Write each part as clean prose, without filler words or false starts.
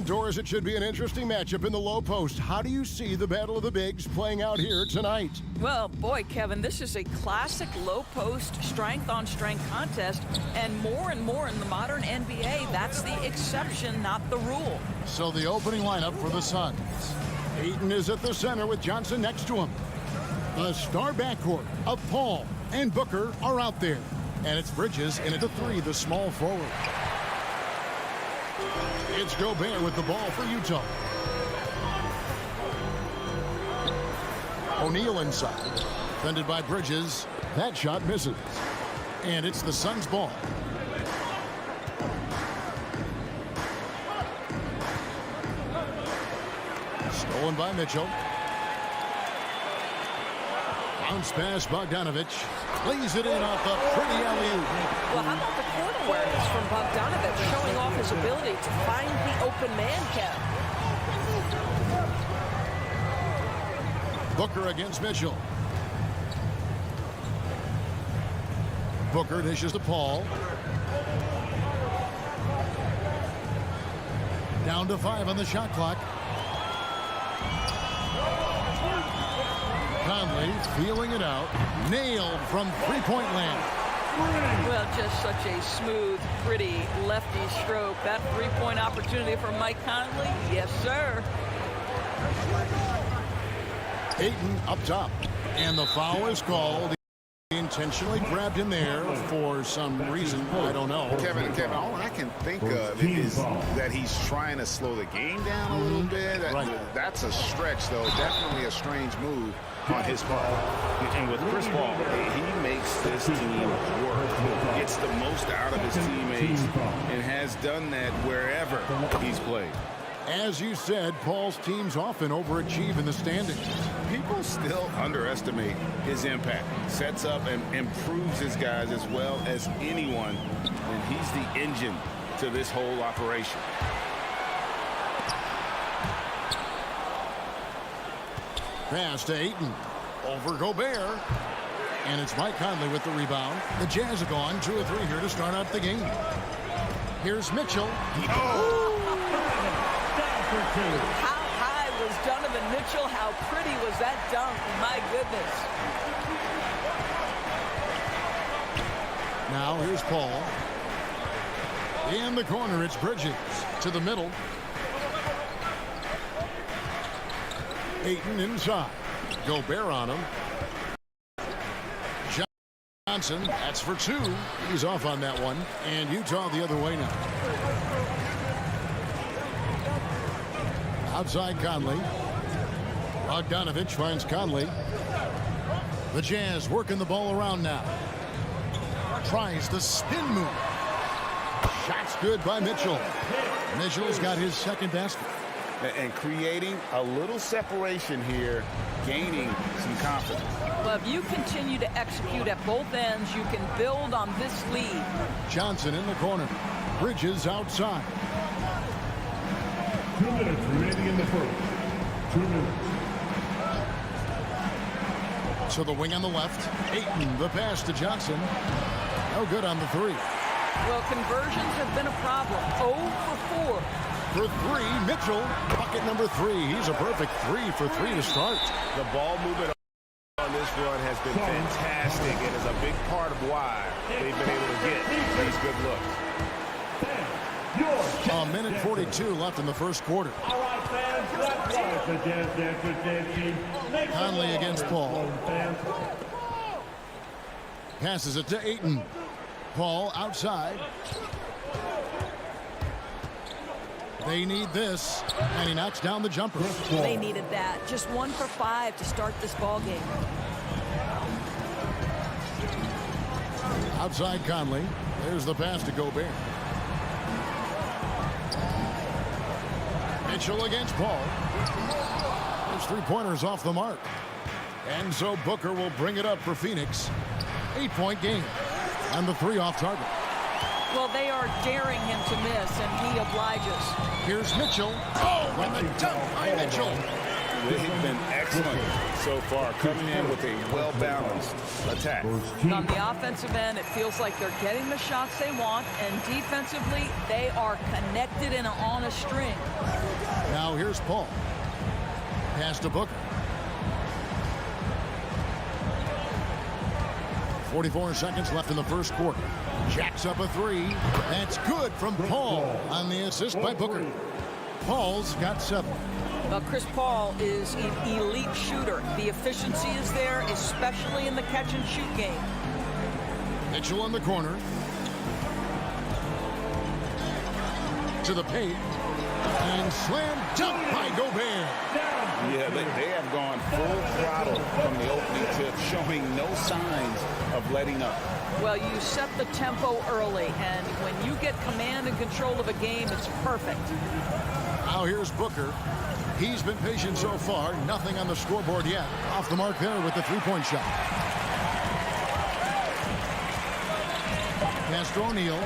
Doris, it should be an interesting matchup in the low post. How do you see the battle of the bigs playing out here tonight? Well, boy, Kevin, this is a classic low post strength-on-strength contest, and more in the modern NBA, that's the exception, not the rule. So the opening lineup for the Suns. Ayton is at the center with Johnson next to him. The star backcourt of Paul and Booker are out there. And it's Bridges in at the three, the small forward. It's Gobert with the ball for Utah. O'Neal inside. Defended by Bridges. That shot misses. And it's the Suns' ball. Stolen by Mitchell. Bounce pass, Bogdanovich. Lays it in off a pretty alley-oop. Well, how about the court awareness from Bogdanovich, showing off his ability to find the open man, Kev? Booker against Mitchell. Booker dishes to Paul. Down to 5 on the shot clock. Conley feeling it out. Nailed from three-point land. Well, just such a smooth, pretty lefty stroke. That three-point opportunity for Mike Conley? Yes, sir. Ayton up top. And the foul is called. He intentionally grabbed him there for some reason. I don't know. Kevin, all I can think of is that he's trying to slow the game down a little bit. That's a stretch, though. Definitely a strange move on his part. And with Chris Paul, he makes this team work. Gets the most out of his teammates and has done that wherever he's played. As you said, Paul's teams often overachieve in the standings. People still underestimate his impact. Sets up and improves his guys as well as anyone. And he's the engine to this whole operation. Pass to Ayton. Over Gobert. And it's Mike Conley with the rebound. The Jazz have gone 2 or 3 here to start out the game. Here's Mitchell. How high was Donovan Mitchell? How pretty was that dunk? My goodness. Now here's Paul. In the corner, it's Bridges. To the middle. Ayton inside. Gobert on him. Johnson, that's for 2. He's off on that one. And Utah the other way now. Outside Conley. Bogdanovich finds Conley. The Jazz working the ball around now. Tries the spin move. Shot's good by Mitchell. Mitchell's got his second basket. And creating a little separation here, gaining some confidence. Well, if you continue to execute at both ends, you can build on this lead. Johnson in the corner. Bridges outside. 2 minutes remaining in the first. 2 minutes. So the wing on the left. Ayton, the pass to Johnson. No good on the 3. Well, conversions have been a problem. 0 for 4. For 3, Mitchell. Bucket number 3. He's a perfect 3 for 3 to start. The ball movement on this run has been fantastic and is a big part of why they've been able to get these good looks. A minute 42 left in the first quarter. All right, fans, that's right. The Jazz Dancers dancing. Conley against Paul. Passes it to Ayton. Paul outside. They need this, and he knocks down the jumper. They needed that. Just 1 for 5 to start this ball game. Outside Conley. There's the pass to Gobert. Mitchell against Paul. Those 3-pointers off the mark. And so Booker will bring it up for Phoenix. 8-point game. And the 3 off target. Well, they are daring him to miss, and he obliges. Here's Mitchell. Oh, and the dunk by Mitchell. They've been excellent so far, coming in with a well-balanced attack. On the offensive end, it feels like they're getting the shots they want, and defensively, they are connected and on a string. Now here's Paul. Pass to Booker. 44 seconds left in the first quarter. Jacks up a three. That's good from Paul on the assist by Booker. Paul's got 7. Well, Chris Paul is an elite shooter. The efficiency is there, especially in the catch-and-shoot game. Mitchell in the corner. To the paint. And slam dunk by Gobert. Yeah, they have gone full throttle from the opening tip, showing no signs of letting up. Well, you set the tempo early, and when you get command and control of a game, it's perfect. Now here's Booker. He's been patient so far. Nothing on the scoreboard yet. Off the mark there with the three-point shot. Pass to O'Neal.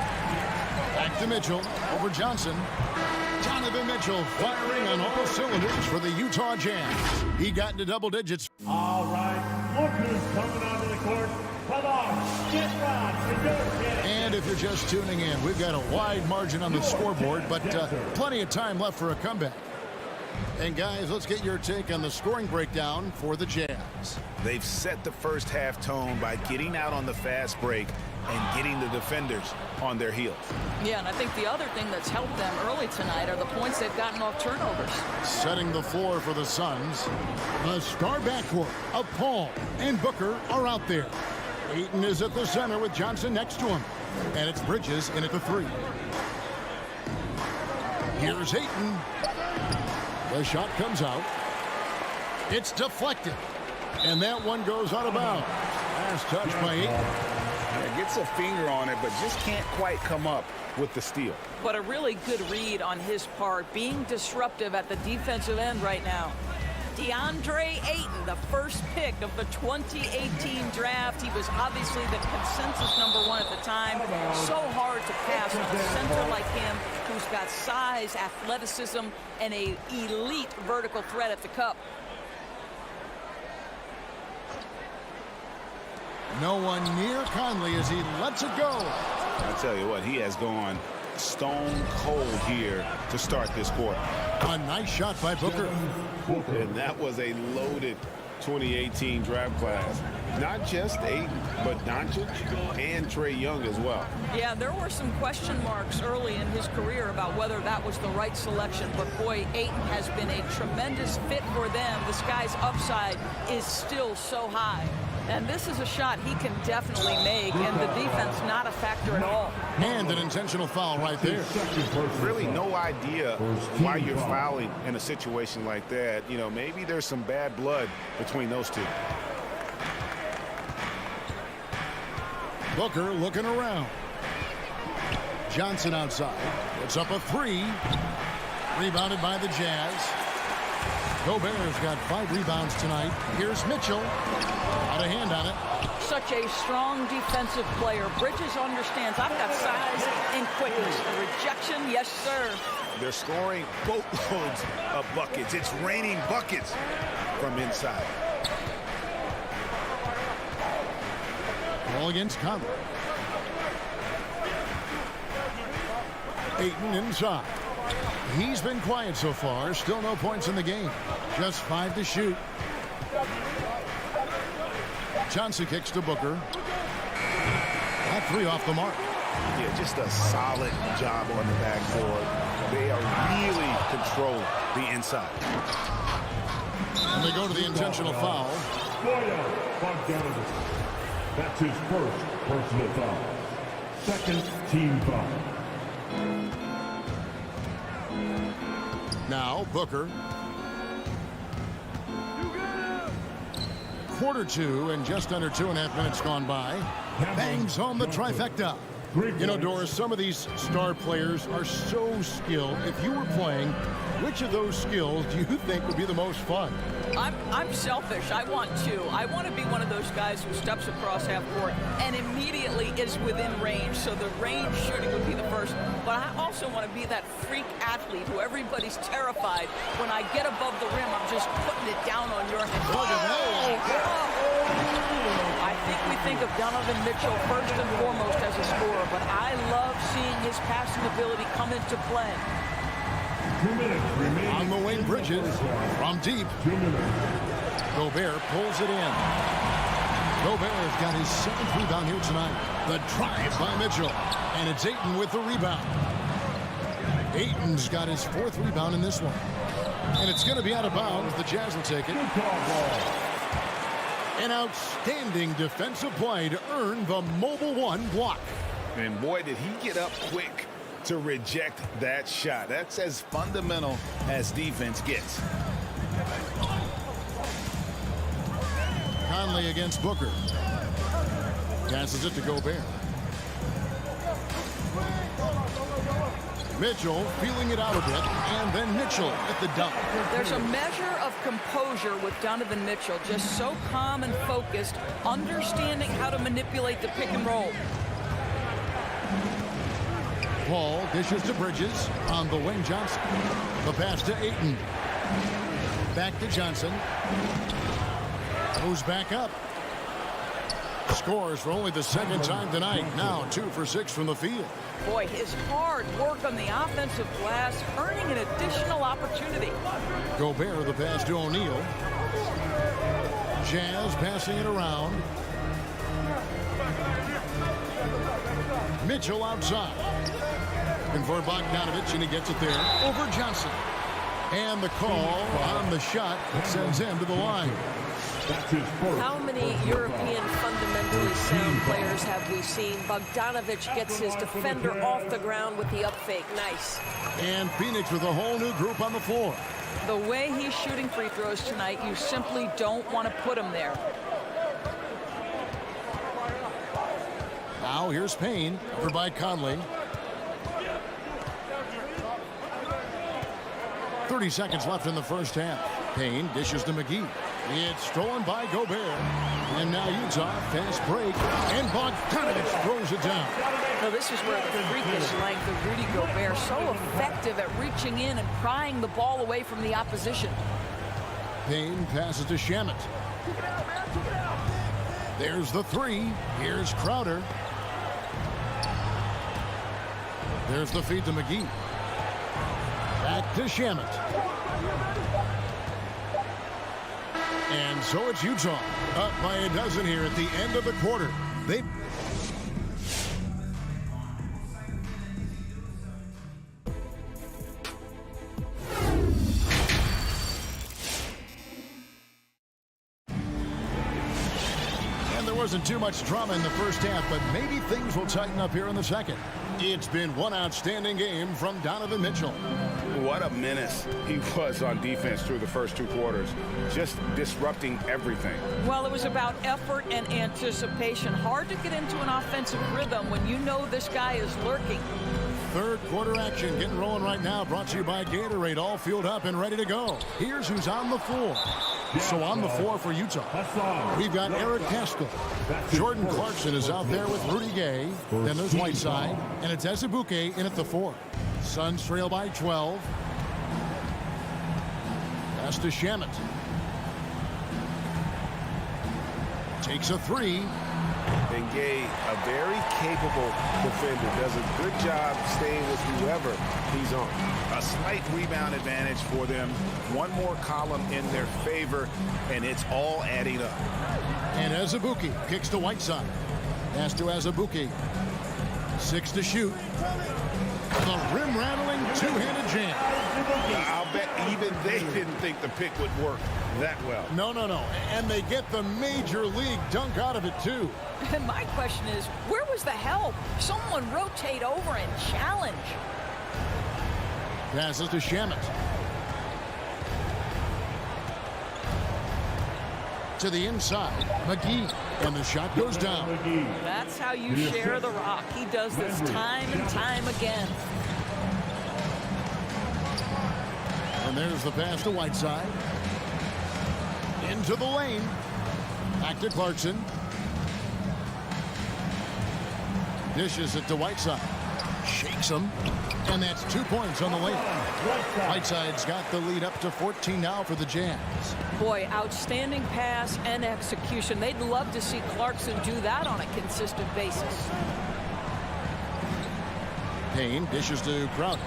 Back to Mitchell. Over Johnson. Donovan Mitchell firing on all cylinders for the Utah Jazz. He got into double digits. All right, look who's coming onto the court. Come on, get right. And if you're just tuning in, we've got a wide margin on the scoreboard, but plenty of time left for a comeback. And guys, let's get your take on the scoring breakdown for the Jazz. They've set the first half tone by getting out on the fast break and getting the defenders on their heels. Yeah, and I think the other thing that's helped them early tonight are the points they've gotten off turnovers. Setting the floor for the Suns. The star backcourt of Paul and Booker are out there. Ayton is at the center with Johnson next to him. And it's Bridges in at the 3. Here's Ayton. The shot comes out. It's deflected. And that one goes out of bounds. Last touch by Ayton. Yeah, gets a finger on it, but just can't quite come up with the steal. But a really good read on his part, being disruptive at the defensive end right now. Deandre Ayton, the first pick of the 2018 draft. He was obviously the consensus #1 at the time. So hard to pass on a center like him who's got size, athleticism, and an elite vertical threat at the cup. No one near Conley as he lets it go. I tell you what, he has gone stone cold here to start this quarter. A nice shot by Booker. And that was a loaded 2018 draft class. Not just Ayton, but Doncic and Trae Young as well. Yeah, there were some question marks early in his career about whether that was the right selection. But boy, Ayton has been a tremendous fit for them. This guy's upside is still so high. And this is a shot he can definitely make, and the defense not a factor at all. And an intentional foul right there. Really no idea why you're fouling in a situation like that. You know, maybe there's some bad blood between those two. Booker looking around. Johnson outside. It's up a 3. Rebounded by the Jazz. Gobert's got 5 rebounds tonight. Here's Mitchell. Got a hand on it. Such a strong defensive player. Bridges understands I've got size and quickness. A rejection, yes, sir. They're scoring boatloads of buckets. It's raining buckets from inside. Ball against Conley. Ayton inside. He's been quiet so far. Still no points in the game. Just 5 to shoot. Johnson kicks to Booker. That 3 off the mark. Yeah, just a solid job on the backboard. They are really control the inside. And they go to the intentional foul. That's his first personal foul. Second team foul. Now Booker. Quarter 2 and just under 2.5 minutes gone by. Bangs home the trifecta. You know, Doris, some of these star players are so skilled. If you were playing, which of those skills do you think would be the most fun? I'm selfish. I want two. I want to be one of those guys who steps across half court and immediately is within range. So the range shooting would be the first. But I also want to be that freak athlete who everybody's terrified. When I get above the rim, I'm just putting it down on your head. Look at that. I think we think of Donovan Mitchell first and foremost as a scorer, but I love seeing his passing ability come into play. 2 minutes remaining. On the wing, Bridges from deep. 2 minutes. Gobert pulls it in. Gobert's got his 7th rebound here tonight. The drive by Mitchell. And it's Ayton with the rebound. Ayton's got his 4th rebound in this one. And it's going to be out of bounds. The Jazz will take it. An outstanding defensive play to earn the mobile one block. And boy, did he get up quick to reject that shot. That's as fundamental as defense gets. Conley against Booker. Passes it to Gobert. Mitchell feeling it out a bit, and then Mitchell at the dunk. There's a measure of composure with Donovan Mitchell, just so calm and focused, understanding how to manipulate the pick and roll. Paul dishes to Bridges on the wing. Johnson. The pass to Ayton. Back to Johnson. Goes back up. Scores for only the 2nd time tonight. Now 2 for 6 from the field. Boy, his hard work on the offensive glass, earning an additional opportunity. Gobert the pass to O'Neal. Jazz passing it around. Mitchell outside. And for Bogdanovich, and he gets it there over Johnson. And the call on the shot sends him to the line. That's his first. How many European fundamentally sound players have we seen? Bogdanovich gets his defender off the ground with the up fake. Nice. And Phoenix with a whole new group on the floor. The way he's shooting free throws tonight, you simply don't want to put him there. Now here's Payne, over by Conley. 30 seconds left in the first half. Payne dishes to McGee. It's stolen by Gobert. And now Utah, fast break. And Bogdanovich throws it down. So this is where the freakish length of Rudy Gobert, so effective at reaching in and prying the ball away from the opposition. Payne passes to Shamet. There's the 3. Here's Crowder. There's the feed to McGee. Back to Shamet. And so it's Utah up by a dozen here at the end of the quarter. And there wasn't too much drama in the first half, but maybe things will tighten up here in the second. It's been one outstanding game from Donovan Mitchell. What a menace he was on defense through the first 2 quarters, just disrupting everything. Well, it was about effort and anticipation. Hard to get into an offensive rhythm when you know this guy is lurking. Third quarter action getting rolling right now, brought to you by Gatorade, all fueled up and ready to go. Here's who's on the floor. So on the floor for Utah, we've got Eric Haskell. Jordan Clarkson is out there with Rudy Gay. Then there's Whiteside, and it's Azubuike in at the 4. Suns trail by 12. Pass to Shamet. Takes a 3. And Gay, a very capable defender, does a good job staying with whoever he's on. A slight rebound advantage for them. One more column in their favor, and it's all adding up. And Azubuike kicks to Whiteside. Pass to Azubuike. 6 to shoot. The rim-rattling two-handed jam. I'll bet even they didn't think the pick would work that well. No. And they get the major league dunk out of it, too. And my question is, where was the help? Someone rotate over and challenge. Passes to Shamet. To the inside, McGee. And the shot goes down. That's how you share the rock. He does this time and time again. And there's the pass to Whiteside. Into the lane. Back to Clarkson. Dishes it to Whiteside. Shakes him. And that's 2 points on the lane. Whiteside's got the lead up to 14 now for the Jazz. Boy, outstanding pass and execution. They'd love to see Clarkson do that on a consistent basis. Payne dishes to Crowder.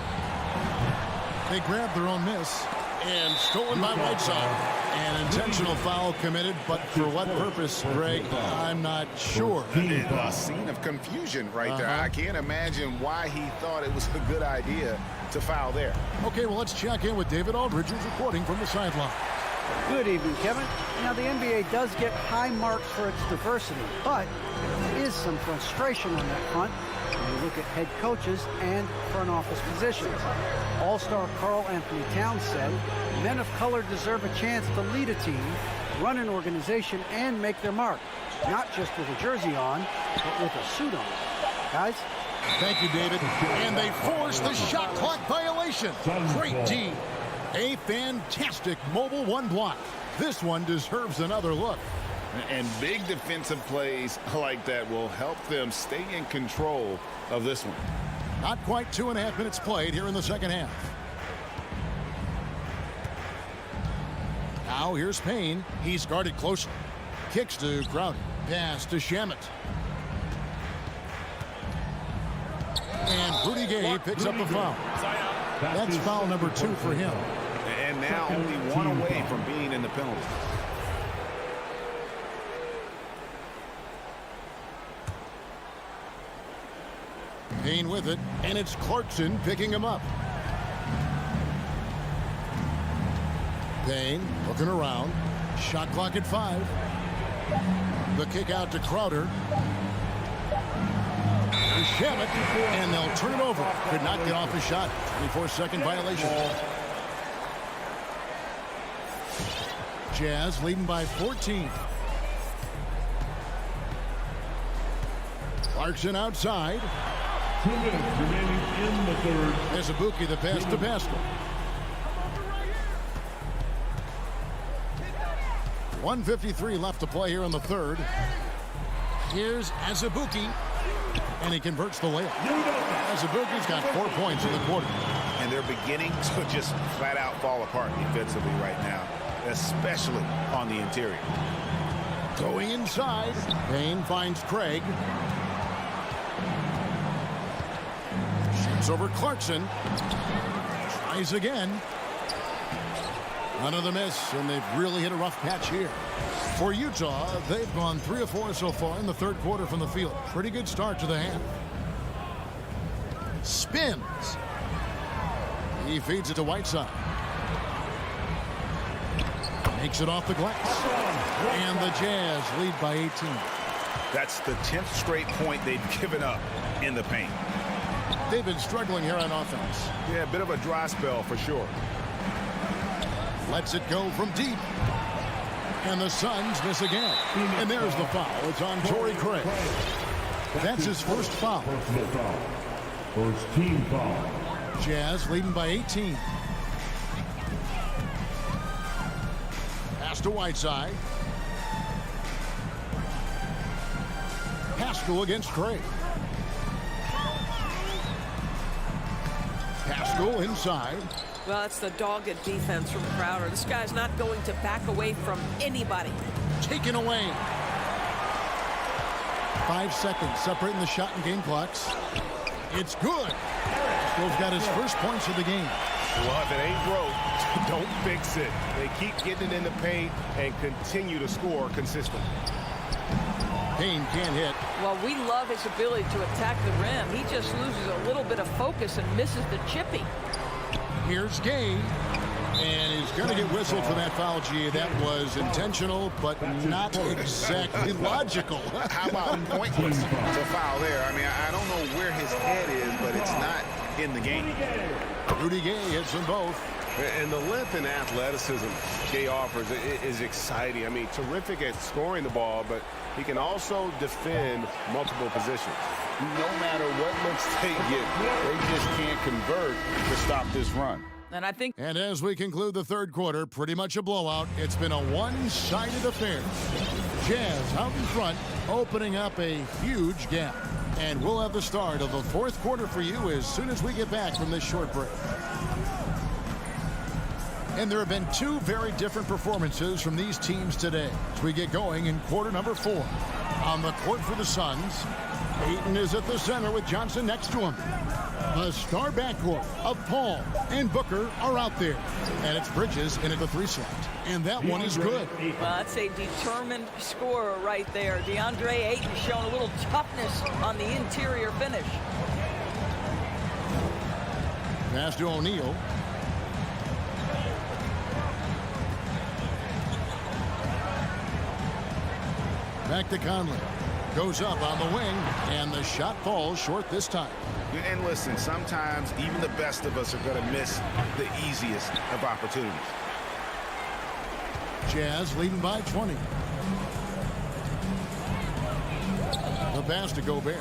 They grab their own miss. And stolen by Whiteside. An intentional foul committed, but for what purpose, Greg, I'm not sure. A scene of confusion right there. I can't imagine why he thought it was a good idea to foul there. Okay, well, let's check in with David Aldridge, who's reporting from the sideline. Good evening, Kevin. Now, the NBA does get high marks for its diversity, but there is some frustration on that front when you look at head coaches and front office positions. All-star Karl Anthony Towns said, men of color deserve a chance to lead a team, run an organization, and make their mark, not just with a jersey on, but with a suit on. Guys? Thank you, David. And they force the shot clock violation. Great D. A fantastic mobile one block. This one deserves another look. And big defensive plays like that will help them stay in control of this one. Not quite 2.5 minutes played here in the second half. Now here's Payne. He's guarded closely. Kicks to Crowder. Pass to Shamet. And Rudy Gay picks up the foul. That's foul number 2 for him. And now only one away from being in the penalty. Payne with it, and it's Clarkson picking him up. Payne looking around. Shot clock at 5. The kick out to Crowder. To Shamet, and they'll turn it over. Could not get off his shot. 24-second violation. Jazz leading by 14. Clarkson outside. 2 minutes remaining in the third. There's Azubuike, the pass to Pascal. 1:53 left to play here in the third. Here's Azubuike, and he converts the layup. Azubuike's got 4 points in the quarter. And they're beginning to just flat out fall apart defensively right now, especially on the interior. Going inside. Payne finds Craig. Shoots over Clarkson. Tries again. Another miss, and they've really hit a rough patch here. For Utah, they've gone 3 of 4 so far in the third quarter from the field. Pretty good start to the half. Spins. He feeds it to Whiteside. Makes it off the glass. And the Jazz lead by 18. That's the 10th straight point they've given up in the paint. They've been struggling here on offense. Yeah, a bit of a dry spell for sure. Lets it go from deep. And the Suns miss again. And there's the foul. It's on Torrey Craig. That's his first foul. Personal foul. First team foul. Jazz leading by 18. Pass to Whiteside. Pascal against Craig. Pascal inside. Well, it's the dogged defense from Crowder. This guy's not going to back away from anybody. Taken away. 5 seconds separating the shot and game clocks. It's good. Pascal's got his first points of the game. Well, if it ain't broke, don't fix it. They keep getting it in the paint and continue to score consistently. Payne can't hit. Well, we love his ability to attack the rim. He just loses a little bit of focus and misses the chippy. Here's Gay. And he's going to get whistled for that foul, G. That was intentional, but not exactly logical. How about pointless to foul there? I mean, I don't know where his head is, but it's not in the game. Rudy Gay hits them both. And the length and athleticism Jay offers is exciting. I mean, terrific at scoring the ball, but he can also defend multiple positions. No matter what looks they get, they just can't convert to stop this run. And I think. And as we conclude the third quarter, pretty much a blowout. It's been a one-sided affair. Jazz out in front, opening up a huge gap. And we'll have the start of the fourth quarter for you as soon as we get back from this short break. And there have been two very different performances from these teams today as we get going in quarter number 4. On the court for the Suns, Ayton is at the center with Johnson next to him. The star backcourt of Paul and Booker are out there. And it's Bridges in at the 3 slot. And that one is good. Well, that's a determined scorer right there. Deandre Ayton showing a little toughness on the interior finish. Pass to O'Neal. Back to Conley. Goes up on the wing, and the shot falls short this time. And listen, sometimes even the best of us are going to miss the easiest of opportunities. Jazz leading by 20. The pass to Gobert.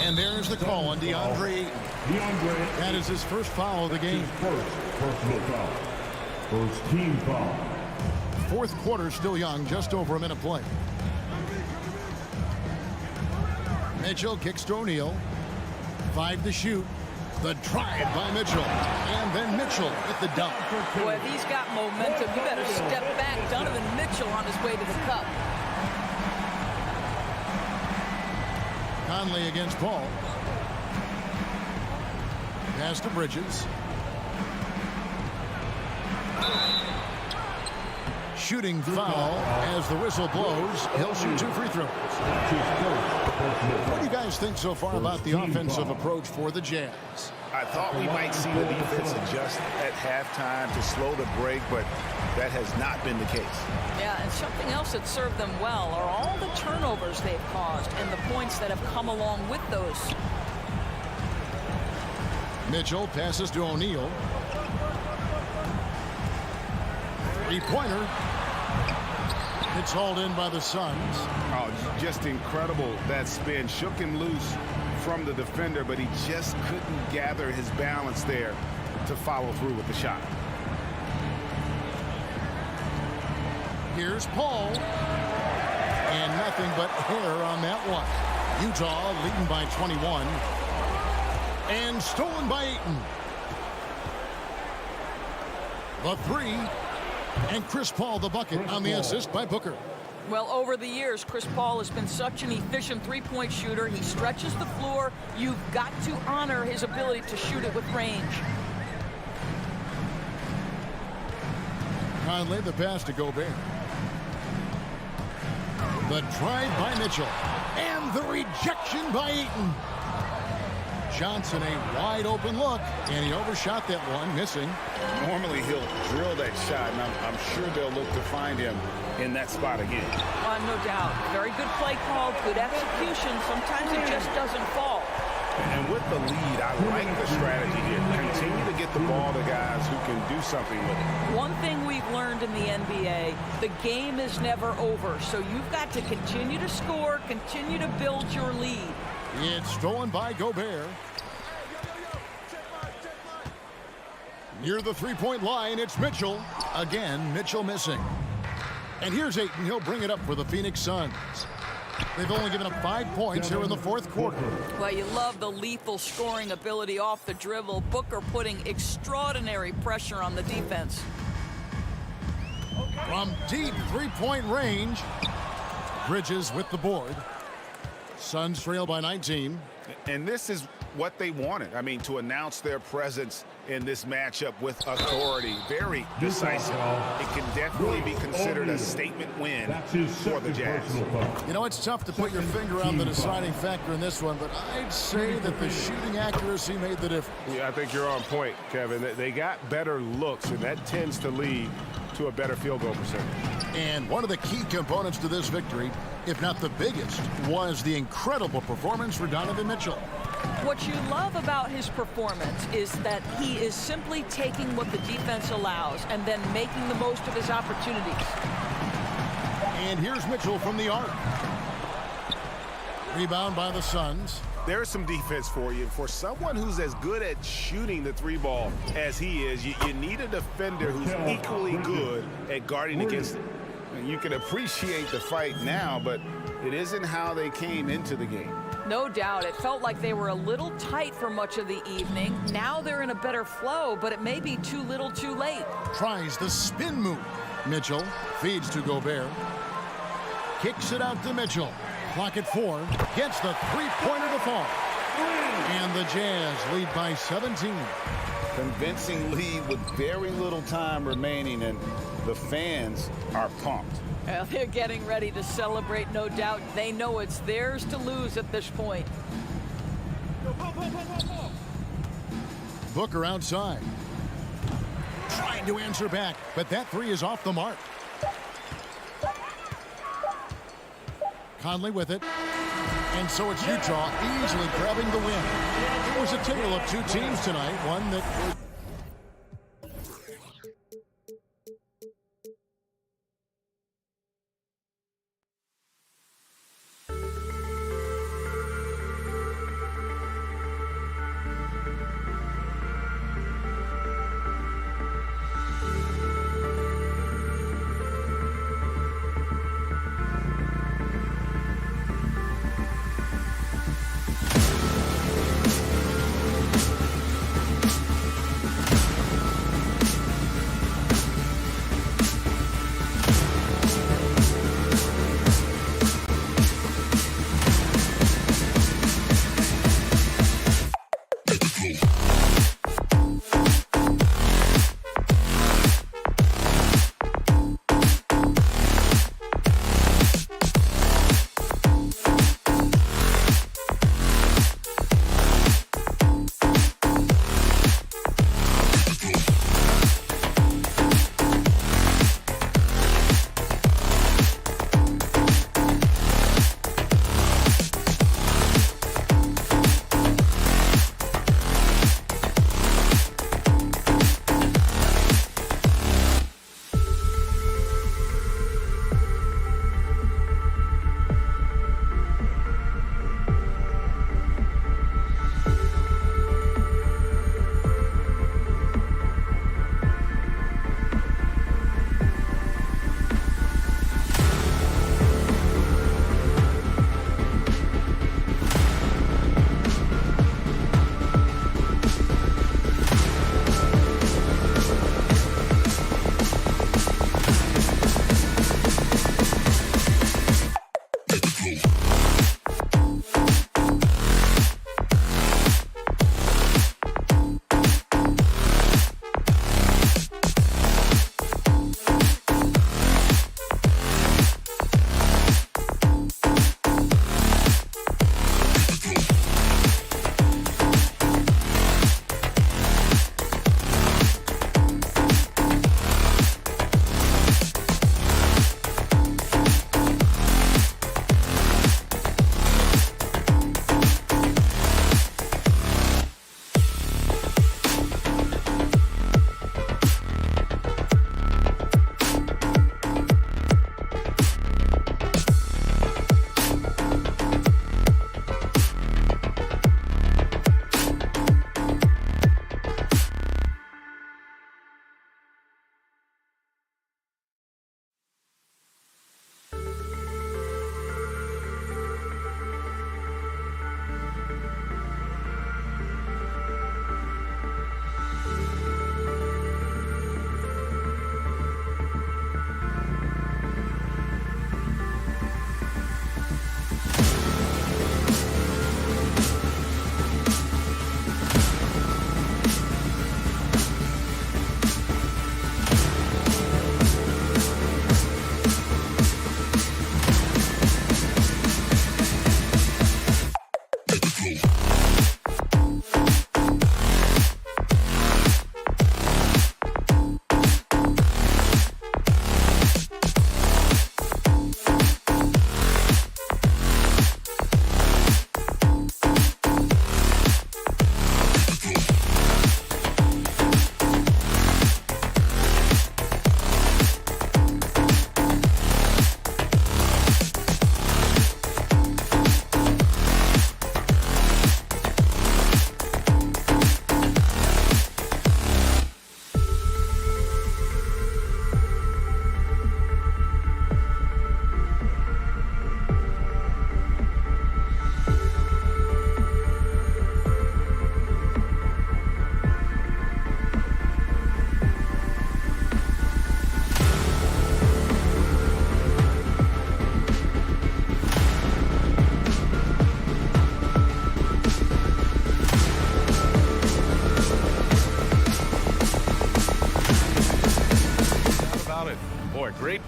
And there's the call on Deandre Ayton. That is his first foul of the game. Personal foul. First team foul. Fourth quarter still young, just over a minute play. Mitchell kicks to O'Neal. 5 to shoot. The drive by Mitchell. And then Mitchell with the dunk. Boy, if he's got momentum, you better step back. Donovan Mitchell on his way to the cup. Conley against Paul. Pass to Bridges. Shooting foul as the whistle blows. He'll shoot 2 free throws. What do you guys think so far about the offensive approach for the Jazz? I thought we might see the defense adjust at halftime to slow the break, but that has not been the case. Yeah, and something else that served them well are all the turnovers they've caused and the points that have come along with those. Mitchell passes to O'Neal. 3-pointer. It's hauled in by the Suns. Oh, just incredible. That spin shook him loose from the defender, but he just couldn't gather his balance there to follow through with the shot. Here's Paul. And nothing but air on that one. Utah leading by 21. And stolen by Ayton. The 3. And Chris Paul the bucket on the assist by Booker. Well, over the years, Chris Paul has been such an efficient three-point shooter. He stretches the floor. You've got to honor his ability to shoot it with range. Conley, the pass to Gobert. The drive by Mitchell. And the rejection by Ayton. Johnson, a wide open look, and he overshot that one, missing. Normally he'll drill that shot, and I'm sure they'll look to find him in that spot again. No doubt. Very good play call, good execution. Sometimes it just doesn't fall. And with the lead, I like the strategy here. Continue to get the ball to guys who can do something with it. One thing we've learned in the NBA, the game is never over. So you've got to continue to score, continue to build your lead. It's stolen by Gobert. Near the three-point line, it's Mitchell. Again, Mitchell missing. And here's Ayton. He'll bring it up for the Phoenix Suns. They've only given up 5 points here in the fourth quarter. Well, you love the lethal scoring ability off the dribble. Booker putting extraordinary pressure on the defense. From deep three-point range, Bridges with the board. Suns trail by 19. And this is what they wanted. I mean, to announce their presence in this matchup with authority. Very decisive. It can definitely be considered a statement win for the Jazz. You know, it's tough to put your finger on the deciding factor in this one, but I'd say that the shooting accuracy made the difference. Yeah, I think you're on point, Kevin. They got better looks, and that tends to lead to a better field goal percentage. And one of the key components to this victory, if not the biggest, was the incredible performance for Donovan Mitchell. What you love about his performance is that he is simply taking what the defense allows and then making the most of his opportunities. And here's Mitchell from the arc. Rebound by the Suns. There's some defense for you. For someone who's as good at shooting the three ball as he is, you need a defender who's equally good at guarding against it. And you can appreciate the fight now, but it isn't how they came into the game. No doubt. It felt like they were a little tight for much of the evening. Now they're in a better flow, but it may be too little too late. Tries the spin move. Mitchell feeds to Gobert. Kicks it out to Mitchell. Clock at 4. Gets the three-pointer to fall. And the Jazz lead by 17. Convincing lead with very little time remaining, and the fans are pumped. Well, they're getting ready to celebrate, no doubt. They know it's theirs to lose at this point. Booker outside. Trying to answer back, but that three is off the mark. Conley with it. And so it's Utah easily grabbing the win. It was a tale of two teams tonight, one that...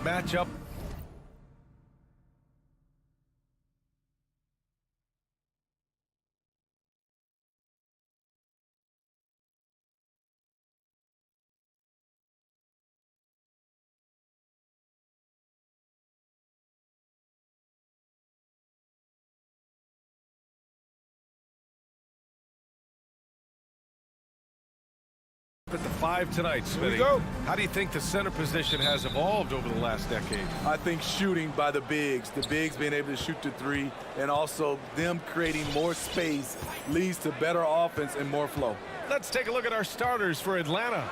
matchup. At the 5 tonight, Smitty. How do you think the center position has evolved over the last decade? I think shooting by the bigs being able to shoot the 3, and also them creating more space leads to better offense and more flow. Let's take a look at our starters for Atlanta.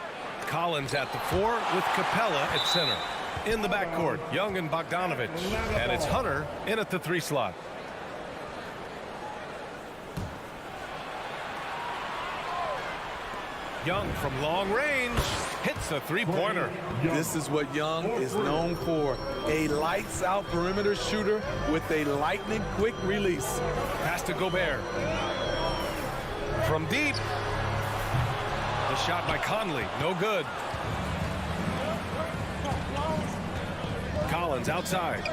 Collins at the 4 with Capella at center. In the backcourt, Young and Bogdanovich. And it's Hunter in at the 3 slot. Young from long range hits a 3-pointer. This is what Young is known for, a lights-out perimeter shooter with a lightning-quick release. Pass to Gobert. From deep. The shot by Conley, no good. Collins outside.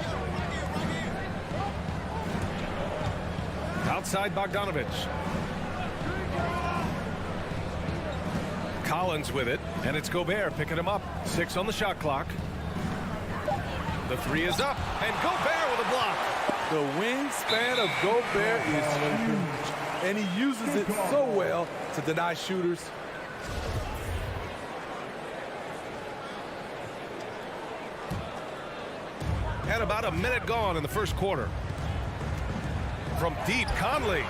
Outside Bogdanovich. Collins with it, and it's Gobert picking him up. 6 on the shot clock. The 3 is up, and Gobert with a block. The wingspan of Gobert is huge, and he uses it so well to deny shooters. And about a minute gone in the first quarter. From deep, Conley.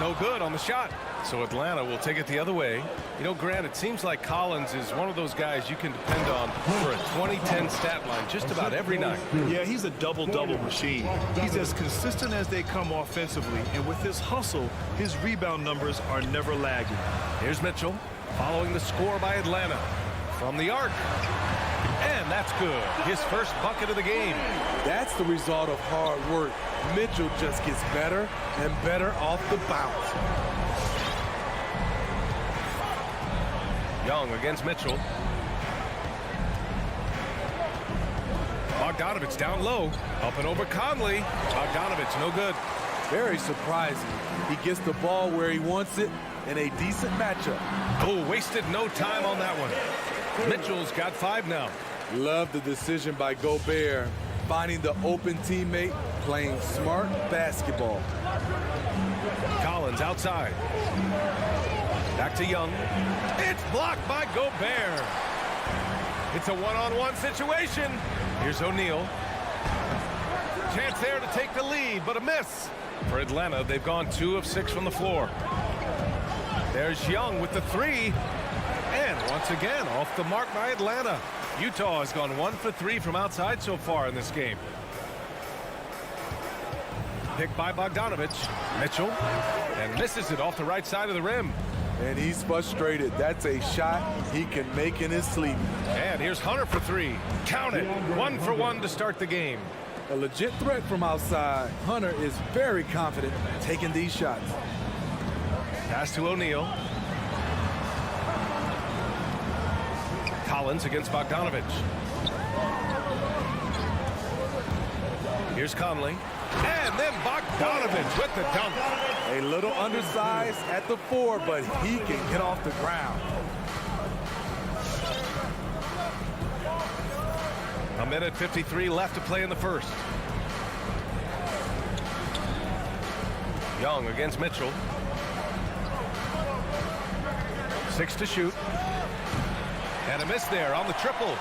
No good on the shot. So Atlanta will take it the other way. You know, Grant, it seems like Collins is one of those guys you can depend on for a 2010 stat line just about every night. Yeah, he's a double-double machine. He's as consistent as they come offensively, and with his hustle, his rebound numbers are never lagging. Here's Mitchell following the score by Atlanta. From the arc. And that's good. His first bucket of the game. That's the result of hard work. Mitchell just gets better and better off the bounce. Young against Mitchell. Bogdanovich down low. Up and over Conley. Bogdanovich no good. Very surprising. He gets the ball where he wants it in a decent matchup. Oh, wasted no time on that one. Mitchell's got 5 now. Love the decision by Gobert. Finding the open teammate, playing smart basketball. Collins outside. Back to Young. It's blocked by Gobert. It's a one-on-one situation. Here's O'Neal. Chance there to take the lead, but a miss. For Atlanta, they've gone 2 of 6 from the floor. There's Young with the 3. And once again, off the mark by Atlanta. Utah has gone 1 for 3 from outside so far in this game. Picked by Bogdanovich. Mitchell. And misses it off the right side of the rim. And he's frustrated. That's a shot he can make in his sleep. And here's Hunter for 3. Count it. 1 for 1 to start the game. A legit threat from outside. Hunter is very confident taking these shots. Pass to O'Neal. Collins against Bogdanovich. Here's Conley. And then Bogdanovich with the dunk. A little undersized at the 4, but he can get off the ground. A minute 53 left to play in the first. Young against Mitchell. 6 to shoot. And a miss there on the triple.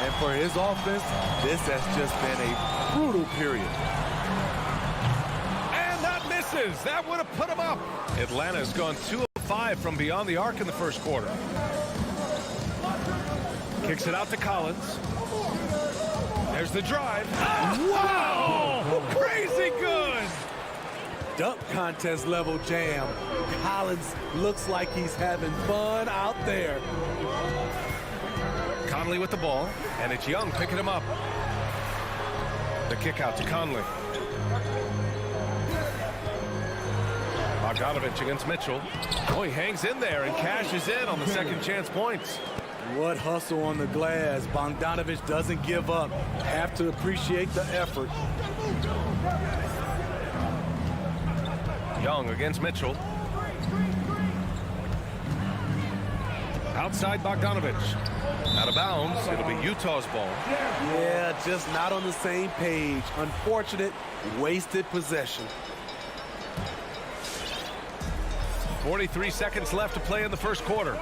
And for his offense, this has just been a brutal period. And that misses. That would have put him up. Atlanta's gone 2 of 5 from beyond the arc in the first quarter. Kicks it out to Collins. There's the drive. Wow! Crazy good! Dunk contest level jam. Collins looks like he's having fun out there. Conley with the ball, and it's Young picking him up. The kick out to Conley. Bogdanovich against Mitchell. Oh, he hangs in there and cashes in on the second chance points. What hustle on the glass. Bogdanovich doesn't give up. Have to appreciate the effort. Young against Mitchell. Outside Bogdanovich. Out of bounds. It'll be Utah's ball. Yeah, just not on the same page. Unfortunate, wasted possession. 43 seconds left to play in the first quarter.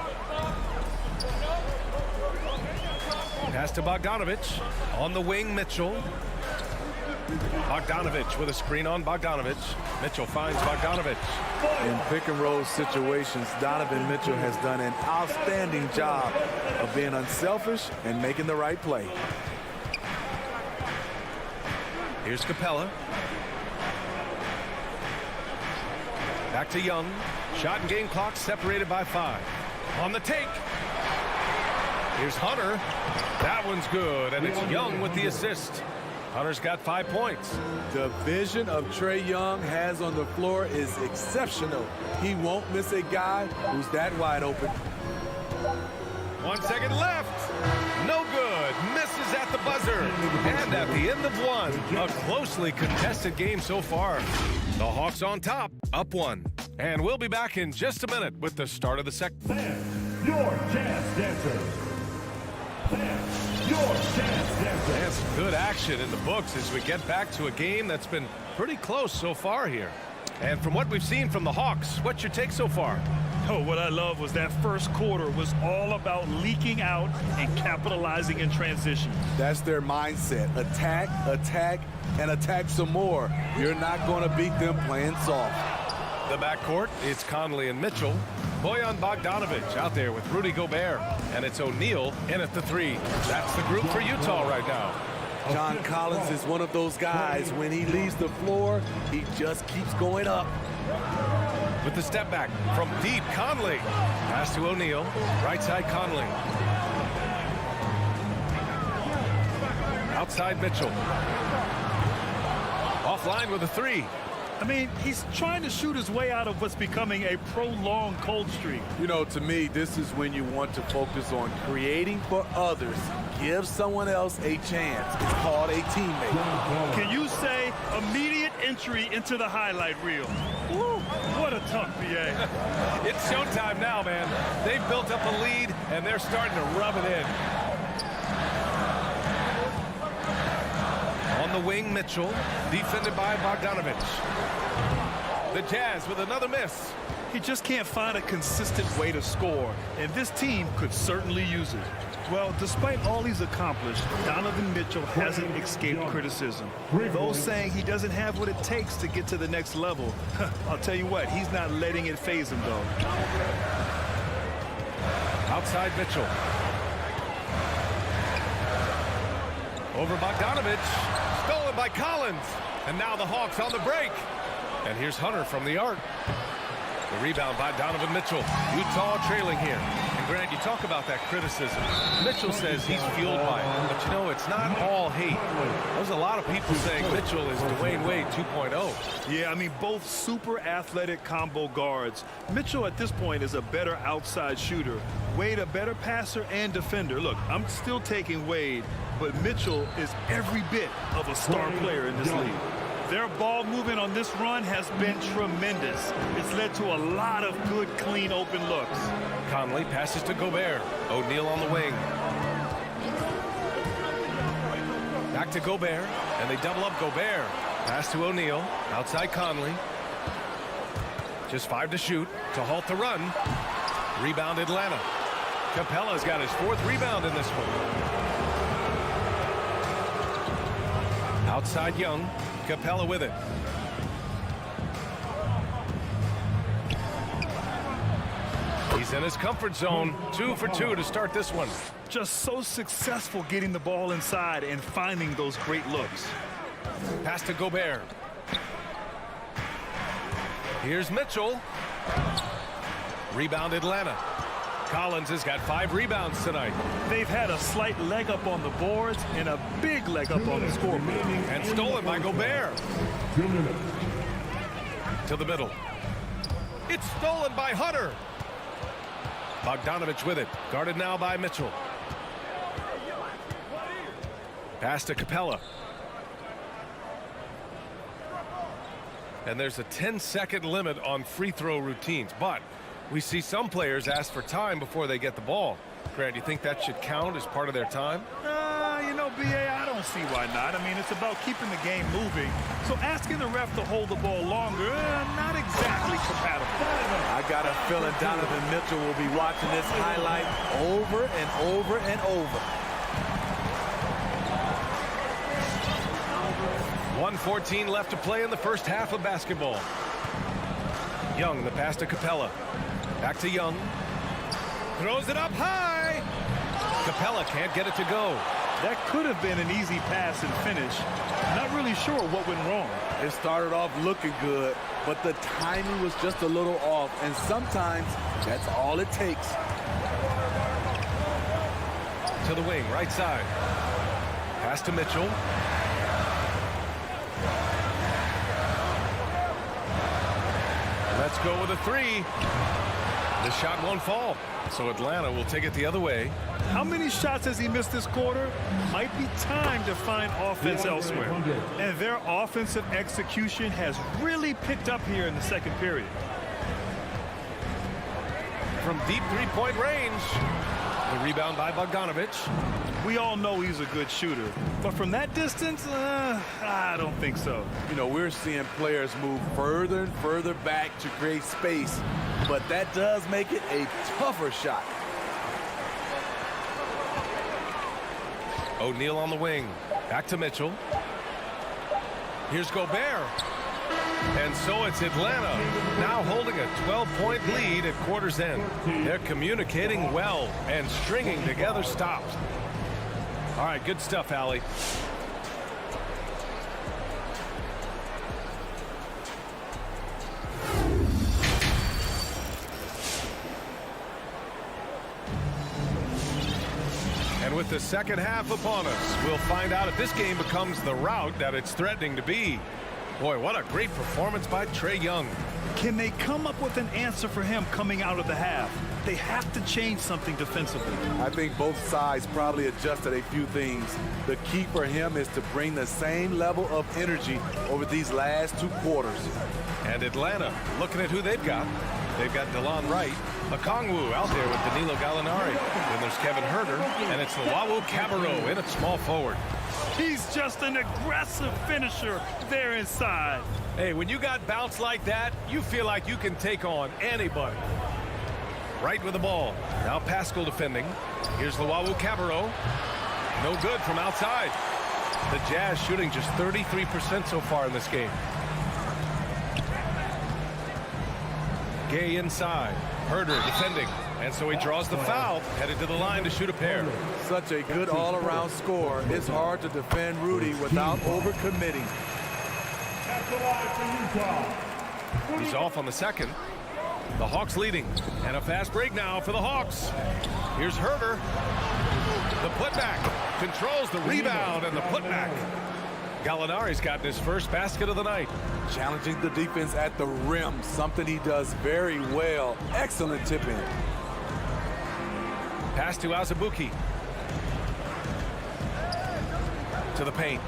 Pass to Bogdanovich. On the wing, Mitchell. Bogdanovich with a screen on Bogdanovich. Mitchell finds Bogdanovich. In pick and roll situations, Donovan Mitchell has done an outstanding job of being unselfish and making the right play. Here's Capella. Back to Young. Shot and game clock separated by 5. On the take. Here's Hunter. That one's good, and it's Young with the assist. Hunter's got 5 points. The vision of Trae Young has on the floor is exceptional. He won't miss a guy who's that wide open. 1 second left. No good. Misses at the buzzer. And at the end of one, a closely contested game so far. The Hawks on top, up 1. And we'll be back in just a minute with the start of the second. Your chance dancer. Your chance dancer. And some good action in the books as we get back to a game that's been pretty close so far here. And from what we've seen from the Hawks, what's your take so far? Oh, what I love was that first quarter was all about leaking out and capitalizing in transition. That's their mindset. Attack, attack, and attack some more. You're not going to beat them playing soft. The backcourt, it's Conley and Mitchell. Bojan Bogdanovich out there with Rudy Gobert. And it's O'Neal in at the 3. That's the group for Utah right now. John Collins is one of those guys. When he leaves the floor, he just keeps going up. With the step back from deep, Conley. Pass to O'Neal. Right side, Conley. Outside, Mitchell. Offline with a 3. I mean, he's trying to shoot his way out of what's becoming a prolonged cold streak. You know, to me, this is when you want to focus on creating for others. Give someone else a chance. It's called a teammate. Can you say immediate entry into the highlight reel? Woo, what a tough BA. It's showtime now, man. They've built up a lead, and they're starting to rub it in. On the wing, Mitchell, defended by Bogdanovich. The Jazz with another miss. He just can't find a consistent way to score, and this team could certainly use it. Well, despite all he's accomplished, Donovan Mitchell hasn't escaped criticism. Those saying he doesn't have what it takes to get to the next level, I'll tell you what, he's not letting it faze him, though. Outside Mitchell. Over Bogdanovich. Stolen by Collins. And now the Hawks on the break. And here's Hunter from the arc. The rebound by Donovan Mitchell. Utah trailing here. And Grant, you talk about that criticism. Mitchell says he's fueled by it. But you know, it's not all hate. There's a lot of people saying Mitchell is Dwayne Wade 2.0. Yeah, I mean, both super athletic combo guards. Mitchell at this point is a better outside shooter. Wade a better passer and defender. Look, I'm still taking Wade, but Mitchell is every bit of a star player in this league. Their ball movement on this run has been tremendous. It's led to a lot of good, clean, open looks. Conley passes to Gobert. O'Neal on the wing. Back to Gobert, and they double up Gobert. Pass to O'Neal. Outside Conley. Just 5 to shoot to halt the run. Rebound Atlanta. Capella's got his 4th rebound in this one. Outside Young. Capella with it. He's in his comfort zone. 2 for 2 to start this one. Just so successful getting the ball inside and finding those great looks. Pass to Gobert. Here's Mitchell. Rebound Atlanta. Collins has got 5 rebounds tonight. They've had a slight leg up on the boards and a big leg up on the scoreboard. And stolen by Gobert. To the middle. It's stolen by Hunter. Bogdanovich with it. Guarded now by Mitchell. Pass to Capella. And there's a 10-second limit on free throw routines, but we see some players ask for time before they get the ball. Grant, you think that should count as part of their time? You know, B.A., I don't see why not. I mean, it's about keeping the game moving. So asking the ref to hold the ball longer, not exactly compatible. I got a feeling Donovan Mitchell will be watching this highlight over and over and over. 1:14 left to play in the first half of basketball. Young, the pass to Capella. Back to Young. Throws it up high. Capella can't get it to go. That could have been an easy pass and finish. Not really sure what went wrong. It started off looking good, but the timing was just a little off, and sometimes that's all it takes. To the wing, right side. Pass to Mitchell. Let's go with a three. The shot won't fall, so Atlanta will take it the other way. How many shots has he missed this quarter? Might be time to find offense elsewhere. And their offensive execution has really picked up here in the second period. From deep three-point range. The rebound by Bogdanovich. We all know he's a good shooter, but from that distance, I don't think so. You know, we're seeing players move further and further back to create space, but that does make it a tougher shot. O'Neal on the wing. Back to Mitchell. Here's Gobert. And so it's Atlanta now holding a 12-point lead at quarter's end. They're communicating well and stringing together stops. All right, good stuff, Allie. And with the second half upon us, we'll find out if this game becomes the rout that it's threatening to be. Boy, what a great performance by Trae Young. Can they come up with an answer for him coming out of the half? They have to change something defensively. I think both sides probably adjusted a few things. The key for him is to bring the same level of energy over these last two quarters. And Atlanta, looking at who they've got. They've got DeLon Wright, Okongwu out there with Danilo Gallinari. Then there's Kevin Huerter, and it's Luwawu-Cabarrot in at small forward. He's just an aggressive finisher there inside. Hey, when you got bounce like that, you feel like you can take on anybody. Right with the ball. Now Pascal defending. Here's Luwawu-Cabarrot. No good from outside. The Jazz shooting just 33% so far in this game. Gay inside. Huerter defending. And so he draws the foul, headed to the line to shoot a pair. Such a good all-around score. It's hard to defend Rudy without overcommitting. He's off on the second. The Hawks leading. And a fast break now for the Hawks. Here's Huerter. The putback. Controls the rebound and the putback. Gallinari's gotten his first basket of the night. Challenging the defense at the rim, something he does very well. Excellent tip-in. Pass to Azubuike. To the paint.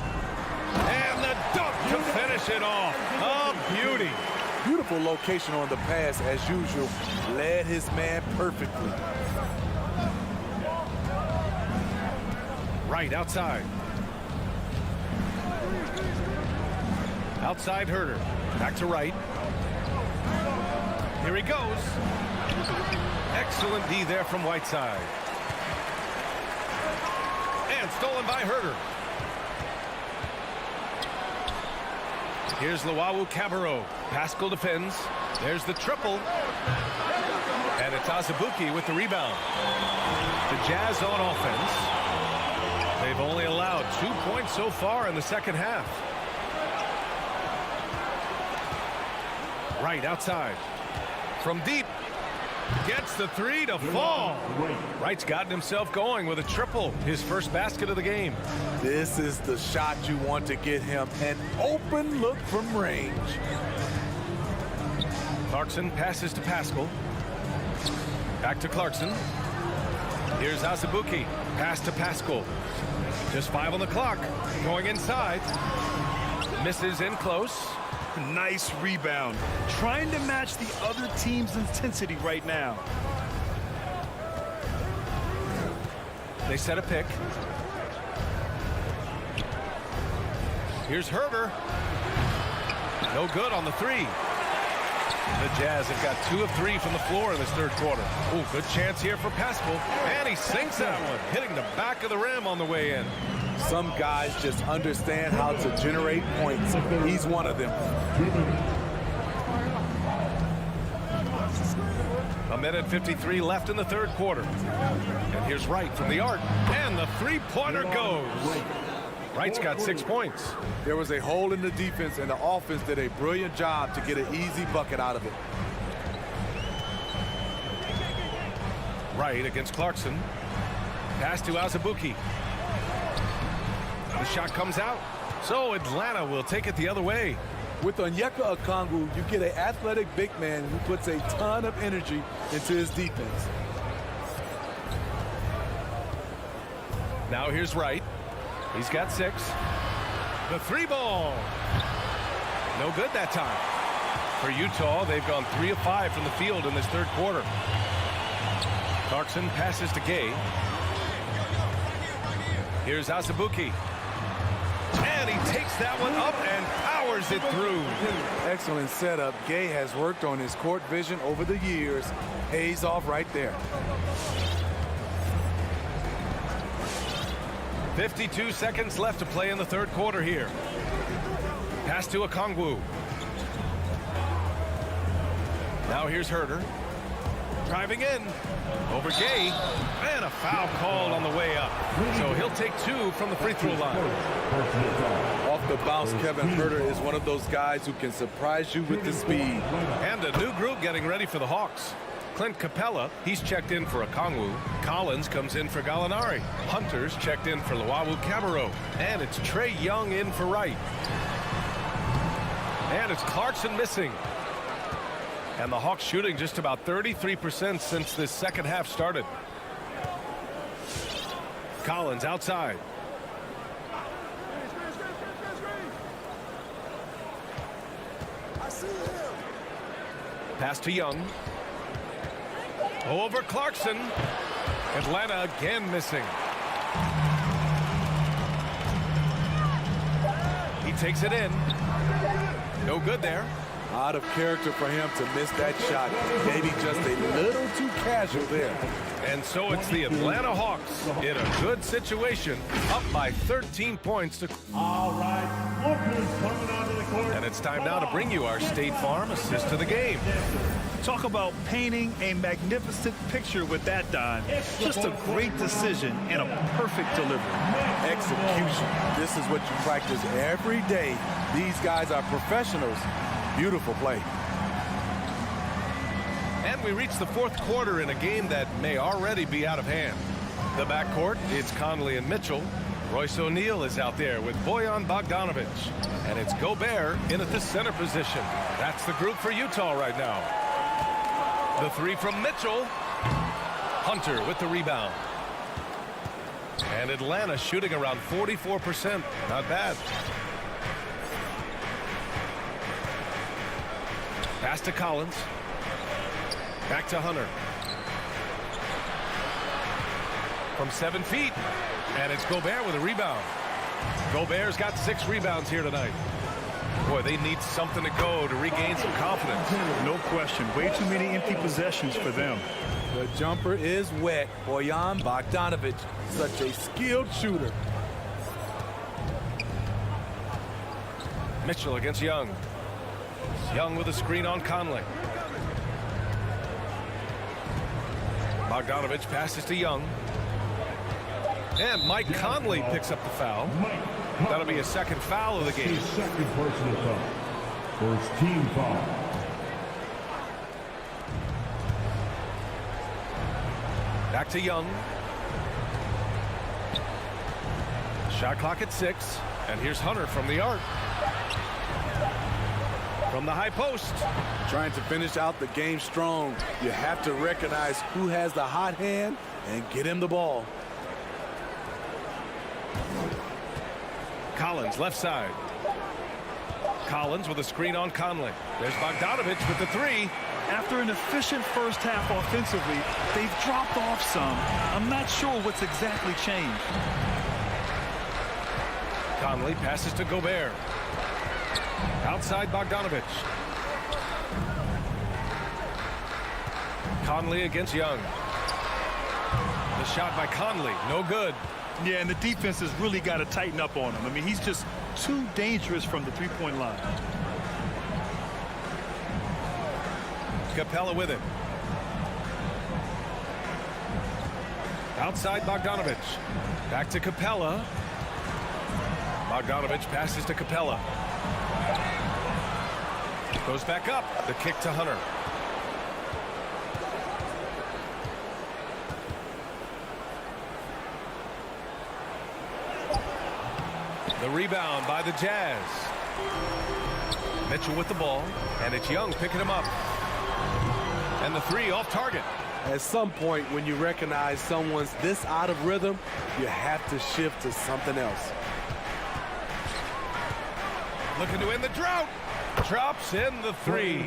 And the dunk to finish it off. A beauty. Beautiful location on the pass as usual. Led his man perfectly. Right outside. Outside Huerter. Back to right. Here he goes. Excellent D there from Whiteside. And stolen by Huerter. Here's Luwawu-Cabarrot. Pascal defends. There's the triple. And it's Azubuike with the rebound. The Jazz on offense. They've only allowed 2 points so far in the second half. Right outside. From deep. Gets the three to fall. Wright's gotten himself going with a triple. His first basket of the game. This is the shot you want to get him. An open look from range. Clarkson passes to Pascal. Back to Clarkson. Here's Azubuike. Pass to Pascal. Just 5 on the clock. Going inside. Misses in close. Nice rebound. Trying to match the other team's intensity right now. They set a pick. Here's Herter. No good on the 3. The Jazz have got 2 of 3 from the floor in this third quarter. Oh, good chance here for Pascal. And he sinks that one, hitting the back of the rim on the way in. Some guys just understand how to generate points. He's one of them. 1:53 left in the third quarter. And here's Wright from the arc. And the three-pointer goes. Wright's got 6 points. There was a hole in the defense, and the offense did a brilliant job to get an easy bucket out of it. Wright against Clarkson. Pass to Azubuike. The shot comes out. So Atlanta will take it the other way. With Onyeka Okongwu, you get an athletic big man who puts a ton of energy into his defense. Now here's Wright. He's got 6. The 3-ball. No good that time. For Utah, they've gone 3 of 5 from the field in this third quarter. Clarkson passes to Gay. Here's Azubuike. And he takes that one up and powers it through. Excellent setup. Gay has worked on his court vision over the years. Pays off right there. 52 seconds left to play in the third quarter here. Pass to Okongwu. Now here's Herter. Driving in. Over Gay. And a foul called on the way up. So he'll take 2 from the free throw line. Off the bounce, Kevin Herter is one of those guys who can surprise you with the speed. And a new group getting ready for the Hawks. Clint Capella, he's checked in for Okongwu. Collins comes in for Gallinari. Hunter's checked in for Luwawu-Cabarrot. And it's Trae Young in for Wright. And it's Clarkson missing. And the Hawks shooting just about 33% since this second half started. Collins outside. Pass to Young. Over Clarkson. Atlanta again missing. He takes it in. No good there. Out of character for him to miss that shot. Maybe just a little too casual there. And so it's the Atlanta Hawks in a good situation, up by 13 points. All right, Lucas coming onto the court. And it's time now to bring you our State Farm assist to the game. Talk about painting a magnificent picture with that, Don. Just a great decision and a perfect delivery. Execution. This is what you practice every day. These guys are professionals. Beautiful play. And we reach the fourth quarter in a game that may already be out of hand. The backcourt, it's Conley and Mitchell. Royce O'Neal is out there with Bojan Bogdanovic. And it's Gobert in at the center position. That's the group for Utah right now. The 3 from Mitchell. Hunter with the rebound. And Atlanta shooting around 44%. Not bad. Pass to Collins. Back to Hunter. From 7 feet. And it's Gobert with a rebound. Gobert's got 6 rebounds here tonight. Boy, they need something to go to regain some confidence. No question. Way too many empty possessions for them. The jumper is wet. Bojan Bogdanovic, such a skilled shooter. Mitchell against Young. Young with a screen on Conley. Bogdanovic passes to Young. And Mike Conley picks up the foul. That'll be a second foul of the game. Second personal foul. First team foul. Back to Young. Shot clock at 6. And here's Hunter from the arc. from the high post. Trying to finish out the game strong, you have to recognize who has the hot hand and get him the ball. Collins left side. Collins with a screen on Conley. There's Bogdanovich with the three. After an efficient first half offensively, they've dropped off some. I'm not sure what's exactly changed. Conley passes to Gobert. Outside Bogdanovich. Conley against Young. The shot by Conley, no good. Yeah, and the defense has really got to tighten up on him. I mean, he's just too dangerous from the three-point line. Capella with him. Outside Bogdanovich. Back to Capella. Bogdanovich passes to Capella. Goes back up. The kick to Hunter. The rebound by the Jazz. Mitchell with the ball, and it's Young picking him up. And the three off target. At some point, when you recognize someone's this out of rhythm, you have to shift to something else. Looking to end the drought. Drops in the three.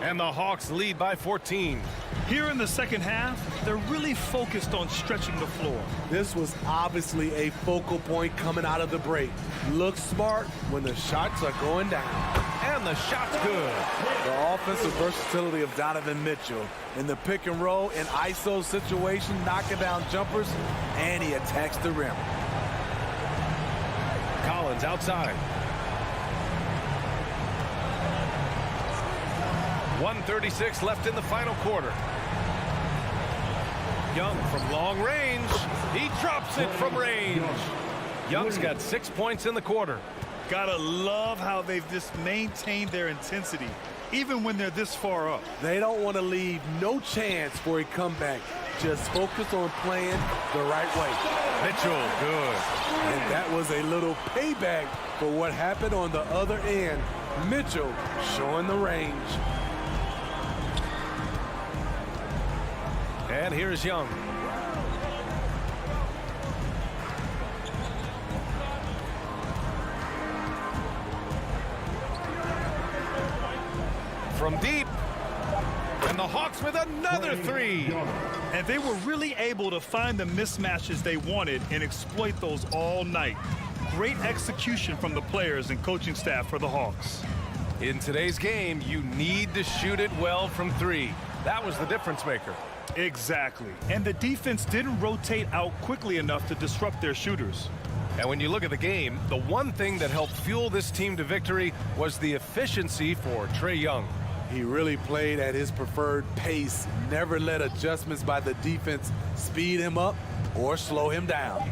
And the Hawks lead by 14. Here in the second half, they're really focused on stretching the floor. This was obviously a focal point coming out of the break. Look smart when the shots are going down. And the shot's good. The offensive versatility of Donovan Mitchell in the pick and roll and ISO situation, knocking down jumpers, and he attacks the rim. Collins outside. 1:36 left in the final quarter. Young from long range. He drops it from range. Young's got 6 points in the quarter. Gotta love how they've just maintained their intensity, even when they're this far up. They don't want to leave no chance for a comeback. Just focus on playing the right way. Mitchell, good. And that was a little payback for what happened on the other end. Mitchell showing the range. And here's Young. From deep. And the Hawks with another three. And they were really able to find the mismatches they wanted and exploit those all night. Great execution from the players and coaching staff for the Hawks. In today's game, you need to shoot it well from three. That was the difference maker. Exactly. And the defense didn't rotate out quickly enough to disrupt their shooters. And when you look at the game, the one thing that helped fuel this team to victory was the efficiency for Trae Young. He really played at his preferred pace, never let adjustments by the defense speed him up or slow him down.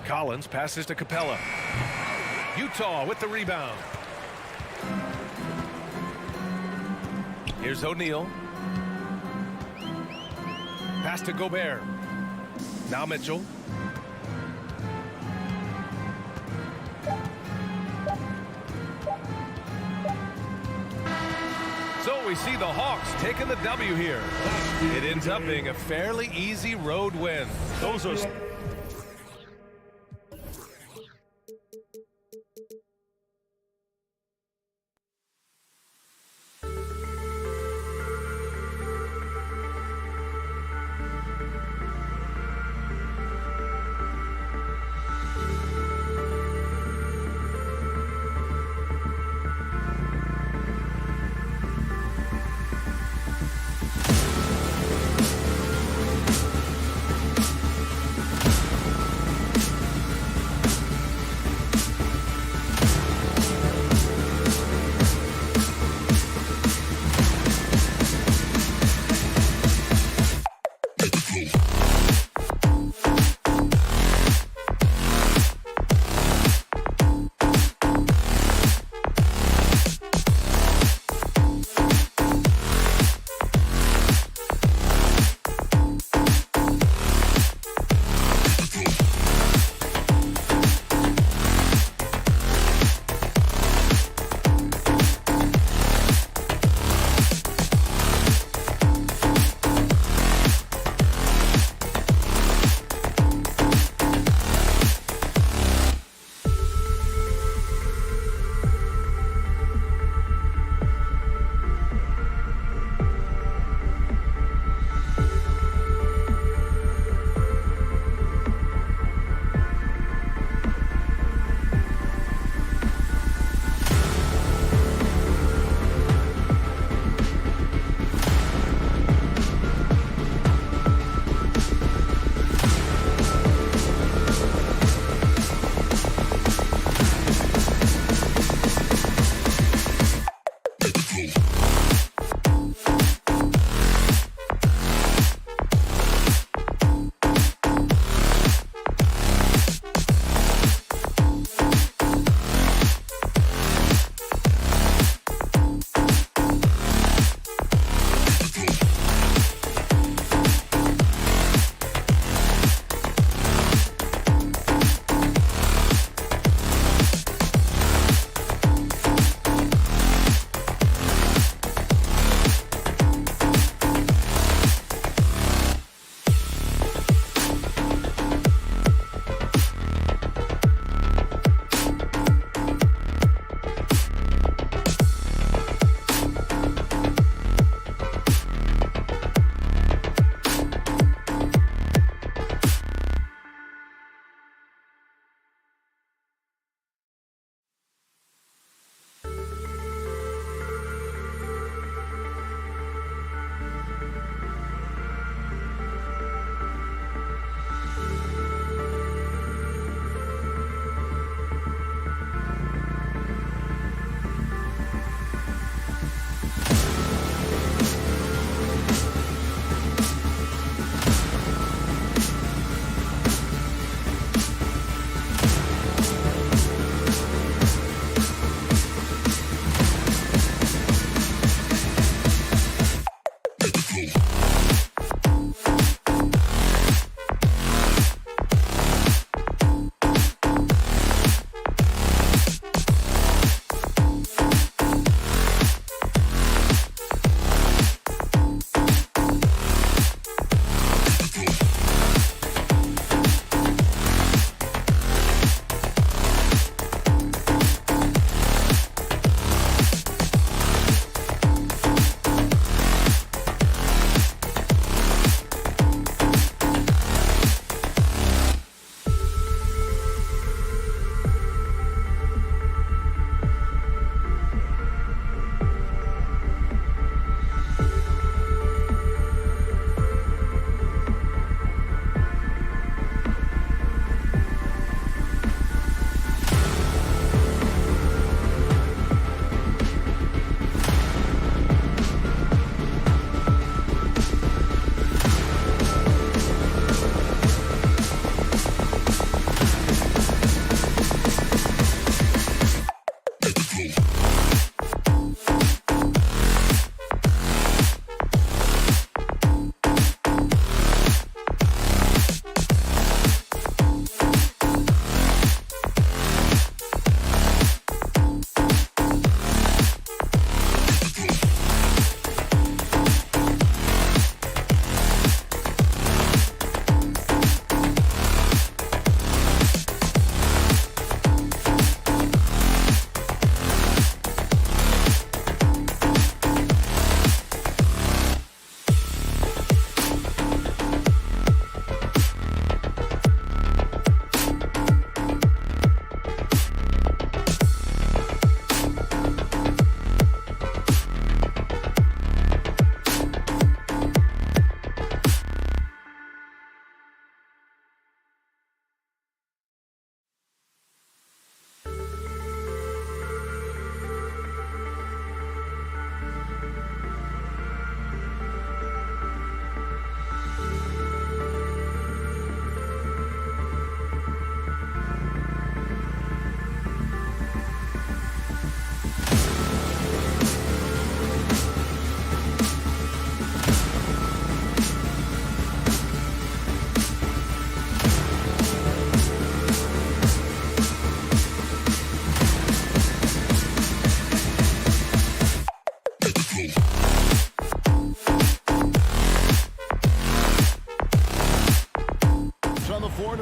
Collins passes to Capella. Utah with the rebound. Here's O'Neal. Pass to Gobert. Now Mitchell. So we see the Hawks taking the W here. It ends up being a fairly easy road win. Those are...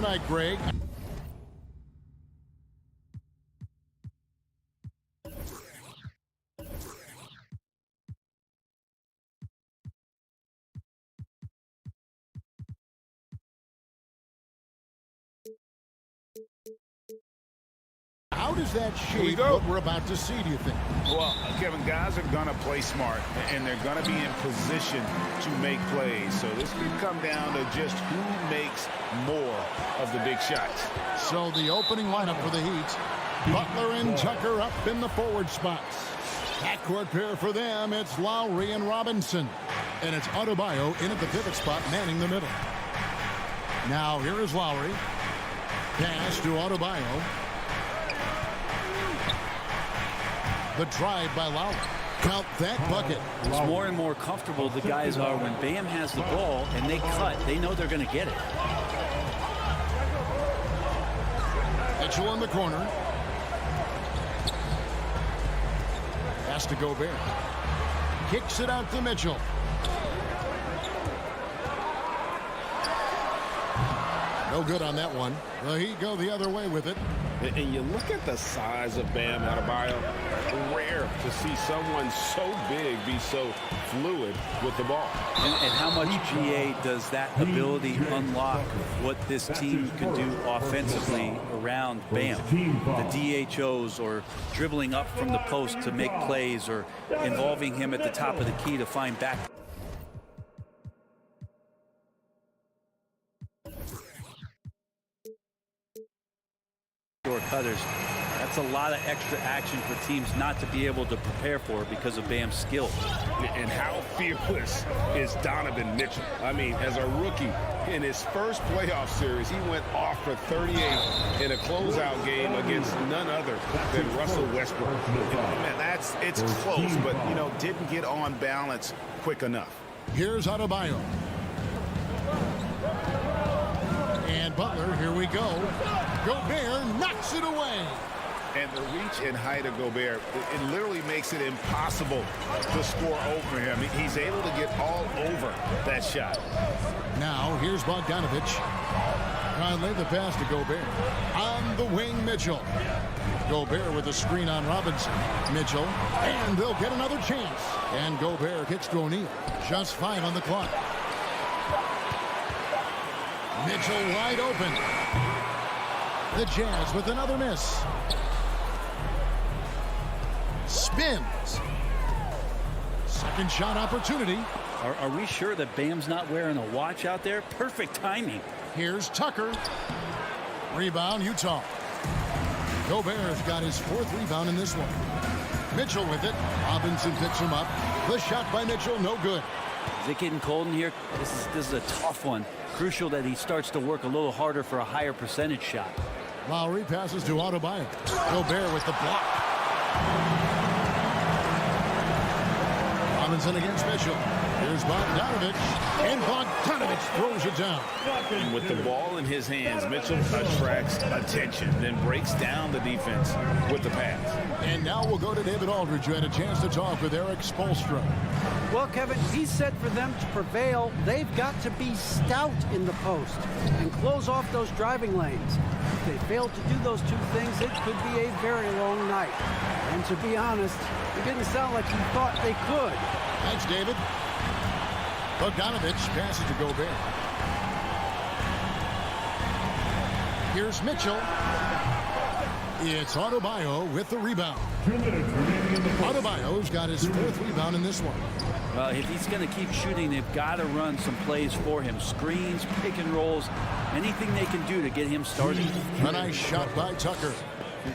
tonight, Greg. How does that shape what we're about to see, do you think? Well, Kevin, guys are going to play smart, and they're going to be in position to make plays. So this could come down to just who makes more of the big shots. So the opening lineup for the Heat, Butler and Tucker up in the forward spots. Backcourt pair for them, it's Lowry and Robinson. And it's Adebayo in at the pivot spot, manning the middle. Now here is Lowry. Pass to Adebayo. The drive by Lowry. Count that bucket. It's more and more comfortable the guys are when Bam has the ball and they cut. They know they're going to get it. Mitchell in the corner. Pass to Gobert. Kicks it out to Mitchell. No good on that one. The Heat go the other way with it. And you look at the size of Bam Adebayo. Rare to see someone so big be so fluid with the ball. And how much GA does that ability unlock what this team can do offensively around Bam? The DHOs or dribbling up from the post to make plays or involving him at the top of the key to find back. Cutters. That's a lot of extra action for teams not to be able to prepare for because of Bam's skill. And how fearless is Donovan Mitchell? I mean, as a rookie in his first playoff series, he went off for 38 in a closeout game against none other than Russell Westbrook. Man, it's close, but didn't get on balance quick enough. Here's Adebayo. And Butler, here we go. Gobert knocks it away. And the reach and height of Gobert, it literally makes it impossible to score over him. He's able to get all over that shot. Now, here's Bogdanovich. Conley, the pass to Gobert. On the wing, Mitchell. Gobert with a screen on Robinson. Mitchell, and they'll get another chance. And Gobert kicks to O'Neal. Just 5 on the clock. Mitchell wide open. The Jazz with another miss. Spins. Second shot opportunity. Are we sure that Bam's not wearing a watch out there? Perfect timing. Here's Tucker. Rebound, Utah. Gobert's got his 4th rebound in this one. Mitchell with it. Robinson picks him up. The shot by Mitchell, no good. Is it getting cold in here? This is a tough one. Crucial that he starts to work a little harder for a higher percentage shot. Lowry passes to Adebayo. Gobert with the block. Robinson against Mitchell. Here's Bogdanovich. And Bogdanovich throws it down. And with the ball in his hands, Mitchell attracts attention, then breaks down the defense with the pass. And now we'll go to David Aldridge, who had a chance to talk with Eric Spoelstra. Well, Kevin, he said for them to prevail, they've got to be stout in the post and close off those driving lanes. If they fail to do those two things, it could be a very long night. And to be honest, it didn't sound like he thought they could. Thanks, David. Bogdanovich passes to Gobert. Here's Mitchell. It's Adebayo with the rebound. Adebayo's got his 4th rebound in this one. Well, if he's going to keep shooting, they've got to run some plays for him. Screens, pick and rolls, anything they can do to get him started. A nice shot by Tucker.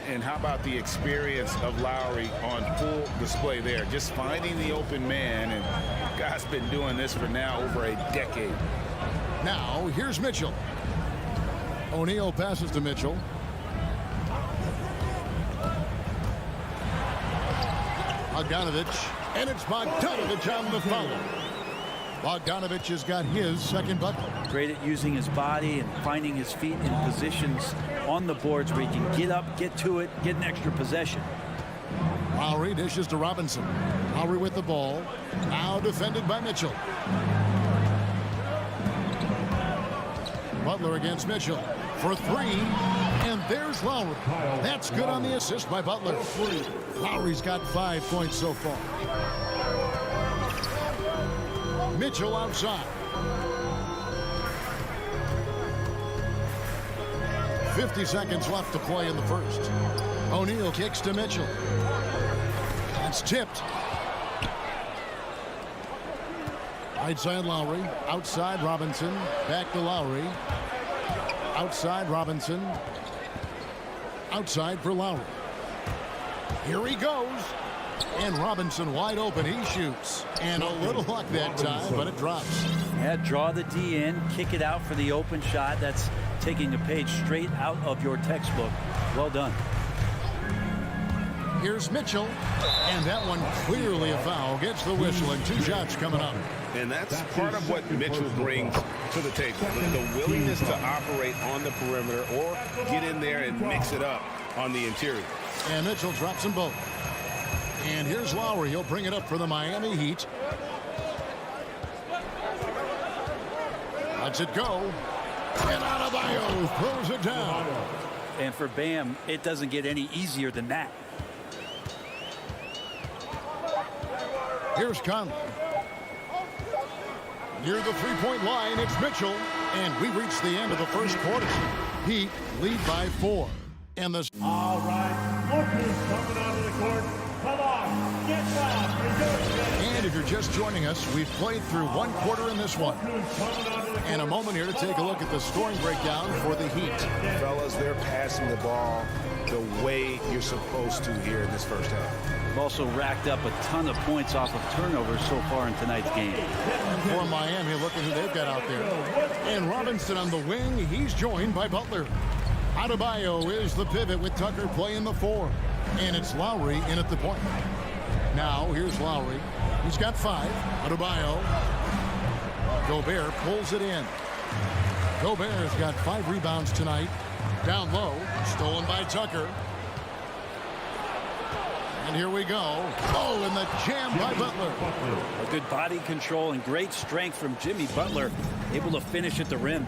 And how about the experience of Lowry on full display there? Just finding the open man, and guy's been doing this for now over a decade. Now, here's Mitchell. O'Neal passes to Mitchell. Bogdanovich, and it's Bogdanovich on the foul. Bogdanovich has got his 2nd bucket. Great at using his body and finding his feet in positions on the boards where he can get up, get to it, get an extra possession. Lowry dishes to Robinson. Lowry with the ball. Now defended by Mitchell. Butler against Mitchell for 3. And there's Lowry. That's good on the assist by Butler. Lowry's got 5 points so far. Mitchell outside. 50 seconds left to play in the first. O'Neal kicks to Mitchell. That's tipped. Right side Lowry. Outside Robinson. Back to Lowry. Outside Robinson. Outside for Lowry. Here he goes. And Robinson wide open. He shoots. And a little luck that time, but it drops. Yeah, draw the D in, kick it out for the open shot. That's taking a page straight out of your textbook. Well done. Here's Mitchell. And that one clearly a foul. Gets the whistle, and 2 shots coming up. And that's part of what Mitchell brings to the table. The willingness to operate on the perimeter or get in there and mix it up on the interior. And Mitchell drops them both. And here's Lowry. He'll bring it up for the Miami Heat. Lets it go. And Adebayo throws it down. And for Bam, it doesn't get any easier than that. Here's Conley. Near the 3-point line, it's Mitchell. And we reach the end of the first quarter. Heat lead by 4. And the... All right, lookers coming onto the court. Come on, get loud. And if you're just joining us, we've played through 1 quarter in this one. And a moment here to take a look at the scoring breakdown for the Heat. Fellas, they're passing the ball the way you're supposed to here in this first half. They've also racked up a ton of points off of turnovers so far in tonight's game. For Miami, look at who they've got out there. And Robinson on the wing. He's joined by Butler. Adebayo is the pivot with Tucker playing the 4. And it's Lowry in at the point. Now, here's Lowry. He's got 5. Adebayo Gobert pulls it in. Gobert's got 5 rebounds tonight. Down low, stolen by Tucker. And here we go. Oh, and the jam by Butler. A good body control and great strength from Jimmy Butler, able to finish at the rim.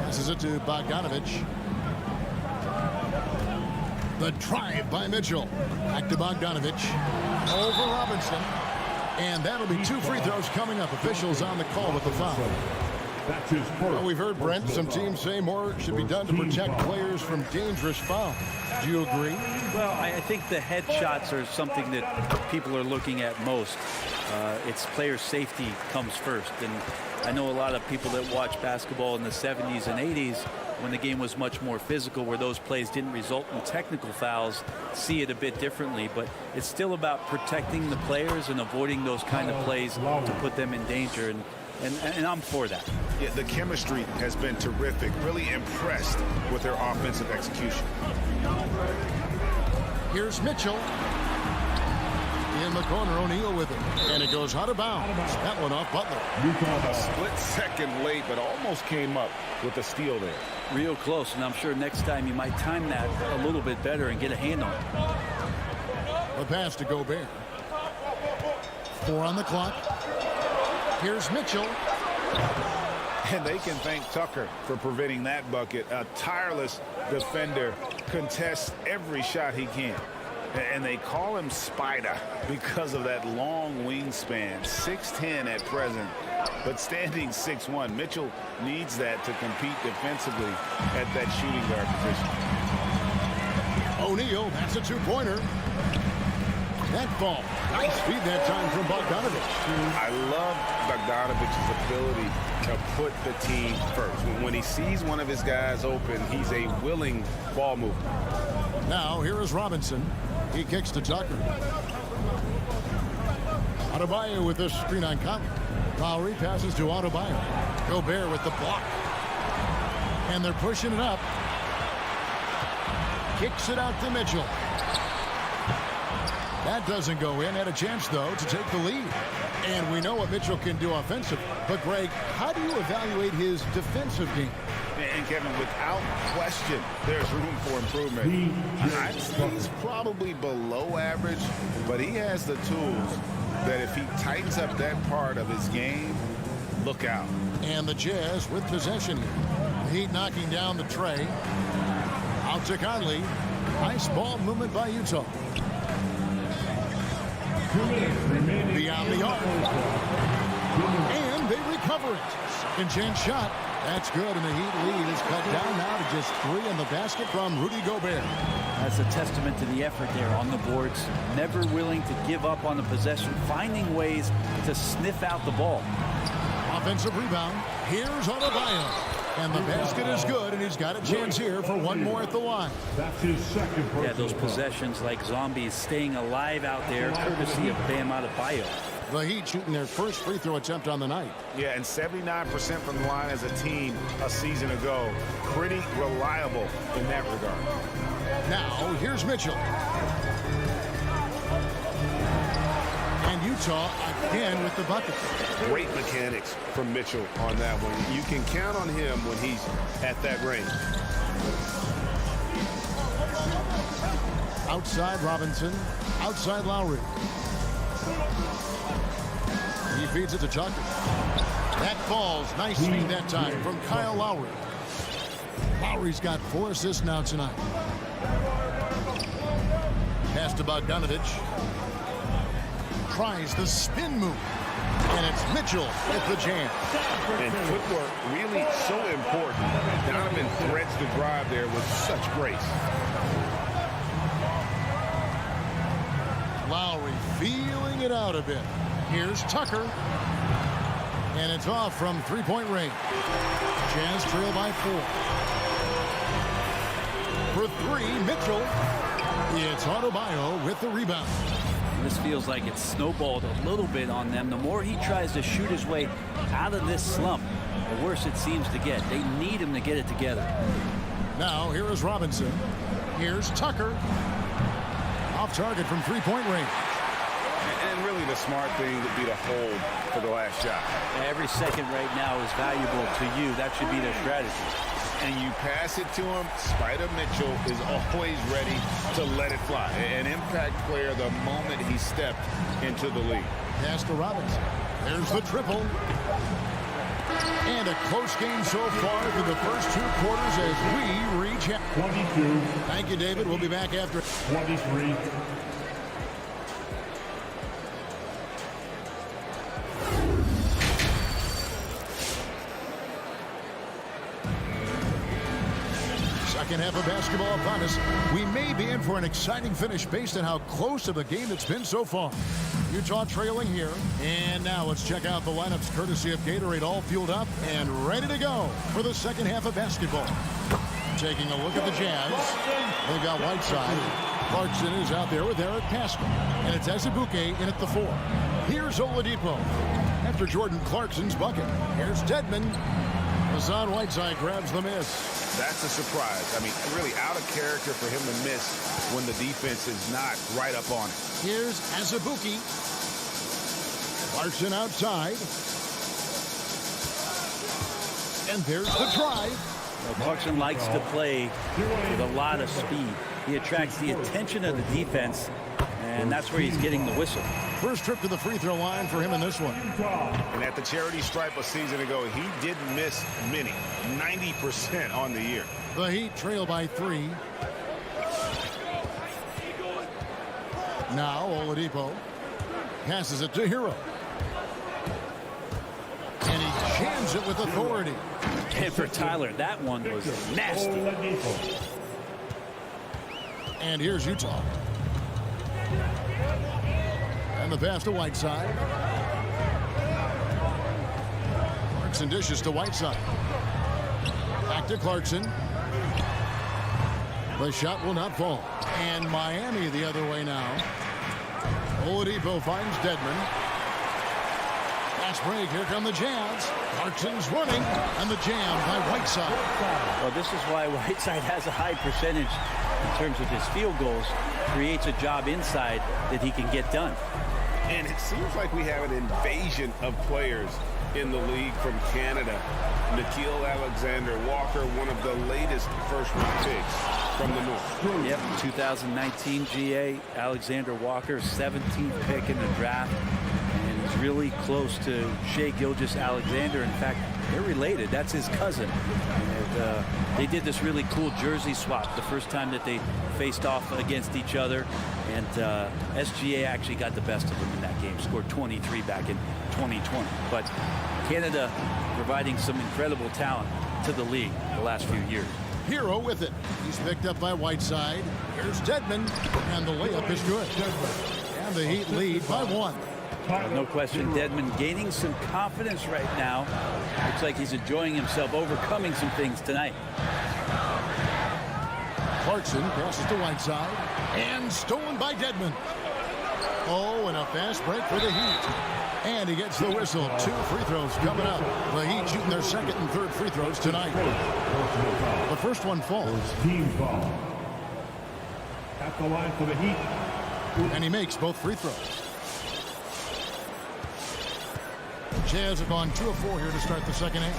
Passes it to Bogdanovich. The drive by Mitchell. Back to Bogdanovich. Over Robinson. And that'll be 2 free throws coming up. Officials on the call with the foul. That's his first. Well, we've heard, Brent, some teams say more should be done to protect players from dangerous fouls. Do you agree? Well, I think the head shots are something that people are looking at most. It's player safety comes first. And I know a lot of people that watch basketball in the 70s and 80s when the game was much more physical, where those plays didn't result in technical fouls, see it a bit differently. But it's still about protecting the players and avoiding those kind of plays to put them in danger. And I'm for that. Yeah, the chemistry has been terrific. Really impressed with their offensive execution. Here's Mitchell. In the corner, O'Neal with it. And it goes out of bounds. That one off Butler. A split second late, but almost came up with a steal there. Real close, and I'm sure next time you might time that a little bit better and get a hand on it. A pass to Gobert. 4 on the clock. Here's Mitchell. And they can thank Tucker for preventing that bucket. A tireless defender, contests every shot he can. And they call him Spider because of that long wingspan. 6'10" at present, but standing 6'1". Mitchell needs that to compete defensively at that shooting guard position. O'Neal, that's a 2-pointer. That ball. Nice feed that time from Bogdanovich. I love Bogdanovich's ability to put the team first. When he sees one of his guys open, he's a willing ball mover. Now, here is Robinson. He kicks to Tucker. Adebayo with this screen on Conley. Lowry passes to Adebayo. Gobert with the block. And they're pushing it up. Kicks it out to Mitchell. That doesn't go in. Had a chance, though, to take the lead. And we know what Mitchell can do offensively. But, Greg, how do you evaluate his defensive game? And, Kevin, without question, there's room for improvement. I'd say he's probably below average, but he has the tools that if he tightens up that part of his game, look out. And the Jazz with possession here. The Heat knocking down the tray. Out to Conley. Nice ball movement by Utah. Beyond the arc. And they recover it. Second chance shot. That's good, and the Heat lead is cut down now to just 3 in the basket from Rudy Gobert. That's a testament to the effort there on the boards. Never willing to give up on the possession, finding ways to sniff out the ball. Offensive rebound. Here's Adebayo. And the basket is good, and he's got a chance here for one more at the line. That's his second. Yeah, those possessions like zombies staying alive out there, courtesy of Bam Adebayo. The Heat shooting their first free throw attempt on the night. Yeah, and 79% from the line as a team a season ago. Pretty reliable in that regard. Now, here's Mitchell. And Utah again with the bucket. Great mechanics from Mitchell on that one. You can count on him when he's at that range. Outside Robinson. Outside Lowry. He feeds it to Tucker. That falls. Nice feed that time from Kyle Lowry. Lowry's got 4 assists now tonight. Pass to Bogdanovich. Tries the spin move. And it's Mitchell with the jam. And footwork really so important. Donovan threads the drive there with such grace. Lowry feeling it out a bit. Here's Tucker. And it's off from 3-point range. Jazz trail by 4. For 3, Mitchell. It's Adebayo with the rebound. This feels like it's snowballed a little bit on them. The more he tries to shoot his way out of this slump, the worse it seems to get. They need him to get it together. Now, here is Robinson. Here's Tucker. Off target from 3-point range. And really the smart thing would be to hold for the last shot. Every second right now is valuable to you. That should be their strategy. And you pass it to him, Spider Mitchell is always ready to let it fly. An impact player the moment he stepped into the league. Pass to Robinson. There's the triple. And a close game so far through the first 2 quarters as we reach out. 22. Thank you, David. We'll be back after. 23. Second half of basketball upon us. We may be in for an exciting finish based on how close of a game it's been so far. Utah trailing here. And now let's check out the lineups courtesy of Gatorade, all fueled up and ready to go for the second half of basketball. Taking a look at the Jazz. They've got Whiteside. Clarkson is out there with Eric Pascal. And it's Azubuike in at the 4. Here's Oladipo. After Jordan Clarkson's bucket. Here's Dedmon. Hassan Whiteside grabs the miss. That's a surprise. I mean, really out of character for him to miss when the defense is not right up on it. Here's Azubuike. Clarkson outside. And there's the drive. Well, Clarkson likes to play with a lot of speed. He attracts the attention of the defense, and that's where he's getting the whistle. First trip to the free throw line for him in this one. And at the charity stripe a season ago, he didn't miss many. 90% on the year. The Heat trail by 3. Now Oladipo passes it to Hero. And he jams it with authority. And for Tyler, that one was nasty. And here's Utah. And the pass to Whiteside. Clarkson dishes to Whiteside. Back to Clarkson. The shot will not fall. And Miami the other way now. Oladipo finds Dedmon. Fast break. Here come the Jazz. Clarkson's running. And the jam by Whiteside. Well, this is why Whiteside has a high percentage in terms of his field goals. Creates a job inside that he can get done. And it seems like we have an invasion of players in the league from Canada. Nickeil Alexander-Walker, one of the latest first-round picks from the North. Yep, 2019 GA, Alexander-Walker, 17th pick in the draft. And he's really close to Shai Gilgeous-Alexander. In fact, they're related. That's his cousin. And, they did this really cool jersey swap the first time that they faced off against each other. And SGA actually got the best of him in that game. Scored 23 back in 2020. But Canada providing some incredible talent to the league the last few years. Hero with it. He's picked up by Whiteside. Here's Dedmon. And the layup is good. And the Heat lead by 1. No question, Dedmon gaining some confidence right now. Looks like he's enjoying himself, overcoming some things tonight. Clarkson passes to Whiteside. And stolen by Dedmon. Oh, and a fast break for the Heat. And he gets the whistle. 2 free throws coming up. The Heat shooting their second and third free throws tonight. The first one falls. Team foul. At the line for the Heat. And he makes both free throws. Jazz have gone 2 of 4 here to start the second half.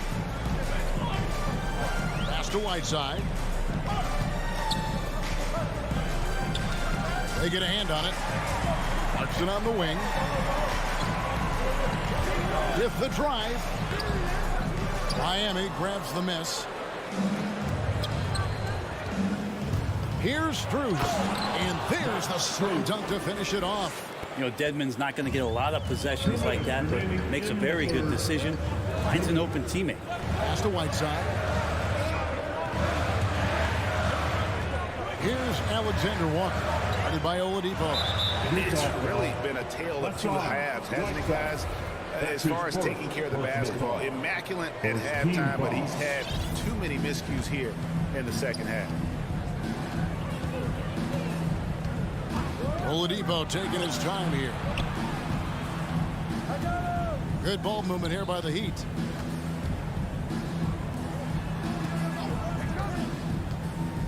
Pass to Whiteside. They get a hand on it. Clarkson on the wing. With the drive. Miami grabs the miss. Here's Strus. And there's the slam dunk to finish it off. You know, Dedmon's not going to get a lot of possessions like that, but makes a very good decision. Finds an open teammate. Pass to Whiteside. Here's Alexander Walker. Guarded by Oladipo. It's really been a tale of 2 halves, hasn't it, guys? As far as taking care of the basketball, immaculate at halftime, but he's had too many miscues here in the second half. Oladipo taking his time here. Good ball movement here by the Heat.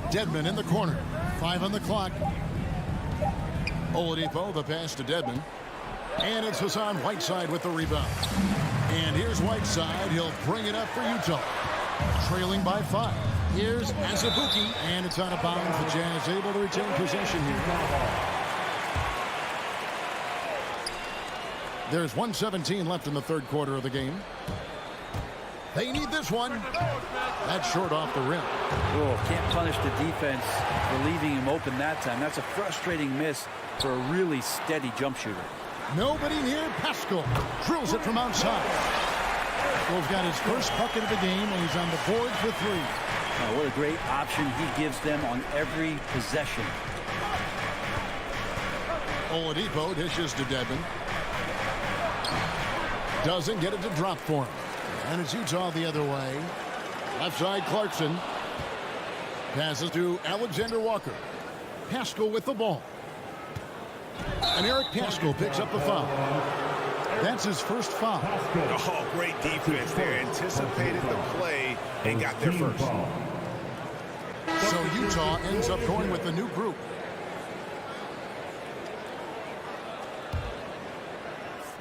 Dedmon in the corner. 5 on the clock. Oladipo, the pass to Dedmon. And it's Hassan Whiteside with the rebound. And here's Whiteside. He'll bring it up for Utah. Trailing by 5. Here's Azubuike, and it's out of bounds. The Jazz able to retain possession here. There's 1:17 left in the third quarter of the game. They need this one. That's short off the rim. Oh, can't punish the defense for leaving him open that time. That's a frustrating miss for a really steady jump shooter. Nobody near Pascal. Drills it from outside. Pascal's got his first bucket of the game, and he's on the board for 3. Oh, what a great option he gives them on every possession. Oladipo dishes to Devin. Doesn't get it to drop for him. And it's Utah the other way. Left side, Clarkson. Passes to Alexander Walker. Pascal with the ball. And Eric Pascal picks up the foul. That's his first foul. Oh, great defense there. Anticipated the play and got there first. So Utah ends up going with the new group.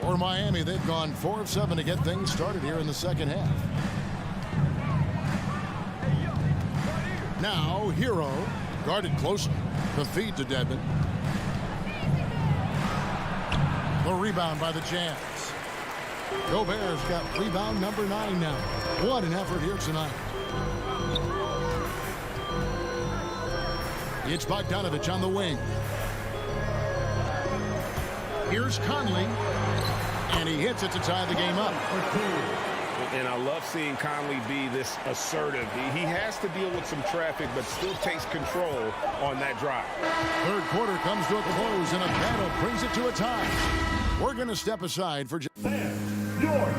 For Miami, they've gone 4 of 7 to get things started here in the second half. Now, Hero, guarded closely. The feed to Devin. The rebound by the Jazz. Gobert's got rebound number 9 now. What an effort here tonight. It's Bogdanovich on the wing. Here's Conley. And he hits it to tie the game up. And I love seeing Conley be this assertive. He has to deal with some traffic, but still takes control on that drive. Third quarter comes to a close, and a battle brings it to a tie. We're going to step aside for just your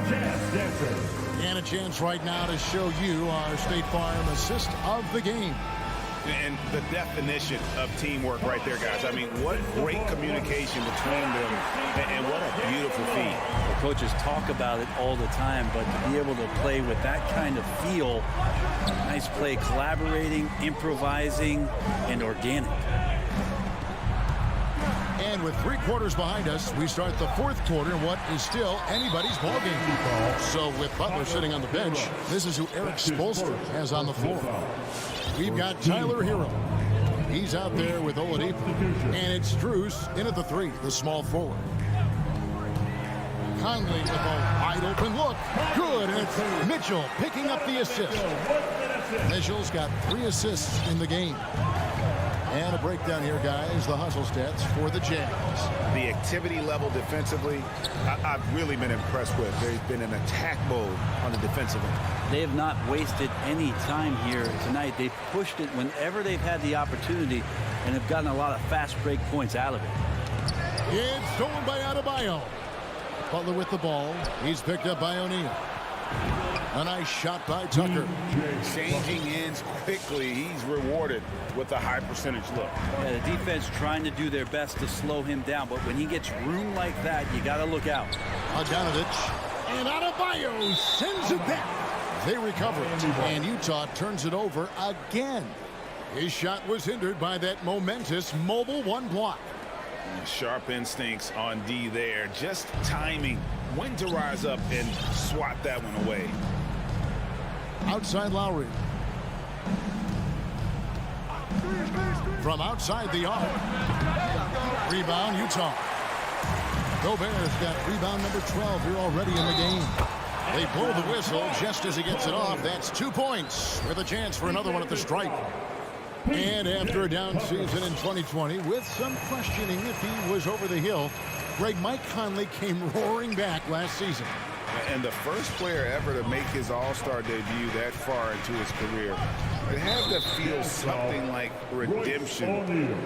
Jazz Dancers. And a chance right now to show you our State Farm assist of the game. And the definition of teamwork right there, guys. I mean, what great communication between them, and what a beautiful feed. The coaches talk about it all the time, but to be able to play with that kind of feel, nice play, collaborating, improvising, and organic. And with 3 quarters behind us, we start the fourth quarter in what is still anybody's ballgame. So with Butler sitting on the bench, this is who Eric Spoelstra has on the floor. We've got Tyler Hero. He's out there with Oladipo. And it's Strus in at the 3, the small forward. Conley with a wide open look. Good, and it's Mitchell picking up the assist. Mitchell's got 3 assists in the game. And a breakdown here, guys, the hustle stats for the Jazz. The activity level defensively, I've really been impressed with. There's been an attack mode on the defensive end. They have not wasted any time here tonight. They've pushed it whenever they've had the opportunity and have gotten a lot of fast break points out of it. It's stolen by Adebayo. Butler with the ball. He's picked up by O'Neal. A nice shot by Tucker. Changing ends quickly. He's rewarded with a high percentage look. Yeah, the defense trying to do their best to slow him down, but when he gets room like that, you got to look out. Bogdanovich. And Adebayo sends it back. They recover it, and Utah turns it over again. His shot was hindered by that momentous mobile 1 block. Sharp instincts on D there. Just timing when to rise up and swat that one away. Outside Lowry. From outside the arc. Rebound, Utah. Gobert's got rebound number 12 here already in the game. They blow the whistle just as he gets it off. That's 2 points with a chance for another one at the stripe. And after a down season in 2020, with some questioning if he was over the hill, Mike Conley came roaring back last season. And the first player ever to make his All-Star debut that far into his career. It had to feel something like redemption.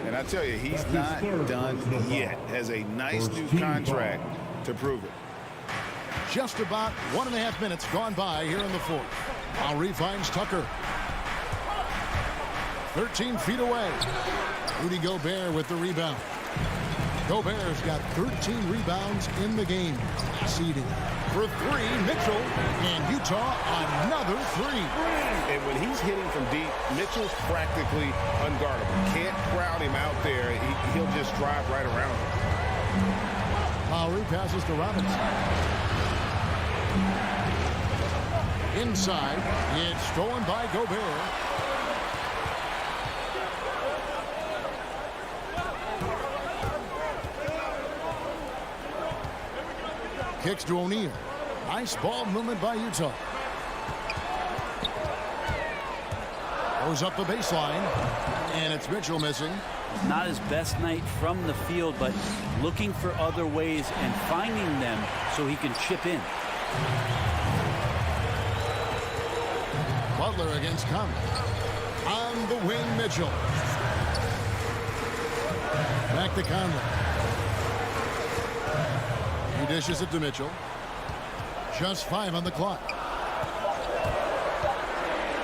And I tell you, he's not done yet. Has a nice new contract to prove it. Just about 1.5 minutes gone by here in the fourth. Lowry finds Tucker. 13 feet away. Rudy Gobert with the rebound. Gobert's got 13 rebounds in the game. Seeding for 3, Mitchell, and Utah another 3. And when he's hitting from deep, Mitchell's practically unguardable. Can't crowd him out there. He'll just drive right around him. Lowry passes to Robinson. Inside, it's stolen by Gobert. Kicks to O'Neal. Nice ball movement by Utah. Goes up the baseline, and it's Mitchell missing. Not his best night from the field, but looking for other ways and finding them so he can chip in. Butler against Conley. On the wing, Mitchell. Back to Conley. He dishes it to Mitchell. Just 5 on the clock.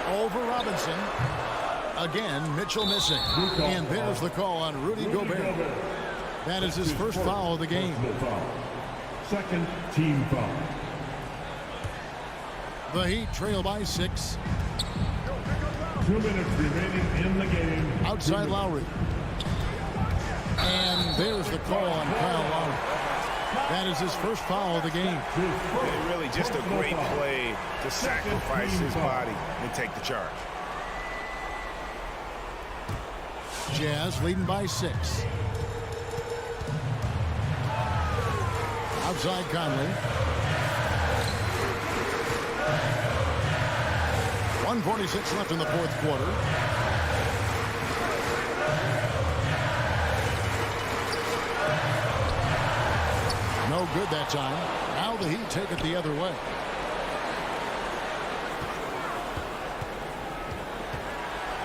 Over Robinson. Again, Mitchell missing. And there's the call on Rudy Gobert. That is his first foul of the game. Second team foul. The Heat trail by 6. 2 minutes remaining in the game. Outside Lowry. And there's the call on Kyle Lowry. That is his first foul of the game. And really just a great play to sacrifice his body and take the charge. Jazz leading by 6. Outside Conley. 1:46 left in the fourth quarter. No good that time. Now the Heat take it the other way.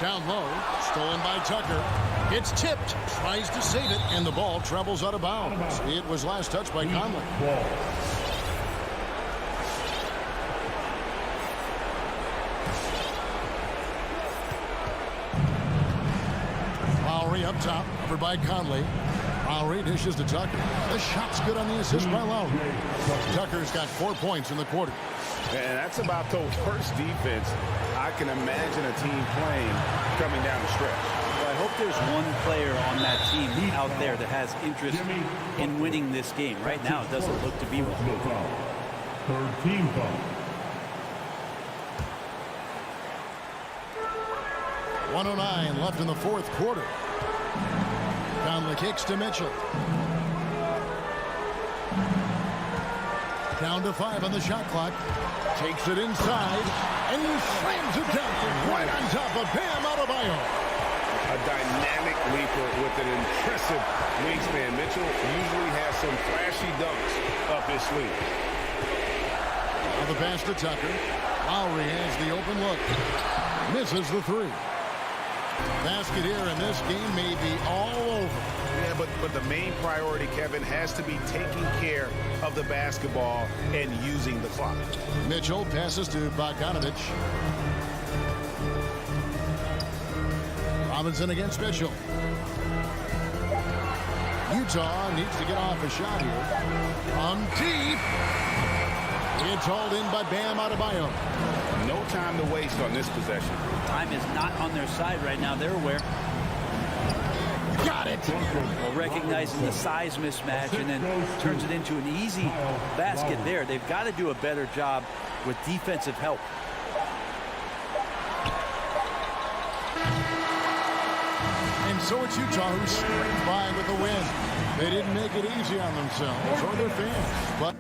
Down low, stolen by Tucker. It's tipped, tries to save it, and the ball travels out of bounds. It was last touched by Conley. Lowry up top, covered by Conley. Lowry dishes to Tucker. The shot's good on the assist by Lowry. Tucker's got 4 points in the quarter. And that's about the worst defense I can imagine a team playing coming down the stretch. Well, I hope there's one player on that team out there that has interest in winning this game. Right now, it doesn't look to be one. Third team foul. 1:09 left in the fourth quarter. Conley kicks to Mitchell. Down to 5 on the shot clock. Takes it inside and slams it down right on top of Bam Adebayo. A dynamic leaper with an impressive wingspan. Mitchell usually has some flashy dunks up his sleeve. Now the pass to Tucker. Lowry has the open look. Misses the 3. Basket here, and this game may be all over. Yeah, but the main priority, Kevin, has to be taking care of the basketball and using the clock. Mitchell passes to Bogdanovich. Robinson against Mitchell. Utah needs to get off a shot here. From deep. It's hauled in by Bam Adebayo. No time to waste on this possession. Time is not on their side right now. They're aware. Got it. Well, recognizing the size mismatch and then turns it into an easy basket there. They've got to do a better job with defensive help. And so it's Utah who scraped by with a win. They didn't make it easy on themselves or their fans, but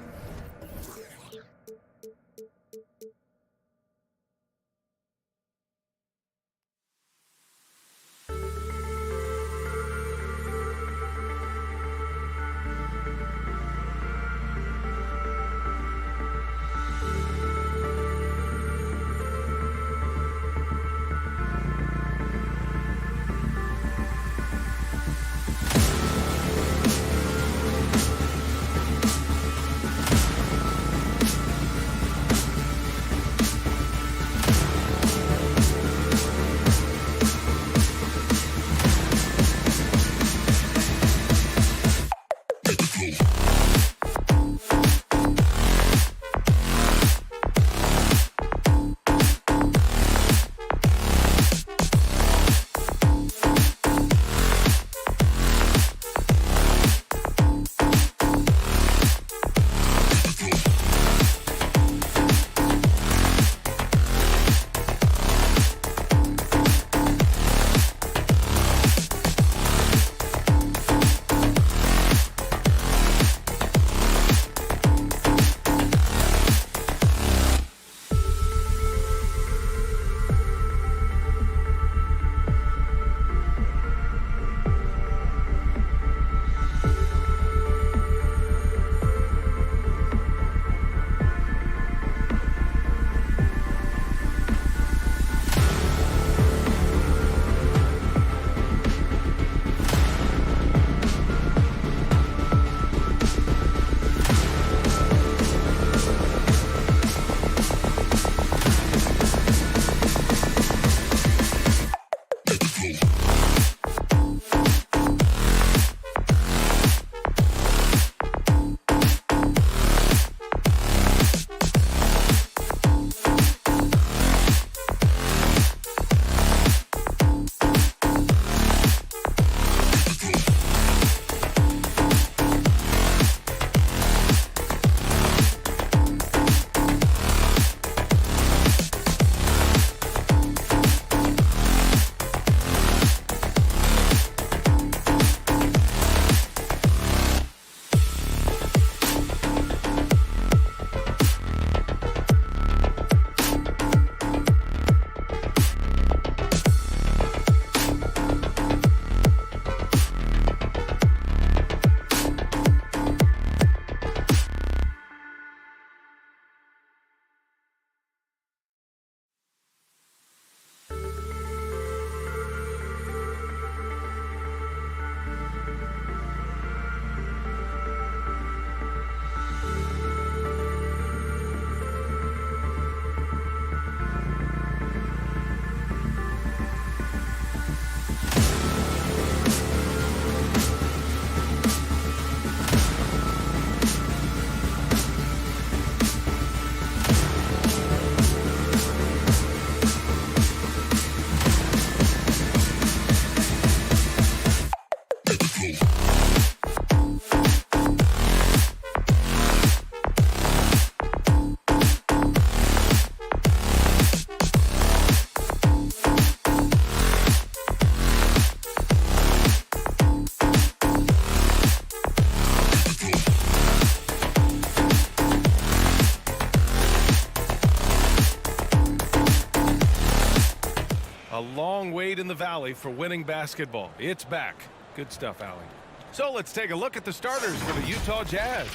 song Wade in the Valley for winning basketball. It's back. Good stuff, Allie. So let's take a look at the starters for the Utah Jazz.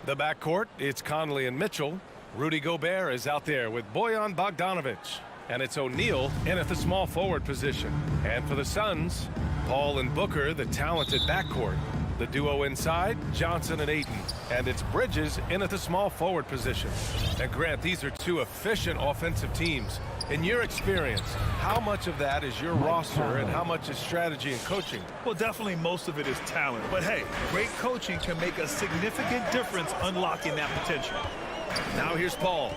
The backcourt, it's Conley and Mitchell. Rudy Gobert is out there with Bojan Bogdanovic. And it's O'Neal in at the small forward position. And for the Suns, Paul and Booker, the talented backcourt. The duo inside, Johnson and Ayton. And it's Bridges in at the small forward position. And Grant, these are two efficient offensive teams. In your experience, how much of that is your roster and how much is strategy and coaching? Well, definitely most of it is talent. But hey, great coaching can make a significant difference unlocking that potential. Now here's Paul.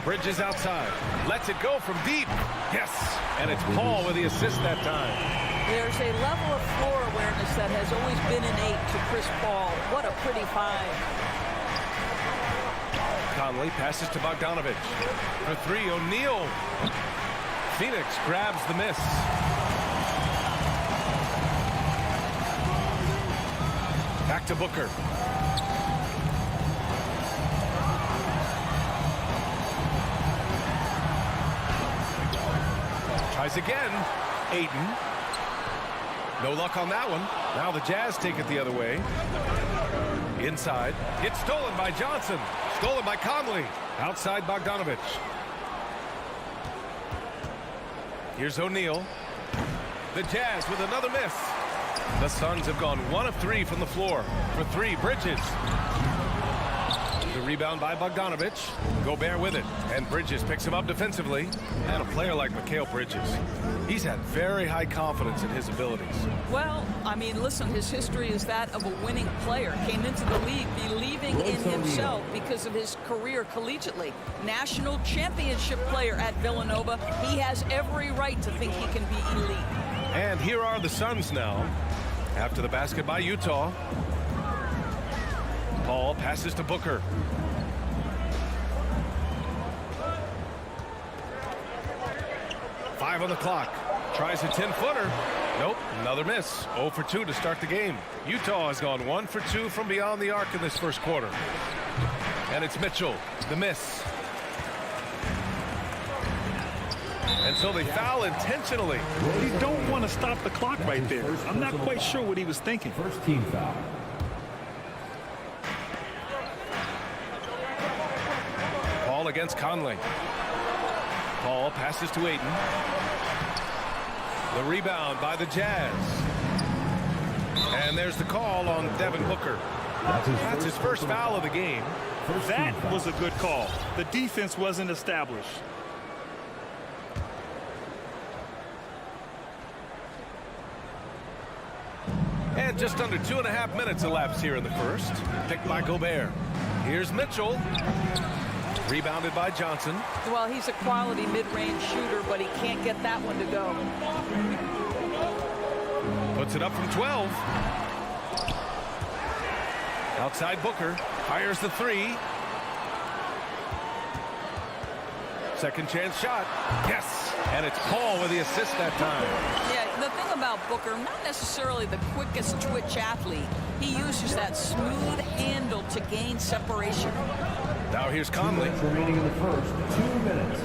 Bridges outside. Lets it go from deep. Yes. And it's Paul with the assist that time. There's a level of floor awareness that has always been innate to Chris Paul. What a pretty find. Conley passes to Bogdanovic. For three, O'Neal. Phoenix grabs the miss. Back to Booker. Tries again. Ayton. No luck on that one. Now the Jazz take it the other way. Inside. It's stolen by Johnson. Stolen by Conley. Outside Bogdanovic. Here's O'Neal. The Jazz with another miss. The Suns have gone 1 of 3 from the floor. For three, Bridges. The rebound by Bogdanovic. Gobert with it. And Bridges picks him up defensively. And a player like Mikal Bridges, he's had very high confidence in his abilities. Well, I mean, listen, his history is that of a winning player. Came into the league believing in himself because of his career collegiately. National championship player at Villanova. He has every right to think he can be elite. And here are the Suns now. After the basket by Utah. Paul passes to Booker. Five on the clock. Tries a 10-footer. Nope, another miss. 0 for 2 to start the game. Utah has gone 1 for 2 from beyond the arc in this first quarter. And it's Mitchell, the miss. And so they foul intentionally. You don't want to stop the clock right there. I'm not quite sure what he was thinking. First team foul. Paul against Conley. Paul passes to Ayton. The rebound by the Jazz. And there's the call on Devin Booker. That's his first foul of the game. That was a good call. The defense wasn't established. And just under 2.5 minutes elapsed here in the first. Picked by Gobert. Here's Mitchell. Rebounded by Johnson. Well, he's a quality mid-range shooter, but he can't get that one to go. Puts it up from 12. Outside Booker. Fires the three. Second chance shot. Yes. And it's Paul with the assist that time. Yeah, the thing about Booker, not necessarily the quickest twitch athlete. He uses that smooth handle to gain separation. Now here's Conley. Remaining in the first 2 minutes.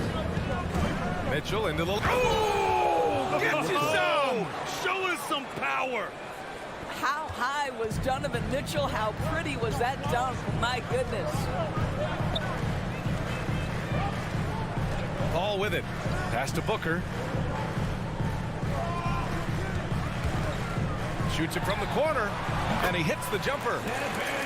Mitchell into the... Oh! Gets it down! Show us some power! How high was Donovan Mitchell? How pretty was that dunk? My goodness. Paul with it. Pass to Booker. Shoots it from the corner, and he hits the jumper.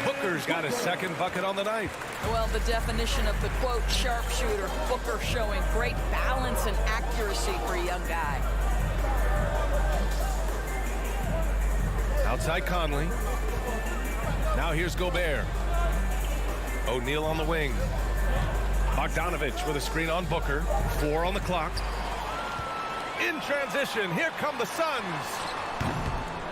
Booker's got his second bucket on the night. Well, the definition of the, quote, sharpshooter. Booker showing great balance and accuracy for a young guy. Outside Conley. Now here's Gobert. O'Neal on the wing. Bogdanovic with a screen on Booker. 4 on the clock. In transition, here come the Suns.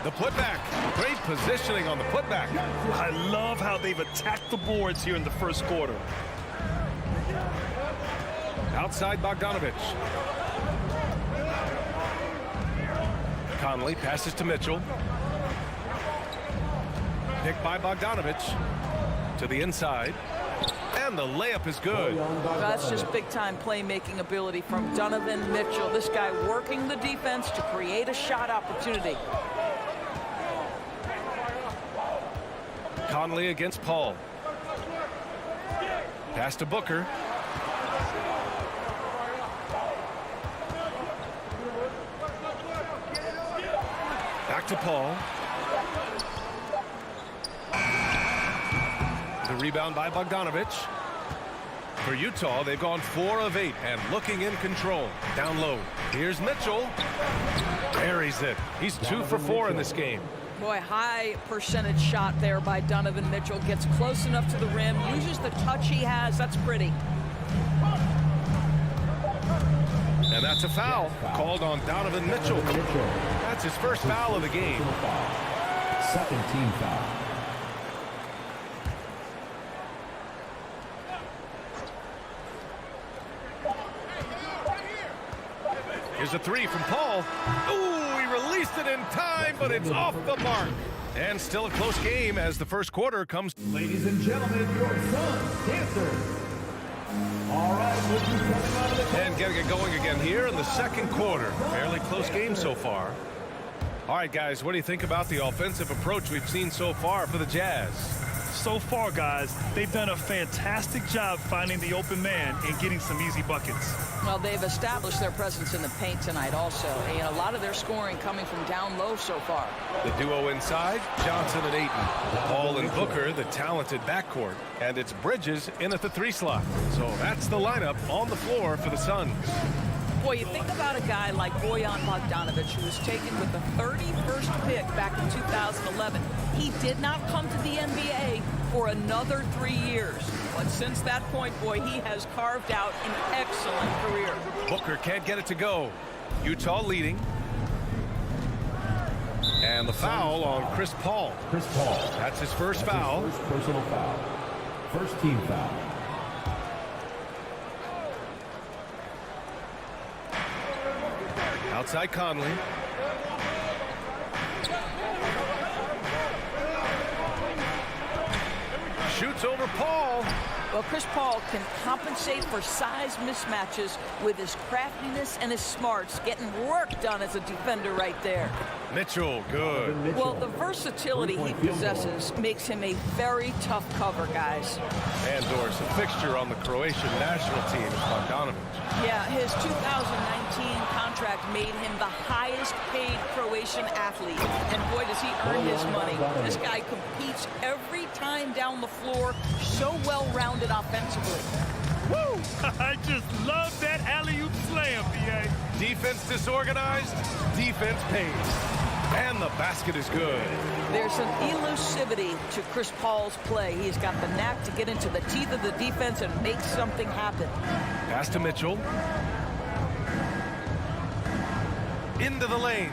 The putback. Great positioning on the putback. I love how they've attacked the boards here in the first quarter. Outside Bogdanovic. Conley passes to Mitchell. Picked by Bogdanovic. To the inside. And the layup is good. That's just big-time playmaking ability from Donovan Mitchell. This guy working the defense to create a shot opportunity. Conley against Paul. Pass to Booker. Back to Paul. The rebound by Bogdanovic. For Utah, they've gone 4 of 8 and looking in control. Down low. Here's Mitchell. Buries it. He's 2 for 4 in this game. Boy, high percentage shot there by Donovan Mitchell. Gets close enough to the rim, uses the touch he has. That's pretty. And that's a foul called on Donovan Mitchell. That's his first foul of the game. Second team foul. Here's a 3 from Paul. Ooh, he released it in time, but it's off the mark. And still a close game as the first quarter comes. Ladies and gentlemen, your Suns Dancers. All right, we'll be coming out of the And getting it going again here in the second quarter. Fairly close game so far. All right, guys, what do you think about the offensive approach we've seen so far for the Jazz? So far, guys, they've done a fantastic job finding the open man and getting some easy buckets. Well, they've established their presence in the paint tonight also. And a lot of their scoring coming from down low so far. The duo inside, Johnson and Ayton. Paul and Booker, the talented backcourt. And it's Bridges in at the 3 slot. So that's the lineup on the floor for the Suns. Boy, you think about a guy like Bojan Bogdanovic, who was taken with the 31st pick back in 2011. He did not come to the NBA for another 3 years. But since that point, boy, he has carved out an excellent career. Booker can't get it to go. Utah leading. And the foul on Chris Paul. Chris Paul. That's his first foul. First personal foul. First team foul. Outside Conley. Shoots over Paul. Well, Chris Paul can compensate for size mismatches with his craftiness and his smarts, getting work done as a defender right there. Mitchell, good. Well, the versatility he possesses makes him a very tough cover, guys. And Doris, a fixture on the Croatian national team is Bogdanovic. Yeah, his 2019 contract made him the highest paid Croatian athlete. And boy, does he earn his money. This guy competes every time down the floor, so well-rounded offensively. Woo! I just love that alley-oop slam, B.A. Defense disorganized, defense pays. And the basket is good. There's an elusivity to Chris Paul's play. He's got the knack to get into the teeth of the defense and make something happen. Pass to Mitchell. Into the lane.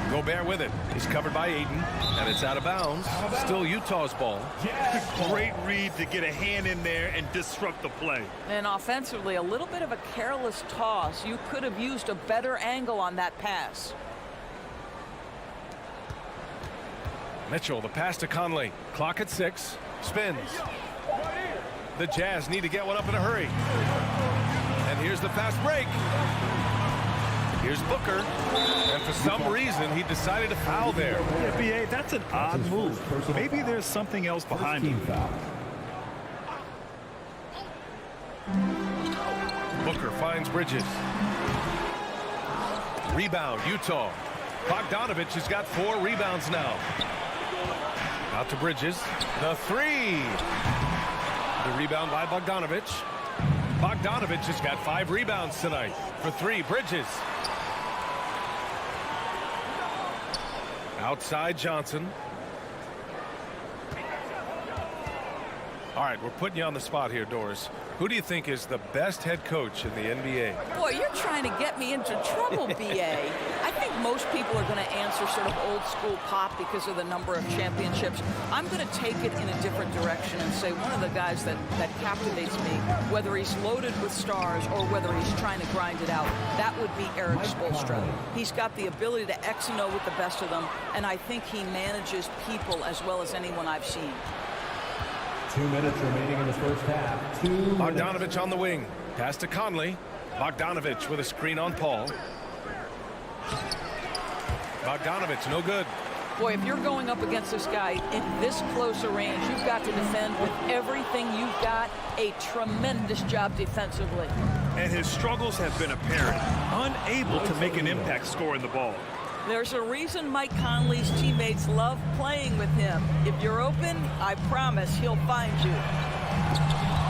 Gobert with it. He's covered by Ayton, and it's out of bounds. Still Utah's ball. Great read to get a hand in there and disrupt the play. And offensively, a little bit of a careless toss. You could have used a better angle on that pass. Mitchell, the pass to Conley. Clock at 6. Spins. The Jazz need to get one up in a hurry. And here's the fast break. Here's Booker. And for some reason, he decided to foul there. Yeah, B.A., that's an odd move. Maybe there's something else behind it. Booker finds Bridges. Rebound, Utah. Bogdanovic has got 4 rebounds now. Out to Bridges. The 3. The rebound by Bogdanovic. Bogdanovic has got 5 rebounds tonight. For 3, Bridges. Outside Johnson. All right, we're putting you on the spot here, Doris. Who do you think is the best head coach in the NBA? Boy, you're trying to get me into trouble, B.A. I think most people are going to answer sort of old school Pop because of the number of championships. I'm going to take it in a different direction and say one of the guys that captivates me, whether he's loaded with stars or whether he's trying to grind it out, that would be Eric Spoelstra. He's got the ability to X and O with the best of them, and I think he manages people as well as anyone I've seen. 2 minutes remaining in the first half. Bogdanovich on the wing. Pass to Conley. Bogdanovich with a screen on Paul. Bogdanovich, no good. Boy, if you're going up against this guy in this close a range, you've got to defend with everything you've got. A tremendous job defensively. And his struggles have been apparent. Unable to make an impact scoring the ball. There's a reason Mike Conley's teammates love playing with him. If you're open, I promise he'll find you.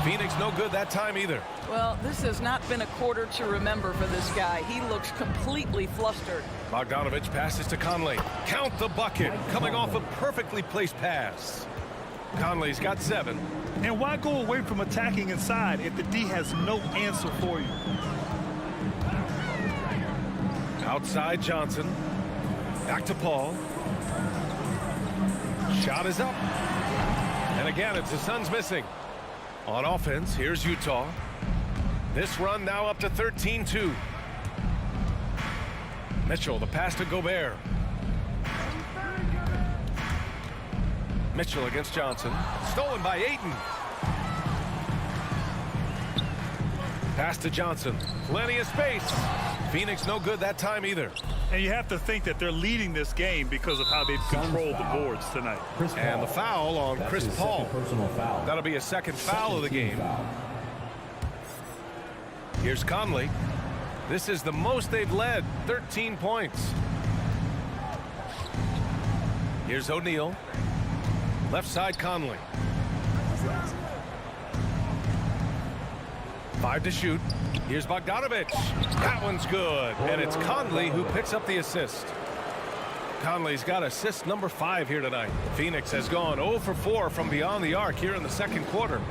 Phoenix no good that time either. Well, this has not been a quarter to remember for this guy. He looks completely flustered. Bogdanovich passes to Conley. Count the bucket. Coming off a perfectly placed pass. Conley's got 7. And why go away from attacking inside if the D has no answer for you? Outside Johnson. Back to Paul. Shot is up. And again, it's the Suns missing. On offense, here's Utah. This run now up to 13-2. Mitchell, the pass to Gobert. Mitchell against Johnson. Stolen by Ayton. Pass to Johnson. Plenty of space. Phoenix no good that time either. And you have to think that they're leading this game because of how they've controlled the boards tonight. And the foul on Chris Paul. Foul. That'll be a second foul of the game. Here's Conley. This is the most they've led, 13 points. Here's O'Neal. Left side Conley. 5 to shoot. Here's Bogdanovich. That one's good. And it's Conley who picks up the assist. Conley's got assist number 5 here tonight. Phoenix has gone 0 for 4 from beyond the arc here in the second quarter.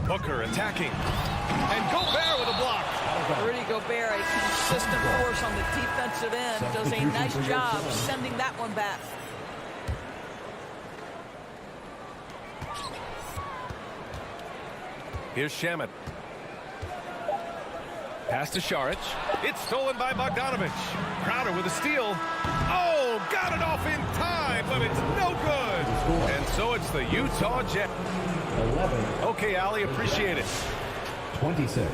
Booker attacking. And Gobert with a block. Rudy Gobert, a consistent force on the defensive end, does a nice job sending that one back. Here's Shamet. Pass to Šarić. It's stolen by Bogdanovich. Crowder with a steal. Oh, got it off in time, but it's no good. And so it's the Utah Jazz. 11. Okay, Ali, appreciate it. 26.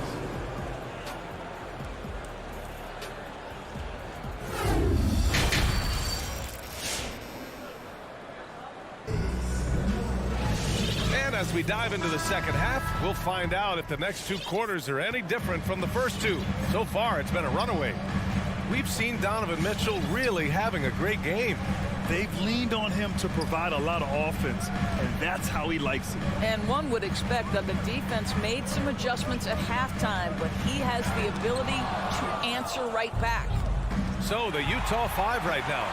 And as we dive into the second half, we'll find out if the next 2 quarters are any different from the first 2. So far, it's been a runaway. We've seen Donovan Mitchell really having a great game. They've leaned on him to provide a lot of offense, and that's how he likes it. And one would expect that the defense made some adjustments at halftime, but he has the ability to answer right back. So the Utah 5 right now.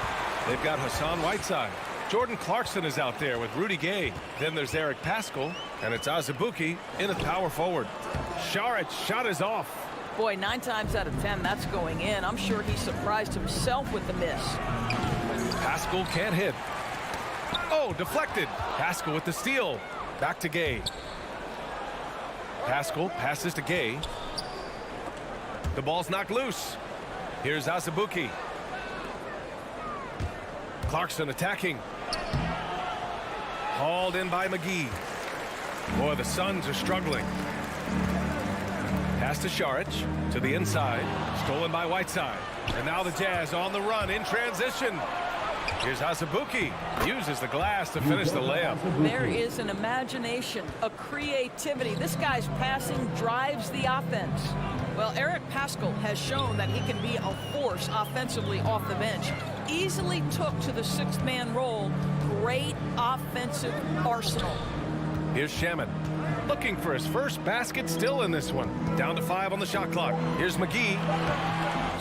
They've got Hassan Whiteside. Jordan Clarkson is out there with Rudy Gay. Then there's Eric Paschall, and it's Azubuike in at power forward. Šarić shot is off. Boy, 9 times out of 10, that's going in. I'm sure he surprised himself with the miss. Paschall can't hit. Oh, deflected. Paschall with the steal. Back to Gay. Paschall passes to Gay. The ball's knocked loose. Here's Azubuike. Clarkson attacking. Hauled in by McGee. Boy, the Suns are struggling. Pass to Šarić to the inside. Stolen by Whiteside. And now the Jazz on the run in transition. Here's Azubuike. Uses the glass to finish the layup. There is an imagination, a creativity. This guy's passing drives the offense. Well, Eric Paschall has shown that he can be a force offensively off the bench. Easily took to the 6th-man role. Great offensive arsenal. Here's Shamet. Looking for his first basket still in this one. Down to 5 on the shot clock. Here's McGee.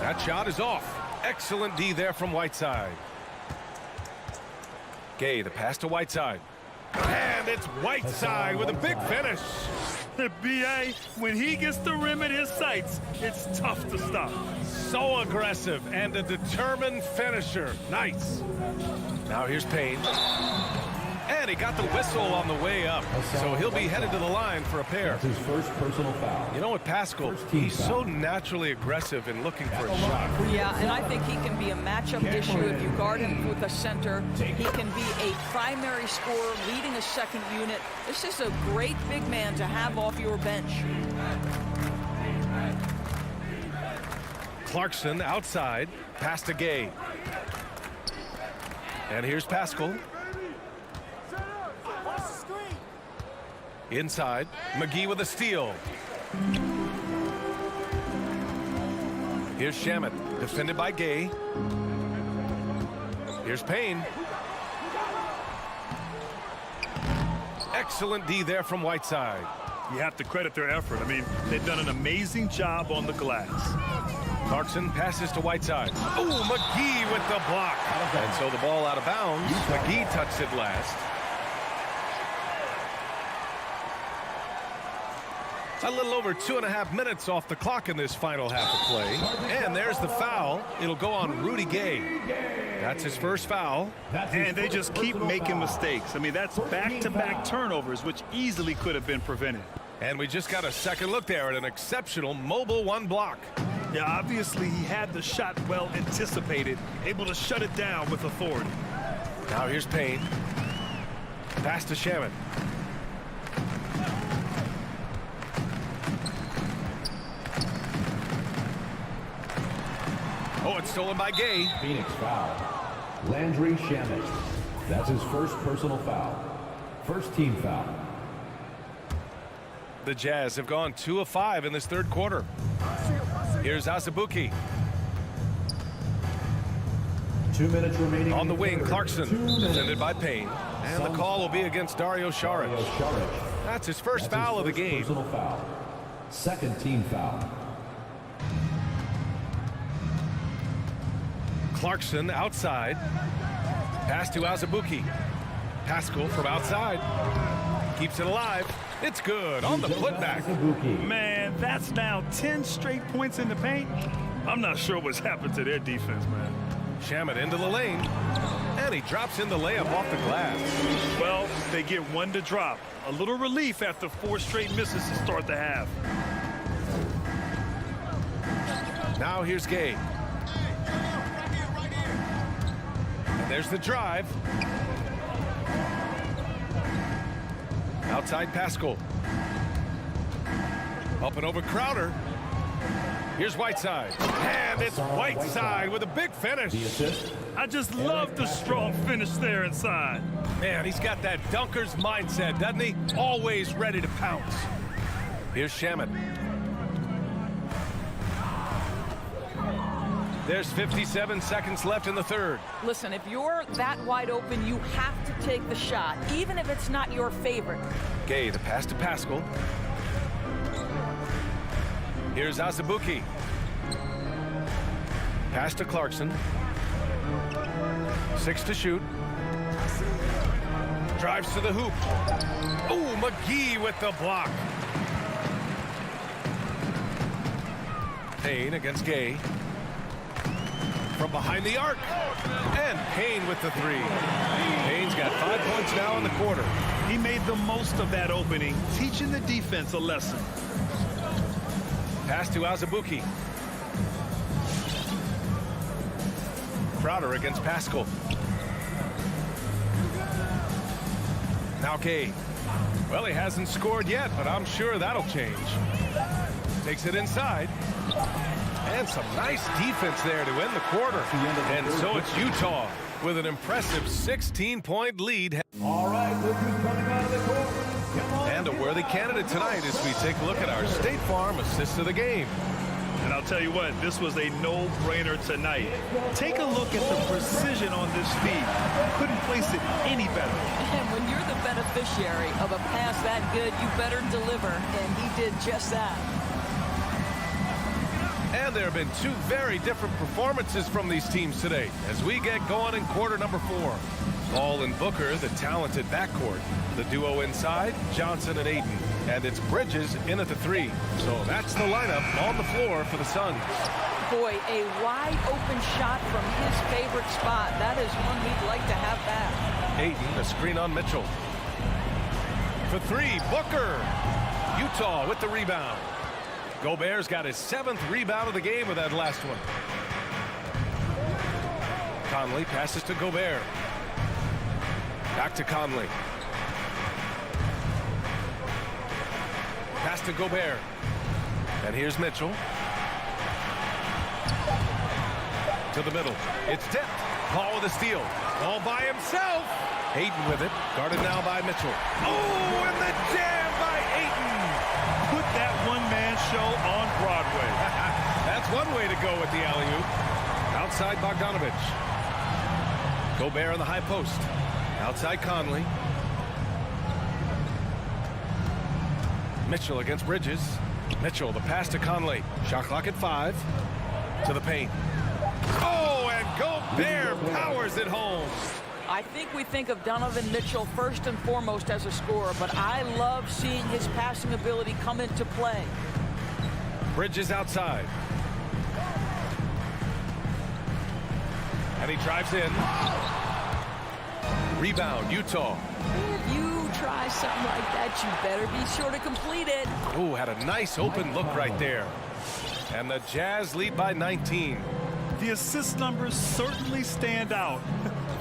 That shot is off. Excellent D there from Whiteside. Gay, the pass to Whiteside. And it's Whiteside with a big finish. B.A., when he gets the rim in his sights, it's tough to stop. So aggressive and a determined finisher. Nice. Now here's Payne. And he got the whistle on the way up. So he'll be headed to the line for a pair. That's his first personal foul. You know what, Pascal, he's so naturally aggressive in looking for a shot. Yeah, and I think he can be a matchup issue if you guard him with a center. He can be a primary scorer, leading a second unit. This is a great big man to have off your bench. Clarkson outside, pass to Gay. And here's Pascal. Inside, McGee with a steal. Here's Shamet, defended by Gay. Here's Payne. Excellent D there from Whiteside. You have to credit their effort. I mean, they've done an amazing job on the glass. Clarkson passes to Whiteside. Oh, McGee with the block. And so the ball out of bounds. McGee touched it last. A little over 2.5 minutes off the clock in this final half of play. And there's the foul. It'll go on Rudy Gay. That's his first foul. And they just keep making mistakes. I mean, that's back-to-back turnovers, which easily could have been prevented. And we just got a second look there at an exceptional mobile one block. Yeah, obviously he had the shot well anticipated, able to shut it down with authority. Now here's Payne. Pass to Shamet. Oh, it's stolen by Gay. Phoenix foul. Landry Shamet. That's his first personal foul. First team foul. The Jazz have gone 2 of 5 in this third quarter. Here's Azubuike. 2 minutes remaining. On the wing, Clarkson, defended by Payne. And the call will be against Dario Saric. That's his first foul of the game. Personal foul. Second team foul. Clarkson outside. Pass to Azubuike. Pascal from outside. Keeps it alive. It's good on the putback. Man, that's now 10 straight points in the paint. I'm not sure what's happened to their defense, man. Shamet into the lane. And he drops in the layup off the glass. Well, they get one to drop. A little relief after 4 straight misses to start the half. Now here's Gay. And there's the drive. Outside Pascal. Up and over Crowder. Here's Whiteside. And it's Whiteside with a big finish. I just love the strong finish there inside. Man, he's got that dunker's mindset, doesn't he? Always ready to pounce. Here's Shamet. There's 57 seconds left in the third. Listen, if you're that wide open, you have to take the shot, even if it's not your favorite. Gay, the pass to Pascal. Here's Azubuike. Pass to Clarkson. 6 to shoot. Drives to the hoop. Oh, McGee with the block. Payne against Gay. From behind the arc. And Payne with the 3. Payne's got 5 points now in the quarter. He made the most of that opening, teaching the defense a lesson. Pass to Azubuike. Crowder against Pascal. Now Gay. Well, he hasn't scored yet, but I'm sure that'll change. Takes it inside. And some nice defense there to end the quarter. And so it's Utah with an impressive 16-point lead. All right, look who's coming out of the court. And a worthy candidate tonight as we take a look at our State Farm assist of the game. And I'll tell you what, this was a no-brainer tonight. Take a look at the precision on this feed. Couldn't place it any better. And when you're the beneficiary of a pass that good, you better deliver. And he did just that. And there have been 2 very different performances from these teams today as we get going in quarter number 4. Ball and Booker, the talented backcourt. The duo inside, Johnson and Ayton. And it's Bridges in at the 3. So that's the lineup on the floor for the Suns. Boy, a wide open shot from his favorite spot. That is one we'd like to have back. Ayton, a screen on Mitchell. For three, Booker. Utah with the rebound. Gobert's got his 7th rebound of the game with that last one. Conley passes to Gobert. Back to Conley. Pass to Gobert. And here's Mitchell. To the middle. It's tipped. Paul with a steal. All by himself. Ayton with it. Guarded now by Mitchell. Oh, and the jam by Ayton. Put that one-man show on Broadway. That's one way to go with the alley-oop. Outside Bogdanovich. Gobert on the high post. Outside Conley. Mitchell against Bridges. Mitchell, the pass to Conley. Shot clock at 5. To the paint. Oh, and Gobert powers it home. I think we think of Donovan Mitchell first and foremost as a scorer, but I love seeing his passing ability come into play. Bridges outside. And he drives in. Rebound, Utah. If you try something like that, you better be sure to complete it. Ooh, had a nice open look right there. And the Jazz lead by 19. The assist numbers certainly stand out.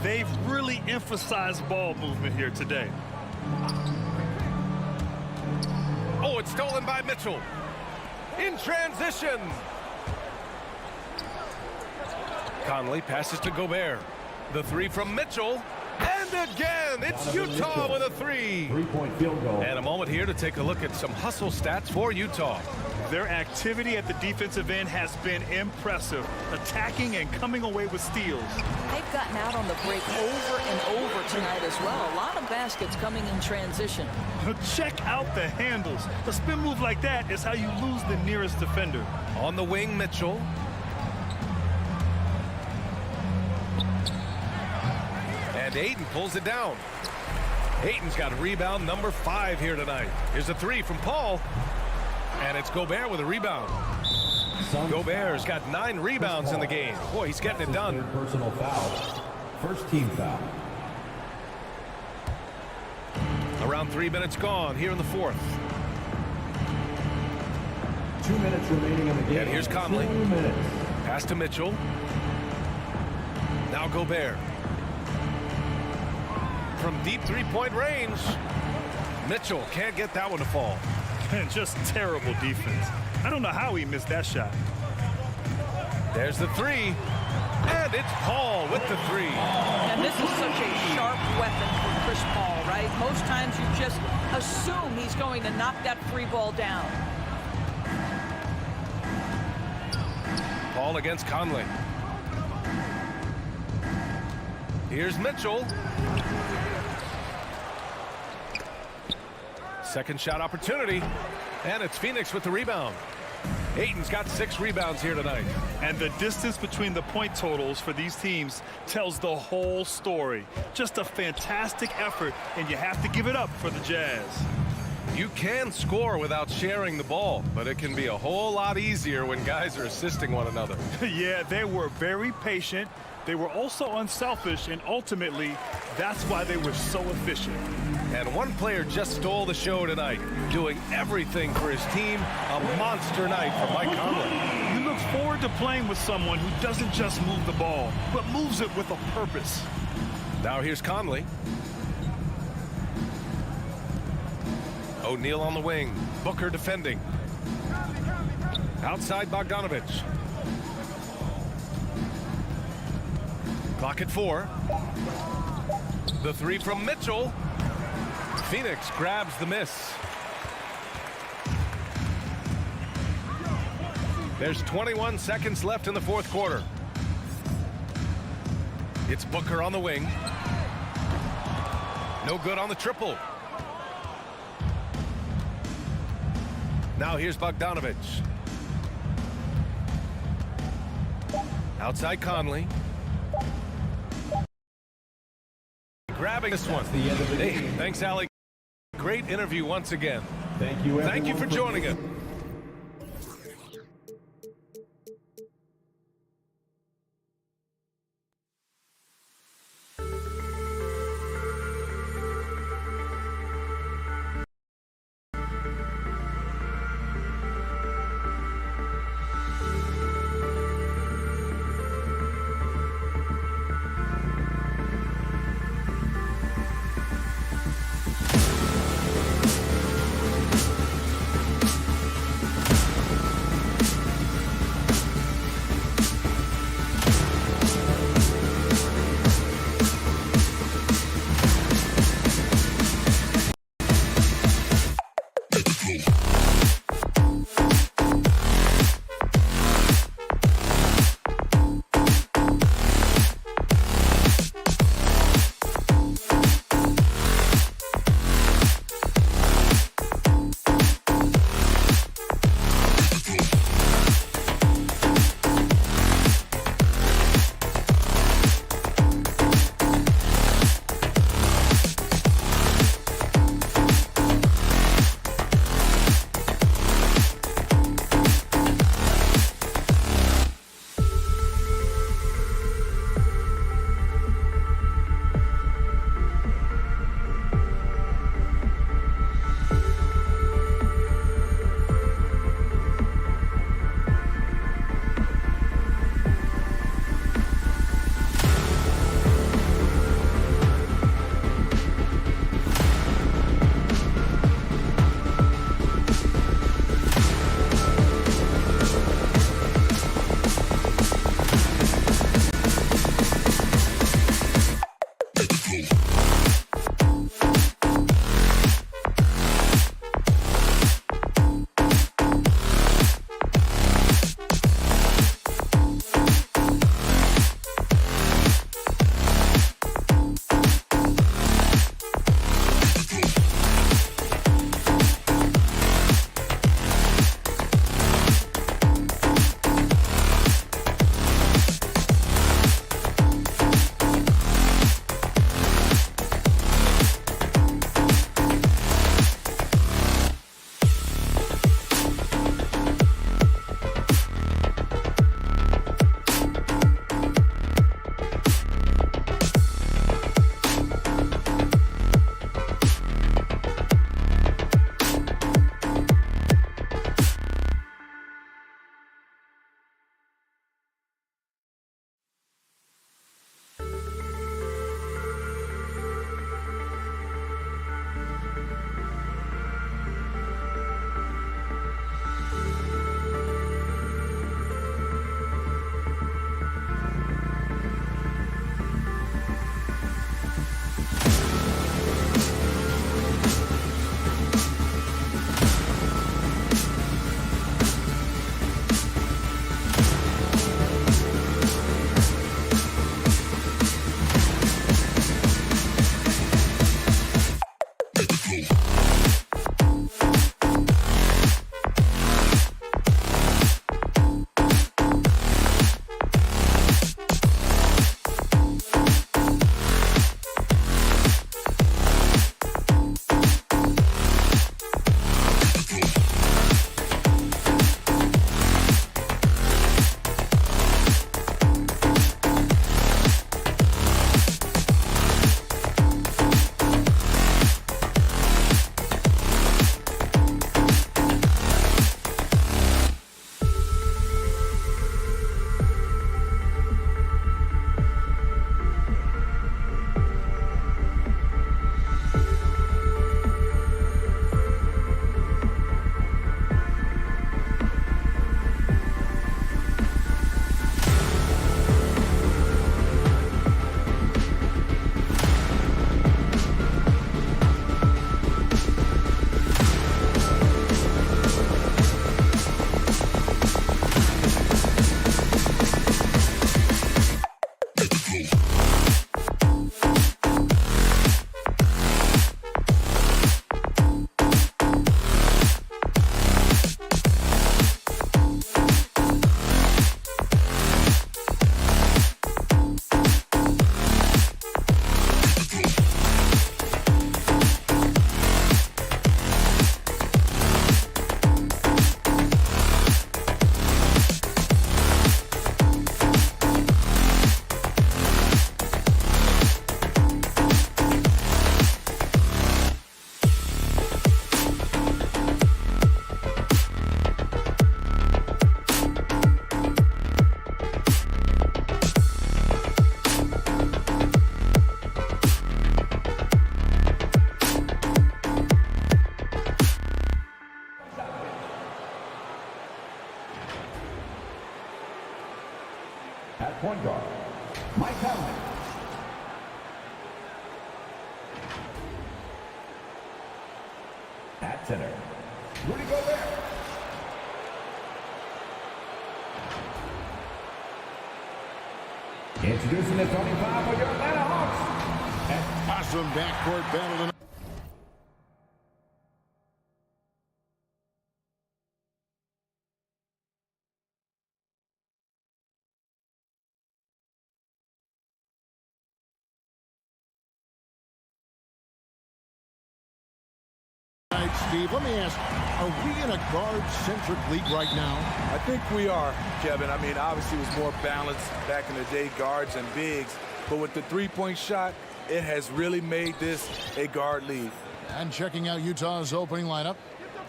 They've really emphasized ball movement here today. Oh, it's stolen by Mitchell. In transition. Conley passes to Gobert. The three from Mitchell. And again, it's Utah with a three. 3-point field goal. And a moment here to take a look at some hustle stats for Utah. Their activity at the defensive end has been impressive, attacking and coming away with steals. They've gotten out on the break over and over tonight as well. A lot of baskets coming in transition. Check out the handles. A spin move like that is how you lose the nearest defender. On the wing, Mitchell. And Ayton pulls it down. Ayton's got rebound number 5 here tonight. Here's a three from Paul. And it's Gobert with a rebound. Gobert's got 9 rebounds in the game. Boy, he's getting it done. Personal foul. First team foul. Around 3 minutes gone here in the 4th. 2 minutes remaining in the game. And here's Conley. 2 minutes. Pass to Mitchell. Now Gobert. From deep three-point range. Mitchell can't get that one to fall. And just terrible defense. I don't know how he missed that shot. There's the three. And it's Paul with the three. And this is such a sharp weapon for Chris Paul, right? Most times you just assume he's going to knock that free ball down. Paul against Conley. Here's Mitchell. Second shot opportunity. And it's Phoenix with the rebound. Ayton's got 6 rebounds here tonight. And the distance between the point totals for these teams tells the whole story. Just a fantastic effort, and you have to give it up for the Jazz. You can score without sharing the ball, but it can be a whole lot easier when guys are assisting one another. Yeah, they were very patient. They were also unselfish, and ultimately, that's why they were so efficient. And one player just stole the show tonight, doing everything for his team. A monster night for Mike Conley. You look forward to playing with someone who doesn't just move the ball, but moves it with a purpose. Now here's Conley. O'Neal on the wing. Booker defending. Outside Bogdanovich. Clock at 4. The three from Mitchell. Phoenix grabs the miss. There's 21 seconds left in the 4th quarter. It's Booker on the wing. No good on the triple. Now here's Bogdanovich. Outside Conley. Grabbing this one. The end of the game. Thanks, Alec. Great interview once again. Thank you, Thank you for joining us. at center, Rudy Gobert. Introducing the 25 for your Atlanta Hawks. Awesome backcourt battle. Steve, let me ask, are we in a guard-centric league right now? I think we are, Kevin. I mean, obviously it was more balanced back in the day, guards and bigs. But with the three-point shot, it has really made this a guard league. And checking out Utah's opening lineup,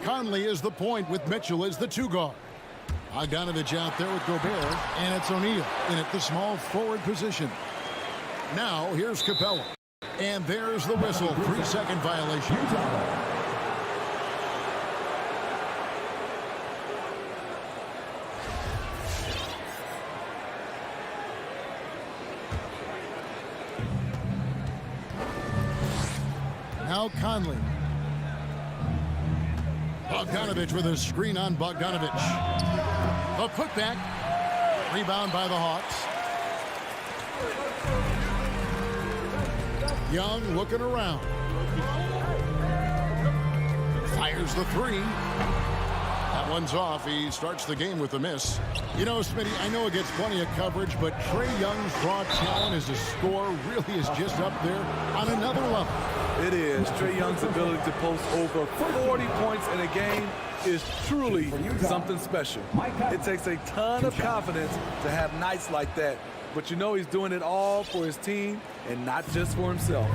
Conley is the point with Mitchell as the two guard. Bogdanovich out there with Gobert, and it's O'Neal in at the small forward position. Now, here's Capella. And there's the whistle, 3-second violation. Now Conley. Bogdanovich with a screen on Bogdanovich. A putback. Rebound by the Hawks. Young looking around. Fires the three. That one's off. He starts the game with a miss. You know, Smitty, I know it gets plenty of coverage, but Trae Young's raw talent as a scorer really is just up there on another level. It is. Trae Young's ability to post over 40 points in a game is truly something special. It takes a ton of confidence to have nights like that. But you know he's doing it all for his team and not just for himself.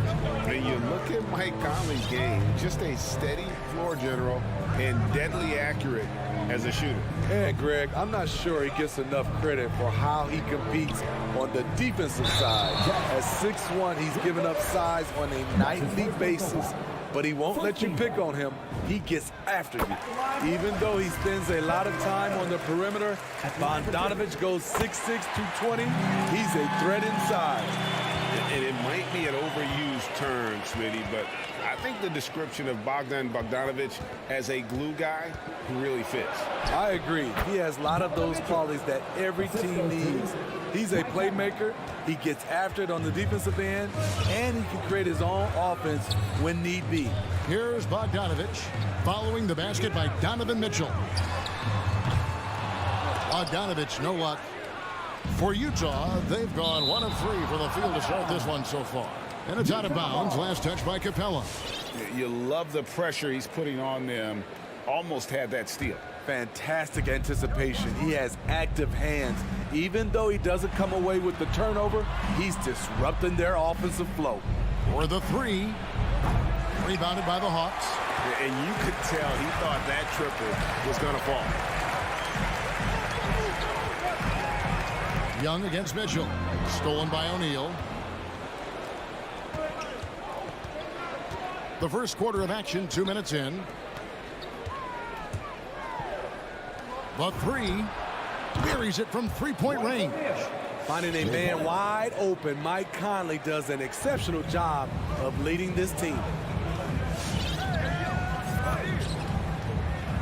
And you look at Mike Conley's game, just a steady floor general and deadly accurate as a shooter. And Greg, I'm not sure he gets enough credit for how he competes on the defensive side. At 6'1", he's giving up size on a nightly basis, but he won't let you pick on him. He gets after you. Even though he spends a lot of time on the perimeter, Bogdanovich goes 6'6", 220. He's a threat inside. And it might be an overused term, Smitty, but I think the description of Bogdanovich as a glue guy really fits. I agree. He has a lot of those qualities that every team needs. He's a playmaker. He gets after it on the defensive end, and he can create his own offense when need be. Here's Bogdanovich following the basket by Donovan Mitchell. Bogdanovich, no luck. For Utah, they've gone 1 of 3 for the field to start this one so far. And it's out of bounds. Last touch by Capella. You love the pressure he's putting on them. Almost had that steal. Fantastic anticipation. He has active hands. Even though he doesn't come away with the turnover, he's disrupting their offensive flow. For the three. Rebounded by the Hawks. And you could tell he thought that triple was going to fall. Young against Mitchell. Stolen by O'Neal. The first quarter of action, 2 minutes in. The three. Buries it from three-point range. Finding a man wide open, Mike Conley does an exceptional job of leading this team.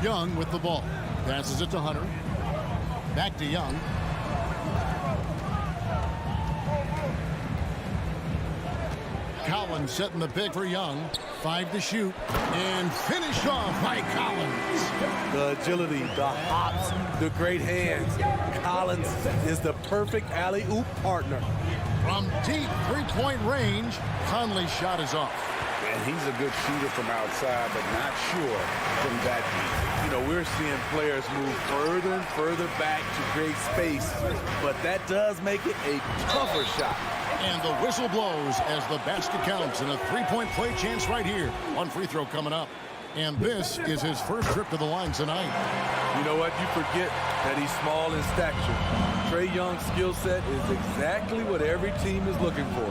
Young with the ball. Passes it to Hunter. Back to Young. Collins setting the pick for Young. 5 to shoot. And finished off by Collins. The agility, the hops, the great hands. Collins is the perfect alley-oop partner. From deep three-point range, Conley's shot is off. And he's a good shooter from outside, but not sure from that deep. You know, we're seeing players move further and further back to create space, but that does make it a tougher shot. And the whistle blows as the basket counts, and a three-point play chance right here. One free throw coming up. And this is his first trip to the line tonight. You know what? You forget that he's small in stature. Trae Young's skill set is exactly what every team is looking for.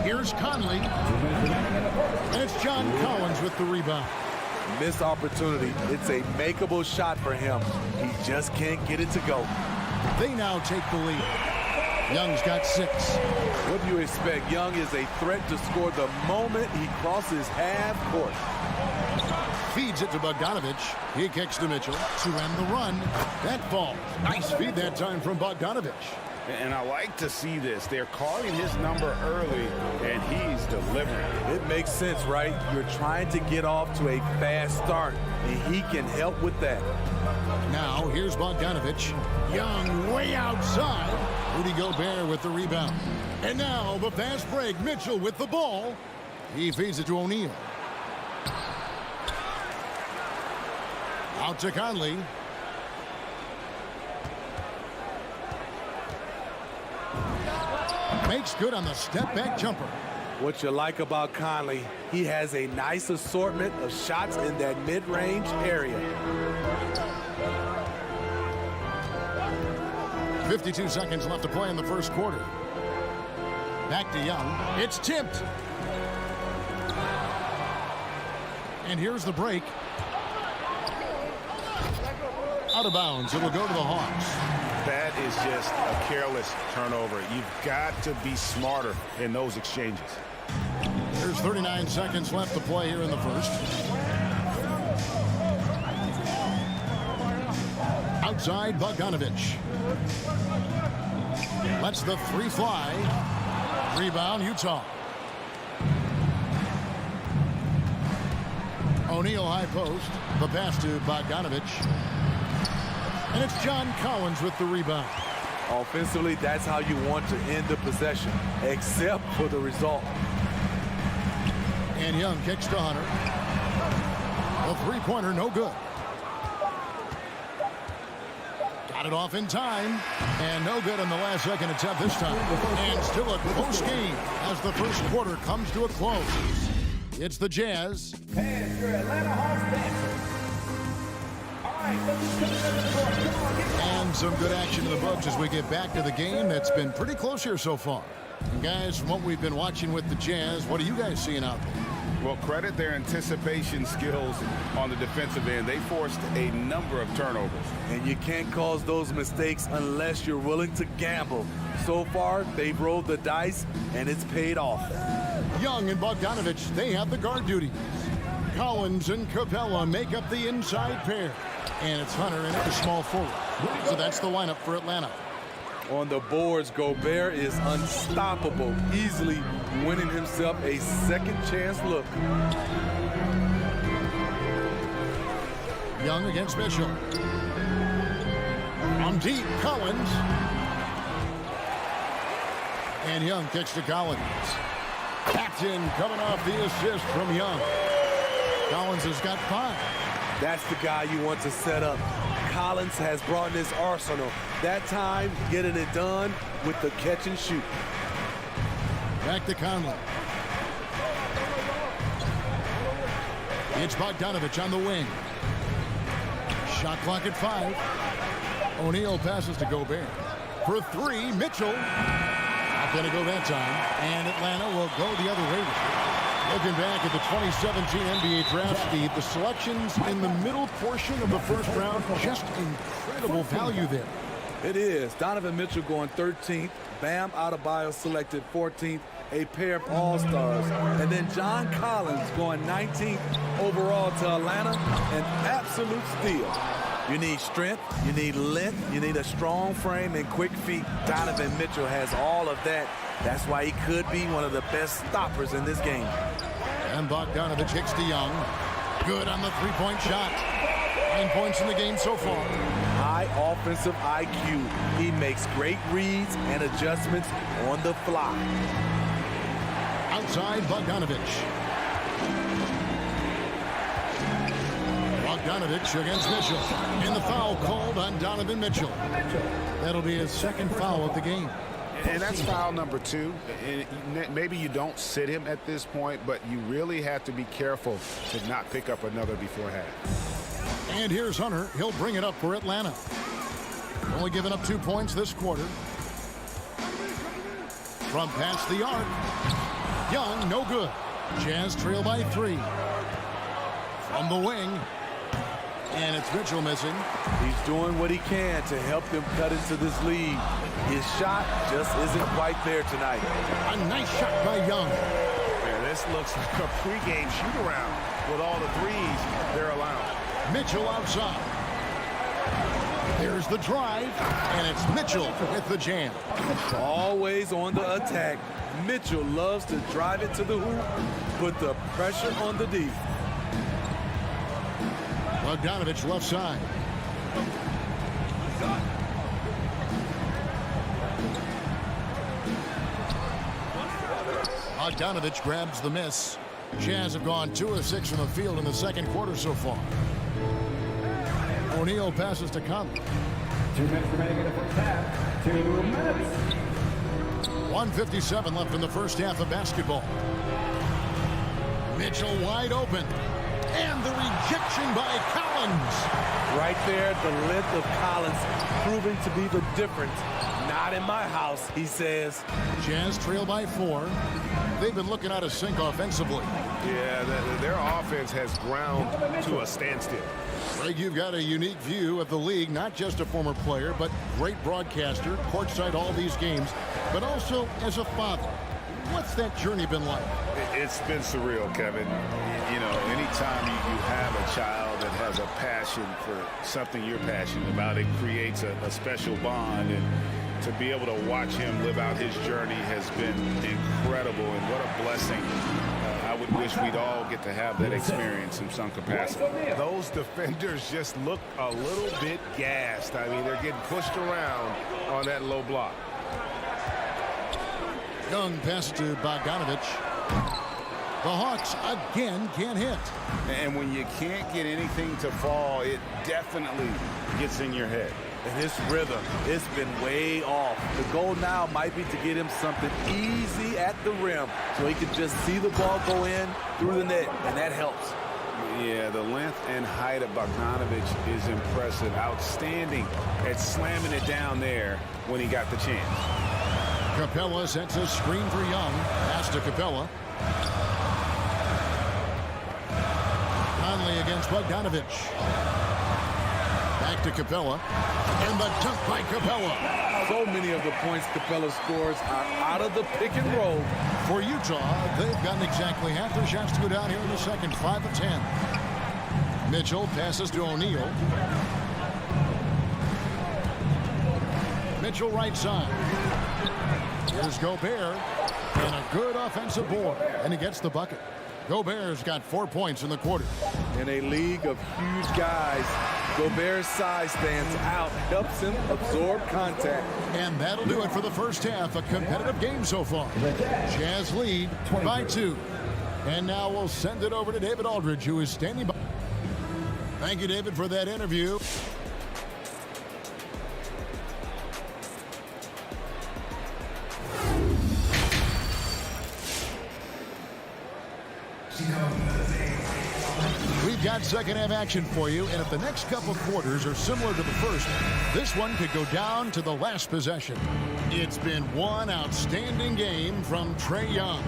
Here's Conley. And it's John Collins with the rebound. Missed opportunity. It's a makeable shot for him. He just can't get it to go. They now take the lead. Young's got 6. What do you expect? Young is a threat to score the moment he crosses half court. Feeds it to Bogdanovich. He kicks to Mitchell to end the run. That falls. Nice feed that time from Bogdanovich. And I like to see this. They're calling his number early, and he's delivering. It makes sense, right? You're trying to get off to a fast start, and he can help with that. Now, here's Bogdanovich. Young way outside. Rudy Gobert with the rebound. And now, the fast break. Mitchell with the ball. He feeds it to O'Neal. Out to Conley. Makes good on the step-back jumper. What you like about Conley, he has a nice assortment of shots in that mid-range area. 52 seconds left to play in the first quarter. Back to Young. It's tipped. And here's the break. Out of bounds. It will go to the Hawks. That is just a careless turnover. You've got to be smarter in those exchanges. There's 39 seconds left to play here in the first. Outside, Bogdanovich. Lets the 3 fly. Rebound, Utah. O'Neal high post. The pass to Bogdanovich. And it's John Collins with the rebound. Offensively, that's how you want to end the possession, except for the result. And Young kicks to Hunter. The three-pointer, no good. Got it off in time. And no good on the last second attempt this time. And still a close game as the first quarter comes to a close. It's the Jazz. And your Atlanta Hawks dancers. And some good action in the books as we get back to the game that's been pretty close here so far. And guys, from what we've been watching with the Jazz, what are you guys seeing out there? Well, credit their anticipation skills on the defensive end. They forced a number of turnovers. And you can't cause those mistakes unless you're willing to gamble. So far, they've rolled the dice, and it's paid off. Young and Bogdanovich, they have the guard duties. Collins and Capella make up the inside pair. And it's Hunter in at the small forward. So that's the lineup for Atlanta. On the boards, Gobert is unstoppable, easily winning himself a second chance look. Young against Mitchell. On deep, Collins. And Young kicks to Collins. Captain coming off the assist from Young. Collins has got 5. That's the guy you want to set up. Collins has brought in his arsenal. That time, getting it done with the catch and shoot. Back to Conley. It's Bogdanovich on the wing. Shot clock at 5. O'Neal passes to Gobert. For 3, Mitchell. Not going to go that time. And Atlanta will go the other way. Looking back at the 2017 NBA draft, Steve, the selections in the middle portion of the first round, just incredible value there. It is. Donovan Mitchell going 13th. Bam Adebayo selected 14th. A pair of all-stars. And then John Collins going 19th overall to Atlanta. An absolute steal. You need strength, you need length, you need a strong frame and quick feet. Donovan Mitchell has all of that. That's why he could be one of the best stoppers in this game. And Bogdanovich kicks to Young. Good on the three-point shot. 9 points in the game so far. High offensive IQ. He makes great reads and adjustments on the fly. Outside, Bogdanovich. Bogdanovich against Mitchell. And the foul called on Donovan Mitchell. That'll be his second foul of the game. And that's foul number 2. And maybe you don't sit him at this point, but you really have to be careful to not pick up another before half. And here's Hunter. He'll bring it up for Atlanta. Only giving up 2 points this quarter. From past the arc. Young, no good. Jazz trail by 3. From the wing. And it's Mitchell missing. He's doing what he can to help them cut into this lead. His shot just isn't quite there tonight. A nice shot by Young. Yeah, this looks like a pregame shoot-around with all the threes they're allowing. Mitchell outside. There's the drive, and it's Mitchell with the jam. Always on the attack. Mitchell loves to drive it to the hoop, put the pressure on the D. Bogdanovich left side. Bogdanovich grabs the miss. Jazz have gone 2 of 6 from the field in the second quarter so far. O'Neal passes to Conley. 2 minutes remaining in the first half. 2 minutes. 1:57 left in the first half of basketball. Mitchell wide open. And the rejection by Collins. Right there, the length of Collins proving to be the difference. Not in my house, he says. Jazz trail by 4. They've been looking out of sync offensively. Yeah, their offense has ground to a standstill. Greg, you've got a unique view of the league, not just a former player, but great broadcaster, courtside all these games, but also as a father. What's that journey been like? It's been surreal, Kevin. You know, anytime you have a child that has a passion for something you're passionate about, it creates a special bond. And to be able to watch him live out his journey has been incredible. And what a blessing. I would wish we'd all get to have that experience in some capacity. Those defenders just look a little bit gassed. I mean, they're getting pushed around on that low block. Young pass to Bogdanovich. The Hawks again can't hit. And when you can't get anything to fall, it definitely gets in your head. And his rhythm, it's been way off. The goal now might be to get him something easy at the rim so he can just see the ball go in through the net, and that helps. Yeah, the length and height of Bogdanovich is impressive. Outstanding at slamming it down there when he got the chance. Capella sets a screen for Young. Pass to Capella. Conley against Bogdanovich. Back to Capella. And the dunk by Capella. So many of the points Capella scores are out of the pick and roll. For Utah, they've gotten exactly half their shots to go down here in the second. 5 of 10. Mitchell passes to O'Neal. Mitchell right side. Here's Gobert. And a good offensive board. And he gets the bucket. Gobert's got 4 points in the quarter. In a league of huge guys, Gobert's size stands out, helps him absorb contact. And that'll do it for the first half. A competitive game so far. Jazz lead by 2. And now we'll send it over to David Aldridge, who is standing by. Thank you, David, for that interview. We've got second half action for you, and if the next couple quarters are similar to the first, this one could go down to the last possession. It's been one outstanding game from Trae Young.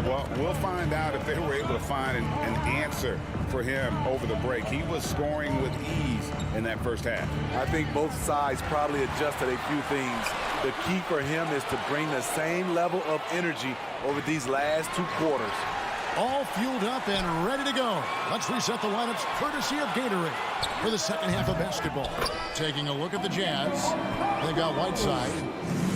Well, we'll find out if they were able to find an answer for him over the break. He was scoring with ease in that first half. I think both sides probably adjusted a few things. The key for him is to bring the same level of energy over these last 2 quarters. All fueled up and ready to go. Let's reset the lineups courtesy of Gatorade for the second half of basketball. Taking a look at the Jazz. They've got Whiteside.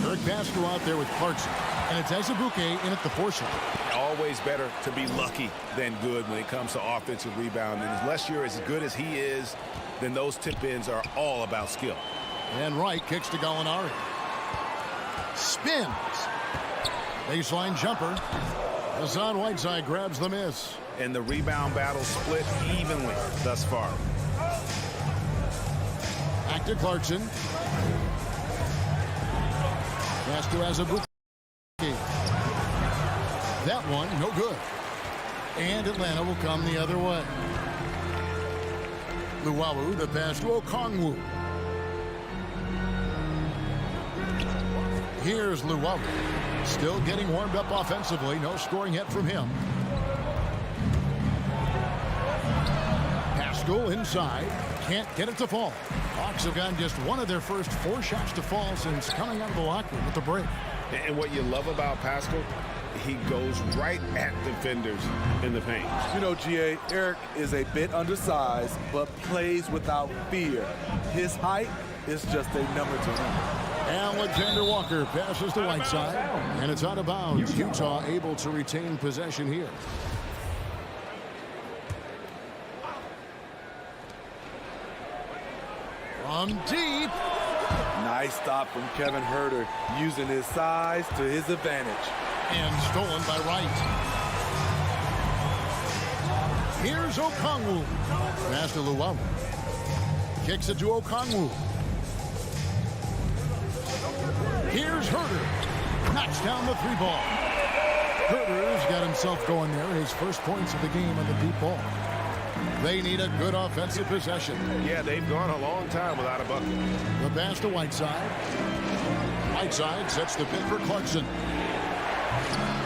Eric Pascal out there with Clarkson. And it's Azubuike in at the 4 side. Always better to be lucky than good when it comes to offensive rebounding. Unless you're as good as he is, then those tip-ins are all about skill. And Wright kicks to Gallinari. Spins. Baseline jumper. Hassan Whiteside grabs the miss. And the rebound battle split evenly thus far. Back to Clarkson. Pass to Azubuike. That one, no good. And Atlanta will come the other way. Luwawu, the pass to Okongwu. Here's Luwawu. Still getting warmed up offensively. No scoring yet from him. Pascal inside. Can't get it to fall. Hawks have gotten just one of their first 4 shots to fall since coming out of the locker room with the break. And what you love about Pascal, he goes right at defenders in the paint. You know, GA, Eric is a bit undersized, but plays without fear. His height is just a number to him. Alexander Walker passes to Whiteside, and it's out of bounds. Utah able to retain possession here. From deep. Nice stop from Kevin Huerter, using his size to his advantage. And stolen by Wright. Here's Okongwu. Pass to Luwawu. Kicks it to Okongwu. Here's Huerter. Knocks down the 3 ball. Huerter's got himself going there. His first points of the game on the deep ball. They need a good offensive possession. Yeah, they've gone a long time without a bucket. The pass to Whiteside. Whiteside sets the pin for Clarkson.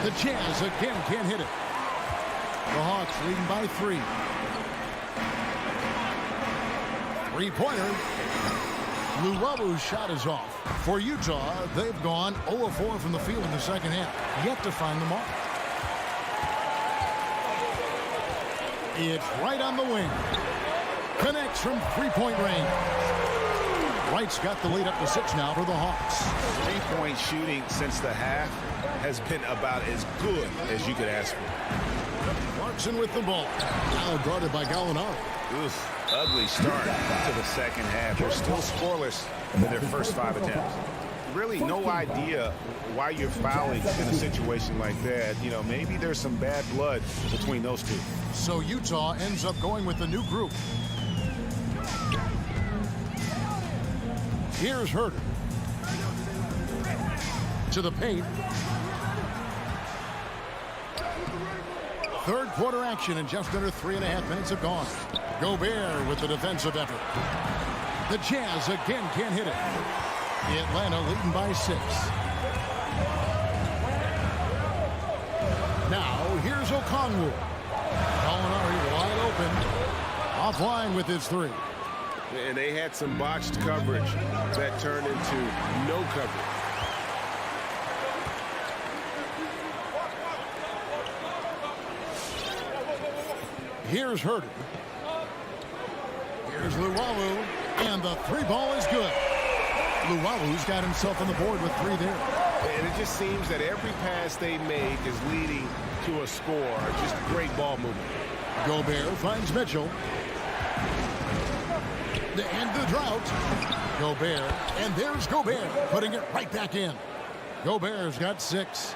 The Jazz again can't hit it. The Hawks leading by 3. 3-pointer. Luwabu's shot is off. For Utah, they've gone 0-4 from the field in the second half. Yet to find the mark. It's right on the wing. Connects from 3-point range. Wright's got the lead up to 6 now for the Hawks. 3-point shooting since the half has been about as good as you could ask for. Clarkson with the ball. Now guarded by Gallinari. Ugly start to the second half. They're still scoreless in their first 5 attempts. Really no idea why you're fouling in a situation like that. You know, maybe there's some bad blood between those two. So Utah ends up going with the new group. Here's Huerter. To the paint. Third quarter action, and just under 3.5 minutes have gone. Gobert with the defensive effort. The Jazz again can't hit it. Atlanta leading by 6. Now here's Okongwu. Gallinari wide open. Offline with his 3. And they had some botched coverage that turned into no coverage. Here's Huerter. Here's Luwawu. And the 3 ball is good. Luwawu's got himself on the board with 3 there. And it just seems that every pass they make is leading to a score. Just great ball movement. Gobert finds Mitchell. To end the drought. Gobert. And there's Gobert putting it right back in. Gobert's got 6.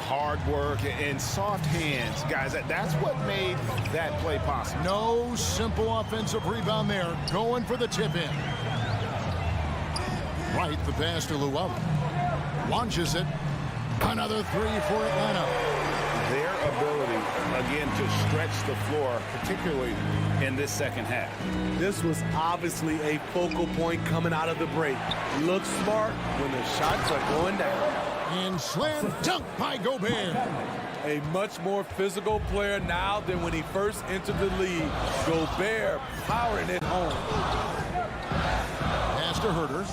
Hard work and soft hands, guys. That's what made that play possible. No simple offensive rebound there. Going for the tip in. Right, the pass to Luwawu. Launches it. Another 3 for Atlanta. Their ability, again, to stretch the floor, particularly in this second half. This was obviously a focal point coming out of the break. Look smart when the shots are going down. And slam dunk by Gobert. A much more physical player now than when he first entered the league. Gobert powering it home. Pass to Huerter.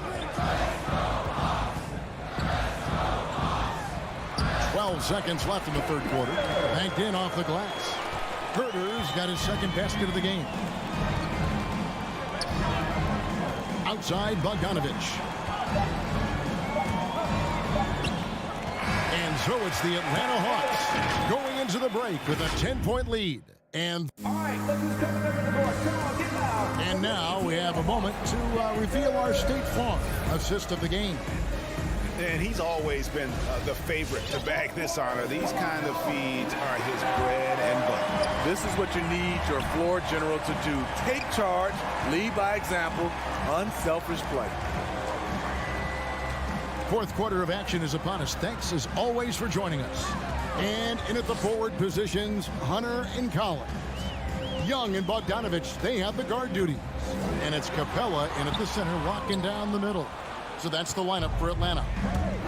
12 seconds left in the third quarter. Banked in off the glass. Huerter's got his second basket of the game. Outside, Bogdanovich. And so it's the Atlanta Hawks going into the break with a 10-point lead. And now we have a moment to reveal our State Farm assist of the game. And he's always been the favorite to bag this honor. These kind of feeds are his bread and butter. This is what you need your floor general to do. Take charge, lead by example, unselfish play. Fourth quarter of action is upon us. Thanks, as always, for joining us. And in at the forward positions, Hunter and Collins. Young and Bogdanovich, they have the guard duties. And it's Capella in at the center, locking down the middle. So that's the lineup for Atlanta.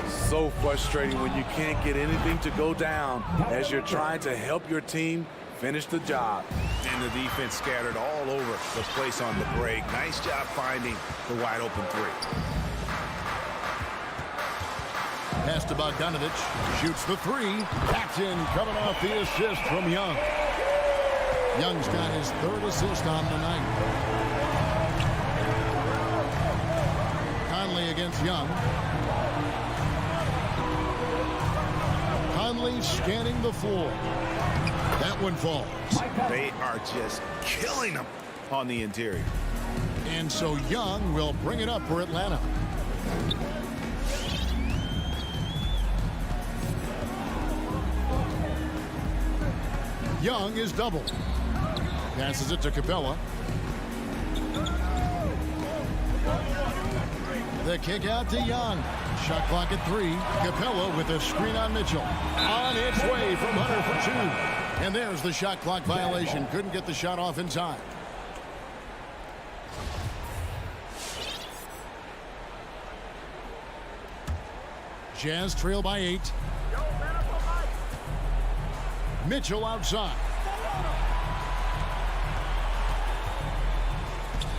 So frustrating when you can't get anything to go down as you're trying to help your team finish the job. And the defense scattered all over the place on the break. Nice job finding the wide open three. Pass to Bogdanovich. Shoots the three. That's in, coming off the assist from Young. Young's got his third assist on the night. Conley against Young. Conley scanning the floor. That one falls. They are just killing them on the interior. And so Young will bring it up for Atlanta. Young is doubled. Passes it to Capella. The kick out to Young. Shot clock at 3. Capella with a screen on Mitchell. On its way from Hunter for 2. And there's the shot clock violation. Couldn't get the shot off in time. Jazz trail by 8. Mitchell outside.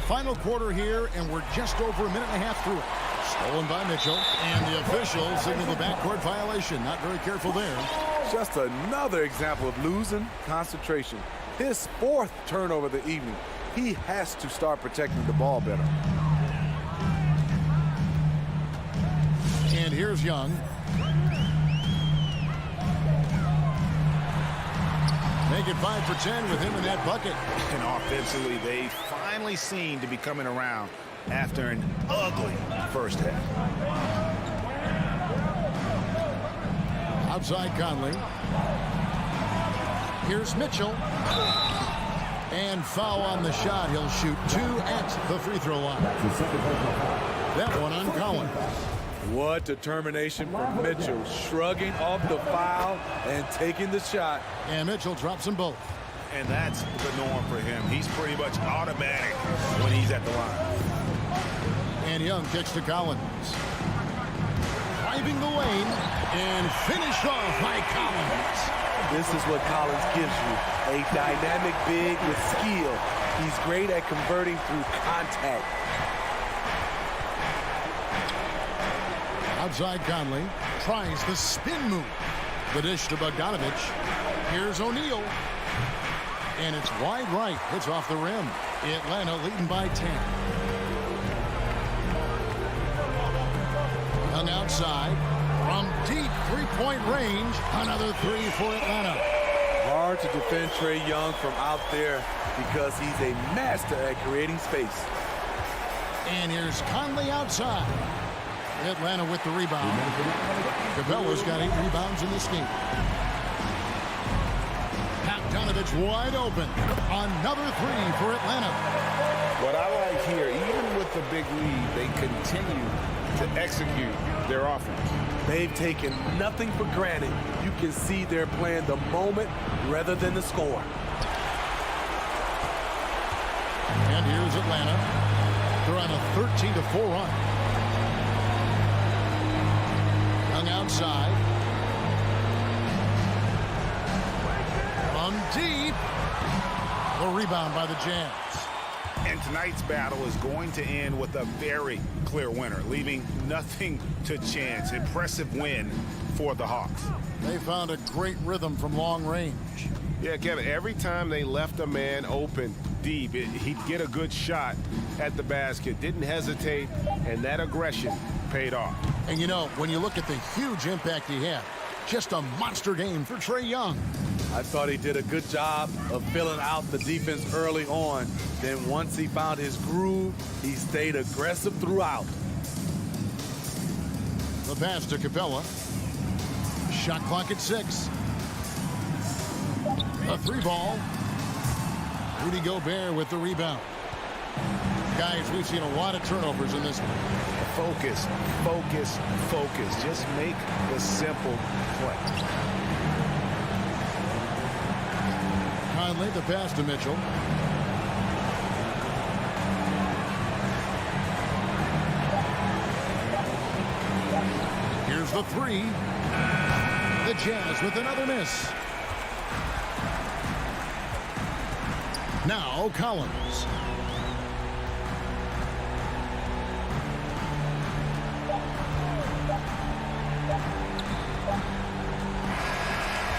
Final quarter here, and we're just over a minute and a half through it. Stolen by Mitchell, and the official signaled the backcourt violation. Not very careful there. Just another example of losing concentration. His 4th turnover of the evening. He has to start protecting the ball better. And here's Young. Make it 5 for 10 with him in that bucket. And offensively, they finally seem to be coming around after an ugly first half. Outside Conley. Here's Mitchell. And foul on the shot. He'll shoot 2 at the free throw line. That one on Collins. What determination from Mitchell, shrugging off the foul and taking the shot. And Mitchell drops them both. And that's the norm for him. He's pretty much automatic when he's at the line. And Young kicks to Collins. Driving the lane and finished off by Collins. This is what Collins gives you, a dynamic big with skill. He's great at converting through contact. Outside Conley tries the spin move. The dish to Bogdanovich. Here's O'Neal. And it's wide right. Hits off the rim. Atlanta leading by 10. Young outside. From deep three-point range. Another 3 for Atlanta. Hard to defend Trae Young from out there because he's a master at creating space. And here's Conley outside. Atlanta with the rebound. Capella's got 8 rebounds in this game. Donovan wide open. Another 3 for Atlanta. What I like here, even with the big lead, they continue to execute their offense. They've taken nothing for granted. You can see they're playing the moment rather than the score. And here's Atlanta. They're on a 13-4 run. Young outside. From deep. The rebound by the Jazz. And tonight's battle is going to end with a very clear winner, leaving nothing to chance. Impressive win for the Hawks. They found a great rhythm from long range. Yeah, Kevin, every time they left a man open deep, he'd get a good shot at the basket. Didn't hesitate, and that aggression paid off. And you know, when you look at the huge impact he had, just a monster game for Trae Young. I thought he did a good job of filling out the defense early on. Then once he found his groove, he stayed aggressive throughout. The pass to Capella. Shot clock at 6. A 3-ball. Rudy Gobert with the rebound. Guys, we've seen a lot of turnovers in this one. Focus, focus, focus. Just make the simple play. Conley, the pass to Mitchell. Here's the 3. The Jazz with another miss. Now Collins.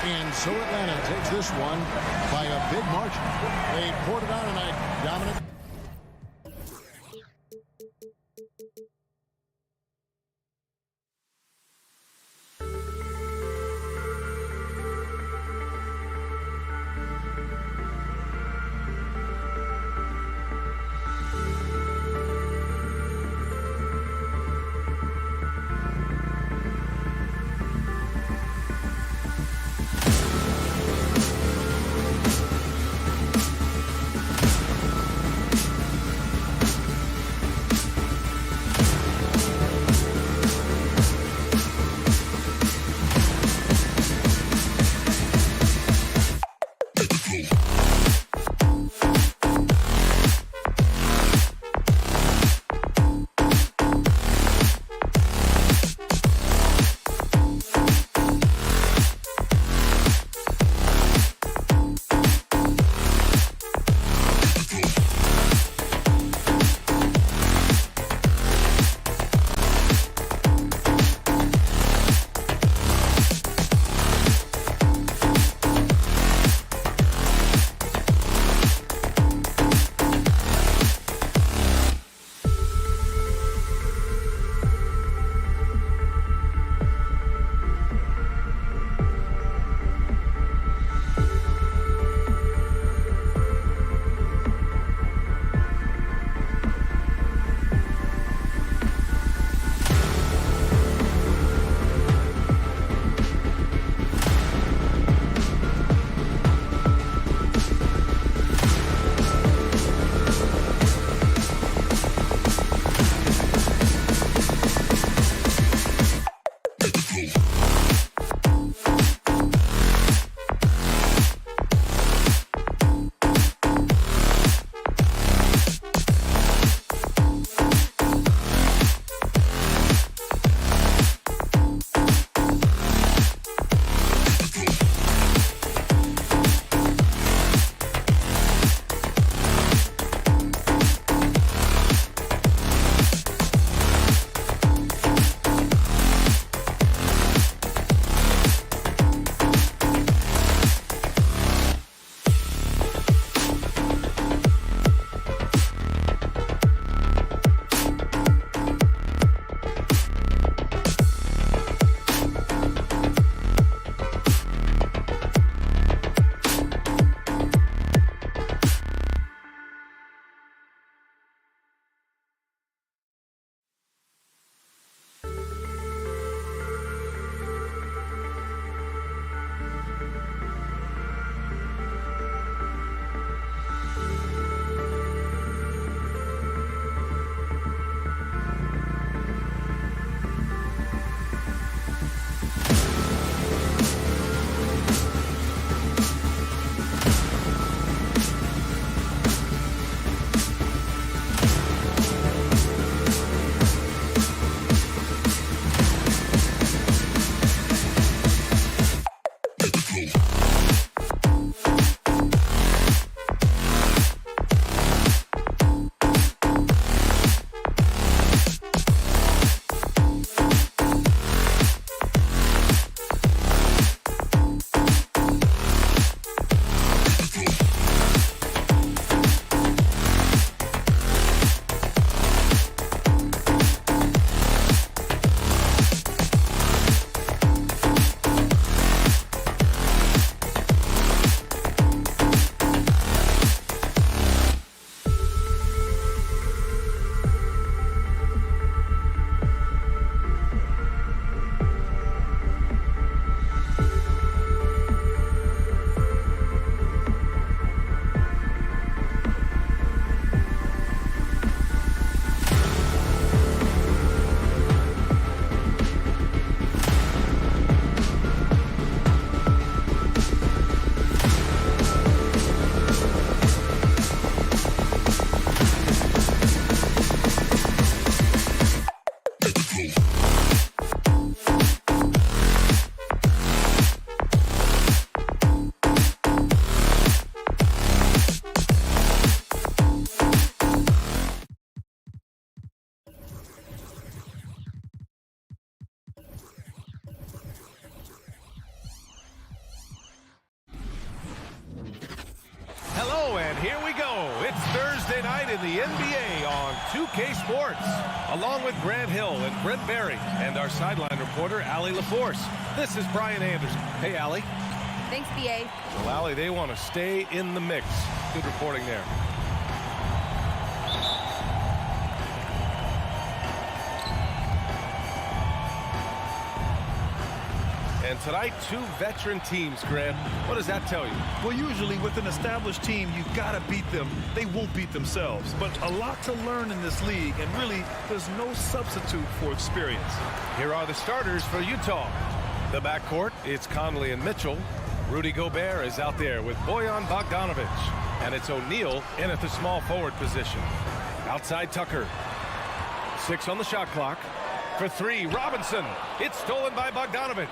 And so Atlanta takes this one by a big margin. They poured it on tonight. Dominant. here we go. It's Thursday night in the NBA on 2K Sports. Along with Grant Hill and Brent Berry and our sideline reporter, Allie LaForce. This is Brian Anderson. Hey, Allie. Thanks, BA. Well, Allie, they want to stay in the mix. Good reporting there. And tonight, two veteran teams, Grant. What does that tell you? Well, usually with an established team, you've got to beat them. They won't beat themselves. But a lot to learn in this league, and really, there's no substitute for experience. Here are the starters for Utah. The backcourt, it's Conley and Mitchell. Rudy Gobert is out there with Bojan Bogdanovic. And it's O'Neal in at the small forward position. Outside Tucker. 6 on the shot clock. For 3, Robinson. It's stolen by Bogdanovic.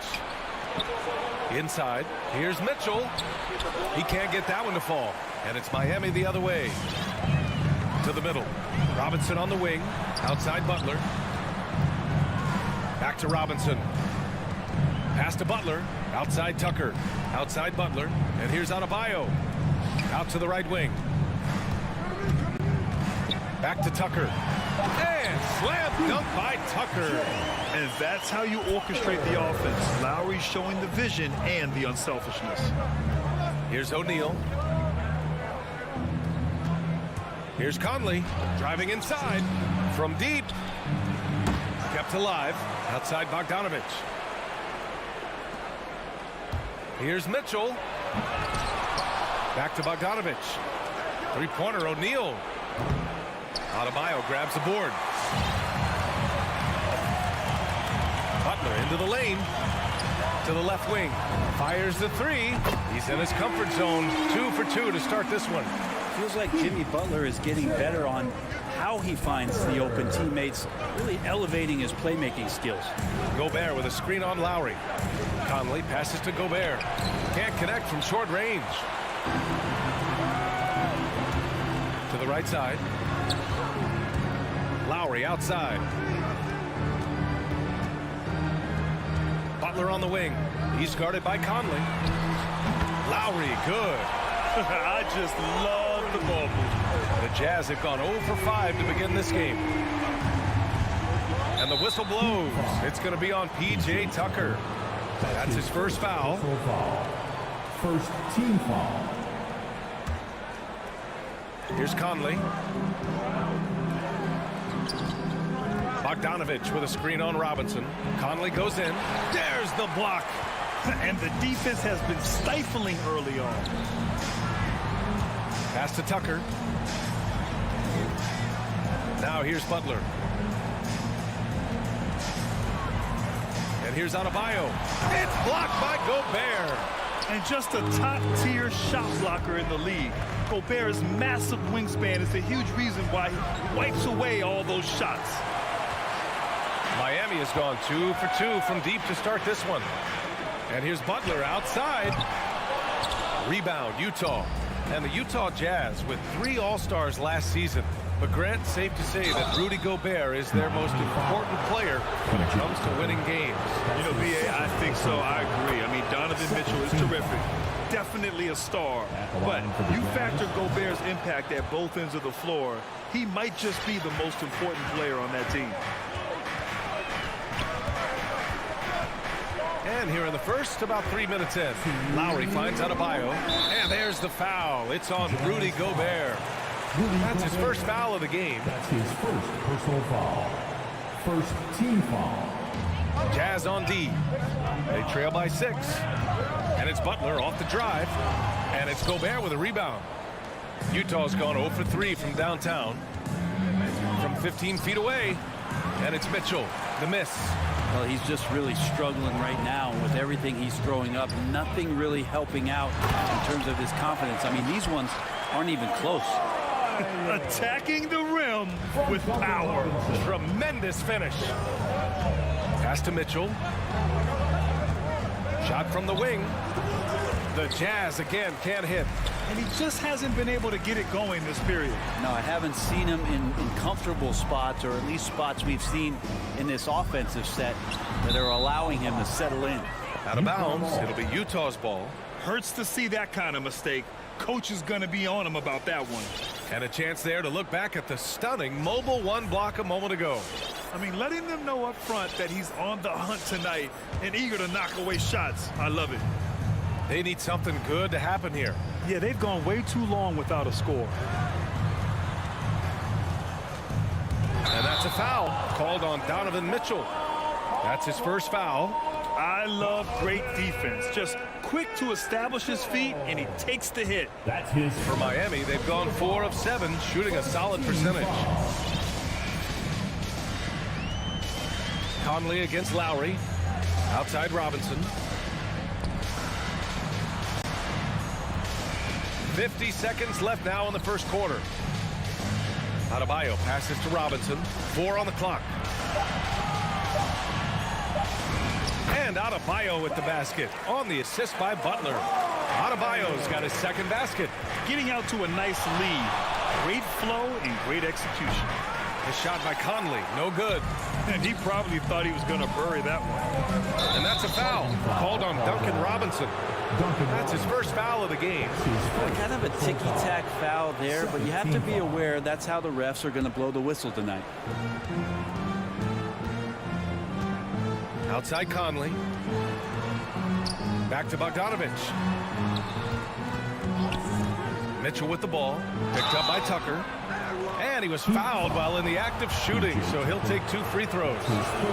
Inside, here's Mitchell. He can't get that one to fall. And it's Miami the other way. To the middle. Robinson on the wing. Outside Butler. Back to Robinson. Pass to Butler. Outside Tucker. Outside Butler. And here's Adebayo. Out to the right wing. Back to Tucker. And slam dunk by Tucker. And that's how you orchestrate the offense. Lowry showing the vision and the unselfishness. Here's O'Neal. Here's Conley driving inside from deep. Kept alive outside Bogdanovic. Here's Mitchell. Back to Bogdanovic. Three-pointer O'Neal. Adebayo grabs the board. Butler into the lane. To the left wing. Fires the 3. He's in his comfort zone. 2 for 2 to start this one. Feels like Jimmy Butler is getting better on how he finds the open teammates, really elevating his playmaking skills. Gobert with a screen on Lowry. Conley passes to Gobert. Can't connect from short range. To the right side. Lowry outside. Butler on the wing. He's guarded by Conley. Lowry, good. I just love the ball movement. The Jazz have gone 0 for 5 to begin this game. And the whistle blows. It's going to be on P.J. Tucker. That's his first foul. First team foul. Here's Conley. Bogdanovic with a screen on Robinson. Conley goes in. There's the block. And the defense has been stifling early on. Pass to Tucker. Now here's Butler. And here's Adebayo. It's blocked by Gobert. And just a top-tier shot blocker in the league. Gobert's massive wingspan is a huge reason why he wipes away all those shots. Miami has gone 2 for 2 from deep to start this one. And here's Butler outside. Rebound, Utah. And the Utah Jazz with 3 All-Stars last season. But Grant, safe to say that Rudy Gobert is their most important player when it comes to winning games. You know, B.A., I think so. I agree. I mean, Donovan Mitchell is terrific. Definitely a star. But you factor Gobert's impact at both ends of the floor, he might just be the most important player on that team. And here in the first, about 3 minutes in, Lowry finds Adebayo. And there's the foul. It's on Rudy Gobert. That's his first foul of the game. That's his first personal foul. First team foul. Jazz on D. They trail by 6. And it's Butler off the drive. And it's Gobert with a rebound. Utah's gone 0 for 3 from downtown. From 15 feet away. And it's Mitchell, the miss. Well, he's just really struggling right now with everything he's throwing up. Nothing really helping out in terms of his confidence. I mean, these ones aren't even close. Attacking the rim with power. Tremendous finish. Pass to Mitchell. Shot from the wing. The Jazz again can't hit. And he just hasn't been able to get it going this period. No, I haven't seen him in comfortable spots, or at least spots we've seen in this offensive set that are allowing him to settle in. Out of bounds. It'll be Utah's ball. Hurts to see that kind of mistake. Coach is going to be on him about that one. And a chance there to look back at the stunning mobile one block a moment ago. I mean, letting them know up front that he's on the hunt tonight and eager to knock away shots. I love it. They need something good to happen here. Yeah, they've gone way too long without a score. And that's a foul called on Donovan Mitchell. That's his first foul. I love great defense. Just quick to establish his feet, and he takes the hit. That's his. For Miami, they've gone 4 of 7, shooting a solid percentage. Conley against Lowry. Outside Robinson. 50 seconds left now in the first quarter. Adebayo passes to Robinson. 4 on the clock. And Adebayo with the basket on the assist by Butler. Adebayo's got his second basket. Getting out to a nice lead. Great flow and great execution. A shot by Conley, no good. And he probably thought he was going to bury that one. And that's a foul called on Duncan Robinson. That's his first foul of the game. Kind of a ticky-tack foul there, but you have to be aware that's how the refs are going to blow the whistle tonight. Outside Conley. Back to Bogdanovich. Mitchell with the ball. Picked up by Tucker. And he was fouled while in the act of shooting, so he'll take 2 free throws.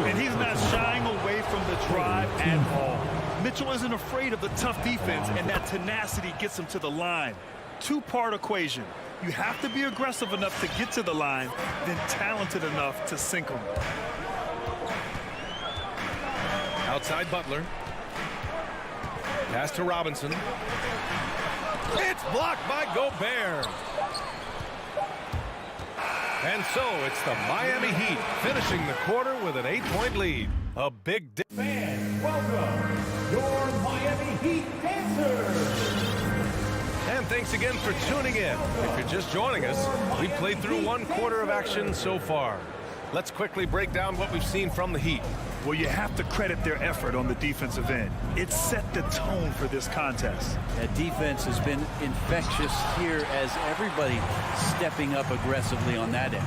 And he's not shying away from the drive at all. Mitchell isn't afraid of the tough defense, and that tenacity gets him to the line. 2-part equation. You have to be aggressive enough to get to the line, then talented enough to sink them. Outside Butler. Pass to Robinson. It's blocked by Gobert. And so it's the Miami Heat finishing the quarter with an 8-point lead. A big Fans, welcome your Miami Heat dancers. And thanks again for tuning in. If you're just joining us, we've played through 1 quarter of action so far. Let's quickly break down what we've seen from the Heat. Well, you have to credit their effort on the defensive end. It set the tone for this contest. That defense has been infectious here as everybody stepping up aggressively on that end.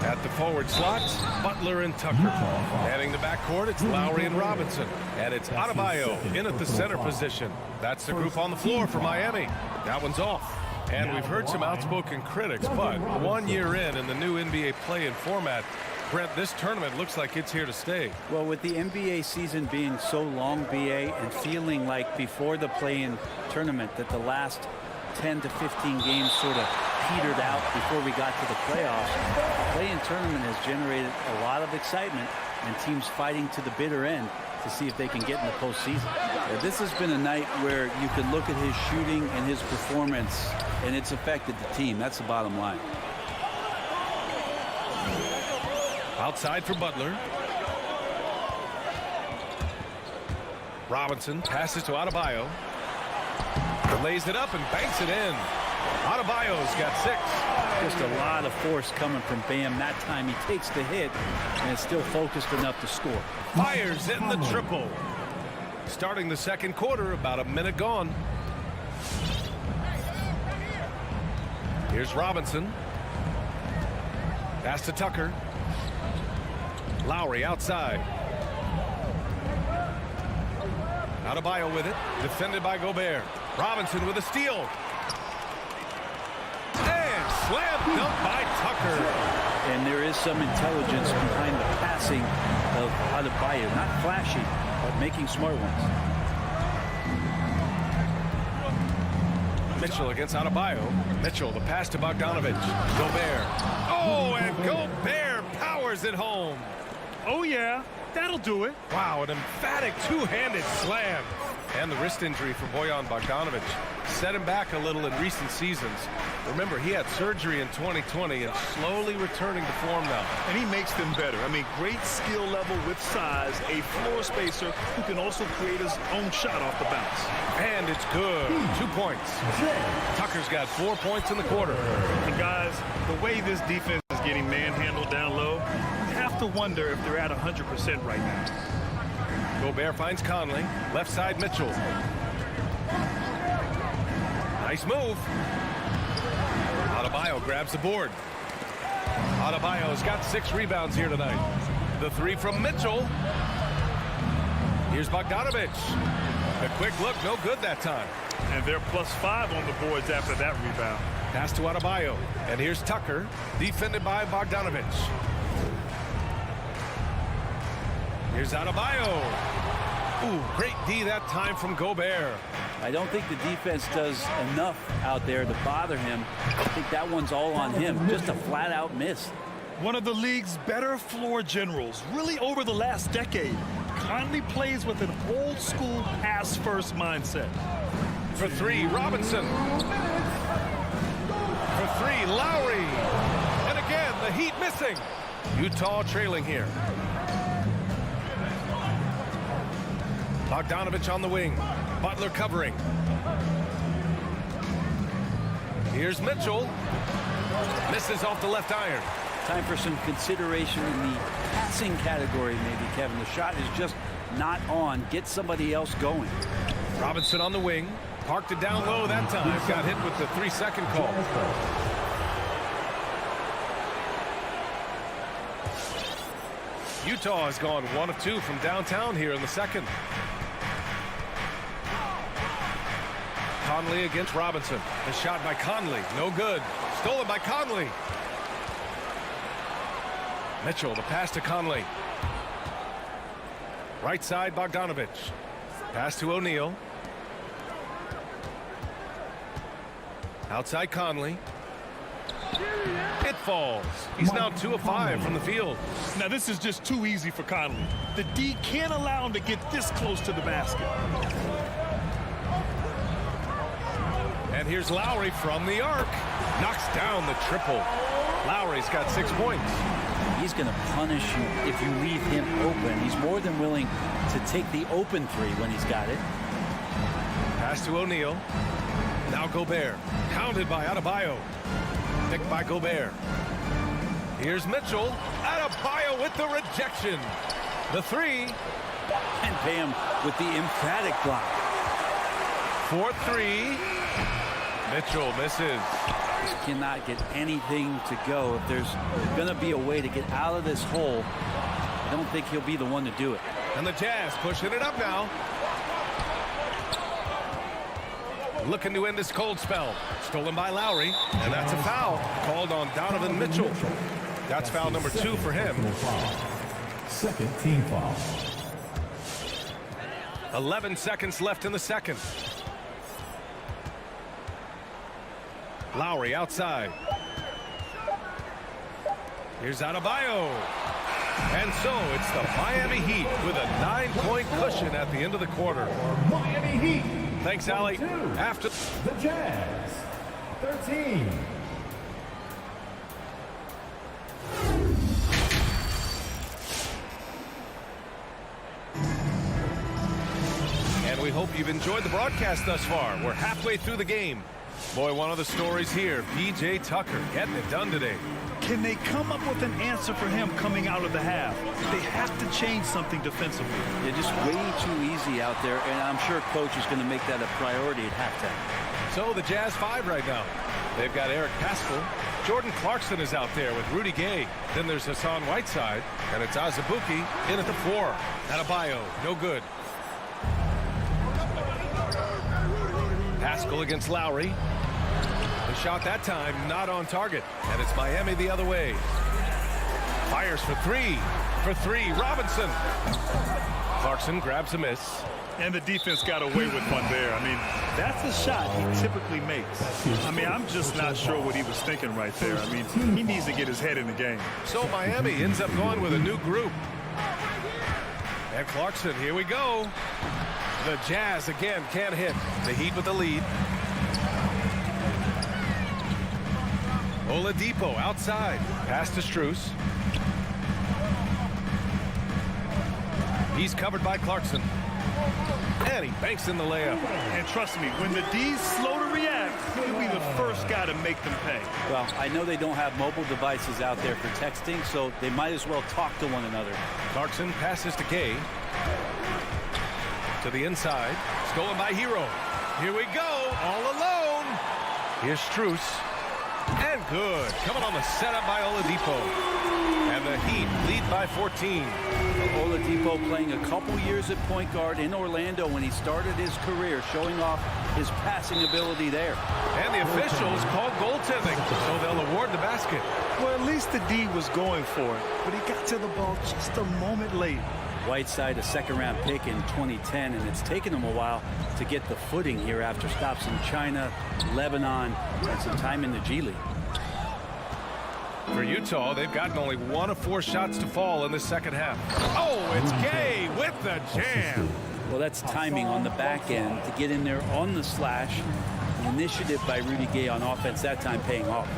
At the forward slots, Butler and Tucker. Heading the backcourt, it's Lowry and Robinson. And it's Adebayo in at the center position. That's the group on the floor for Miami. That one's off. And we've heard some outspoken critics, but 1 year in the new NBA play-in format, Brent, this tournament looks like it's here to stay. Well, with the NBA season being so long, BA, and feeling like before the play-in tournament that the last 10 to 15 games sort of petered out before we got to the playoffs, the play-in tournament has generated a lot of excitement and teams fighting to the bitter end to see if they can get in the postseason. This has been a night where you could look at his shooting and his performance, and it's affected the team. That's the bottom line. Outside for Butler. Robinson passes to Adebayo. Lays it up and banks it in. Adebayo's got 6. Just a lot of force coming from Bam. That time he takes the hit and is still focused enough to score. Fires in the triple. Starting the second quarter, about a minute gone. Here's Robinson. Pass to Tucker. Lowry outside. Adebayo with it. Defended by Gobert. Robinson with a steal. And slam dunk by Tucker. And there is some intelligence behind the passing of Adebayo. Not flashy, but making smart ones. Mitchell against Adebayo. Mitchell, the pass to Bogdanovich. Gobert. Oh, and Gobert powers it home. Oh, yeah, that'll do it. Wow, an emphatic two-handed slam. And the wrist injury for Bojan Bogdanovich set him back a little in recent seasons. Remember, he had surgery in 2020 and slowly returning to form now. And he makes them better. I mean, great skill level with size, a floor spacer who can also create his own shot off the bounce. And it's good. 2 points. Tucker's got 4 points in the quarter. And guys, the way this defense is getting manhandled down low, you have to wonder if they're at 100% right now. Gobert finds Conley. Left side Mitchell. Nice move. Adebayo grabs the board. Adebayo's got 6 rebounds here tonight. The 3 from Mitchell. Here's Bogdanovich. The quick look, no good that time. And they're +5 on the boards after that rebound. Pass to Adebayo. And here's Tucker, defended by Bogdanovich. Here's Adebayo. Ooh, great D that time from Gobert. I don't think the defense does enough out there to bother him. I think that one's all on him. Just a flat-out miss. One of the league's better floor generals, really over the last decade. Conley plays with an old-school pass-first mindset. For 3, Robinson. For 3, Lowry. And again, the Heat missing. Utah trailing here. Bogdanovich on the wing. Butler covering. Here's Mitchell. Misses off the left iron. Time for some consideration in the passing category, maybe, Kevin. The shot is just not on. Get somebody else going. Robinson on the wing. Parked it down low that time. Got hit with the 3-second call. Utah has gone 1 of 2 from downtown here in the second. Conley against Robinson. The shot by Conley. No good. Stolen by Conley. Mitchell, the pass to Conley. Right side, Bogdanovich. Pass to O'Neal. Outside Conley. It falls. He's now 2 of 5 from the field. Now this is just too easy for Conley. The D can't allow him to get this close to the basket. And here's Lowry from the arc. Knocks down the triple. Lowry's got 6 points. He's going to punish you if you leave him open. He's more than willing to take the open 3 when he's got it. Pass to O'Neal. Now Gobert. Pounded by Adebayo. Picked by Gobert. Here's Mitchell. Adebayo with the rejection. The 3. And Bam with the emphatic block. 4-3. Mitchell misses. Just cannot get anything to go. If there's going to be a way to get out of this hole, I don't think he'll be the one to do it. And the Jazz pushing it up now. Looking to end this cold spell. Stolen by Lowry. And that's a foul called on Donovan Mitchell. That's foul number 2 for him. Second team foul. 11 seconds left in the second. Lowry outside. Here's Adebayo. And so it's the Miami Heat with a 9-point cushion at the end of the quarter. Miami Heat. Thanks, Allie. After the Jazz, 13. And we hope you've enjoyed the broadcast thus far. We're halfway through the game. Boy, one of the stories here, P.J. Tucker getting it done today. Can they come up with an answer for him coming out of the half? They have to change something defensively. They're just way too easy out there, and I'm sure coach is going to make that a priority at halftime. So the Jazz 5 right now. They've got Eric Paschall. Jordan Clarkson is out there with Rudy Gay. Then there's Hassan Whiteside, and it's Azubuike in at the 4. Adebayo, no good. Paschall against Lowry. The shot that time not on target, and it's Miami the other way. Fires for 3. For 3, Robinson. Clarkson grabs a miss. And the defense got away with one there. I mean, that's a shot he typically makes. I mean, I'm just not sure what he was thinking right there. I mean, he needs to get his head in the game. So Miami ends up going with a new group. And Clarkson, here we go. The Jazz again can't hit. The Heat with the lead. Oladipo outside. Pass to Strus. He's covered by Clarkson. And he banks in the layup. And trust me, when the D's slow to react, he'll be the first guy to make them pay. Well, I know they don't have mobile devices out there for texting, so they might as well talk to one another. Clarkson passes to Gay. To the inside. Stolen by Hero. Here we go. All alone. Here's Strus. And good. Coming on the setup by Oladipo. And the Heat lead by 14. Oladipo playing a couple years at point guard in Orlando when he started his career, showing off his passing ability there. And the officials called goaltending, so they'll award the basket. Well, at least the D was going for it, but he got to the ball just a moment late. Whiteside, a second-round pick in 2010, and it's taken him a while to get the footing here after stops in China, Lebanon, and some time in the G League. For Utah, they've gotten only 1 of 4 shots to fall in the second half. Oh, it's Gay with the jam. Well, that's timing on the back end to get in there on the slash. The initiative by Rudy Gay on offense that time paying off.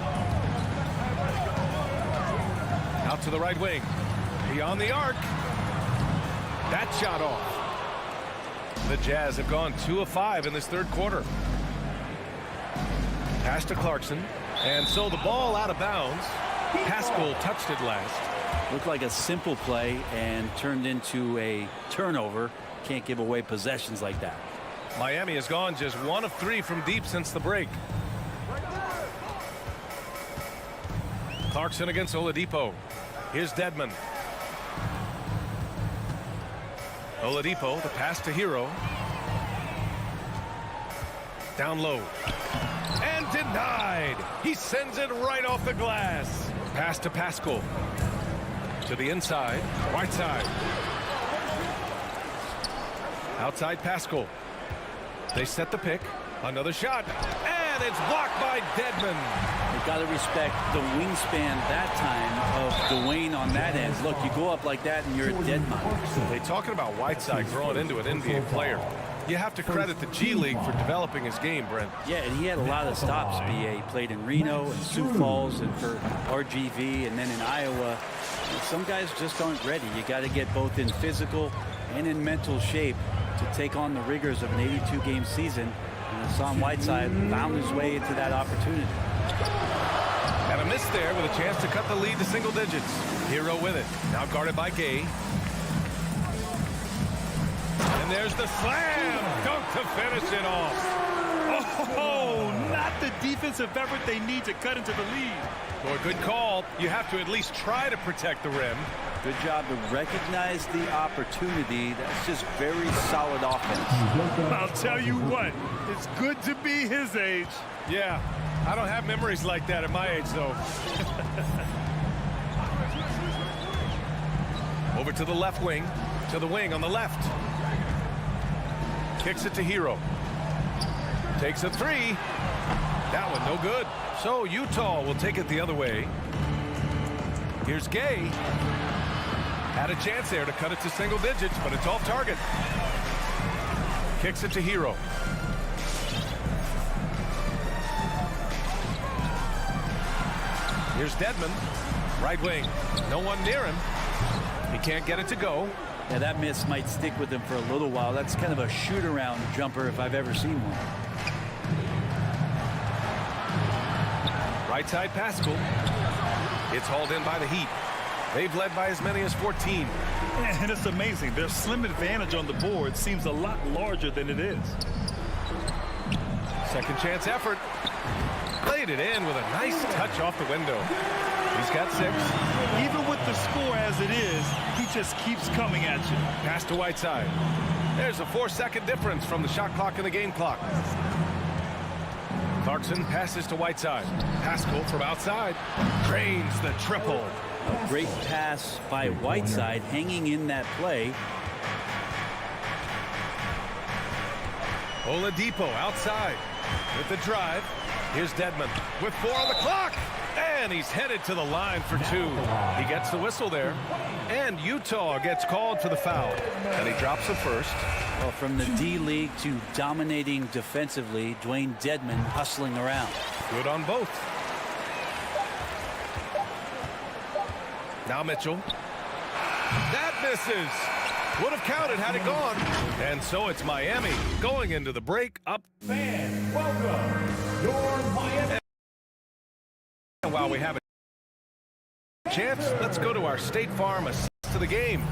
Out to the right wing. Beyond the arc. That shot off. The Jazz have gone 2 of 5 in this third quarter. Pass to Clarkson. And so the ball out of bounds. Pascal touched it last. Looked like a simple play and turned into a turnover. Can't give away possessions like that. Miami has gone just 1 of 3 from deep since the break. Clarkson against Oladipo. Here's Dedmon. Oladipo, the pass to Hero. Down low. And denied. He sends it right off the glass. Pass to Pascal. To the inside. Whiteside. Outside Pascal. They set the pick. Another shot. And it's blocked by Dedmon. You've got to respect the wingspan that time of Dwayne on that end. Look, you go up like that and you're a dead man. They talking about Whiteside growing into an NBA player. You have to credit the G League for developing his game, Brent. Yeah, and he had a lot of stops, B.A. He played in Reno and Sioux Falls and for RGV and then in Iowa. Some guys just aren't ready. You got to get both in physical and in mental shape to take on the rigors of an 82-game season. And Hassan Whiteside found his way into that opportunity. And a miss there with a chance to cut the lead to single digits. Hero with it. Now guarded by Gay. And there's the slam dunk to finish it off. Oh, not the defensive effort they need to cut into the lead. Boy, good call. You have to at least try to protect the rim. Good job to recognize the opportunity. That's just very solid offense. I'll tell you what, it's good to be his age. Yeah, I don't have memories like that at my age, though. Over to the left wing, to the wing on the left. Kicks it to Hero. Takes a 3. That one no good. So Utah will take it the other way. Here's Gay. Had a chance there to cut it to single digits, but it's off target. Kicks it to Hero. Here's Dedmon. Right wing. No one near him. He can't get it to go. Yeah, that miss might stick with him for a little while. That's kind of a shoot-around jumper if I've ever seen one. Right side Pascal. It's hauled in by the Heat. They've led by as many as 14. And it's amazing. Their slim advantage on the board seems a lot larger than it is. Second chance effort. Laid it in with a nice touch off the window. He's got 6. Even with the score as it is, he just keeps coming at you. Pass to Whiteside. There's a 4-second difference from the shot clock and the game clock. Clarkson passes to Whiteside. Pascal from outside. Drains the triple. A great pass by Whiteside hanging in that play. Oladipo outside with the drive. Here's Dedmon with 4 on the clock. And he's headed to the line for 2. He gets the whistle there. And Utah gets called for the foul. And he drops the first. Well, from the D-League to dominating defensively, Dwayne Dedmon hustling around. Good on both. Now Mitchell. That misses. Would have counted had it gone. And so it's Miami going into the break up. Fans, welcome your Miami. And while we have a chance, let's go to our State Farm assist to the game.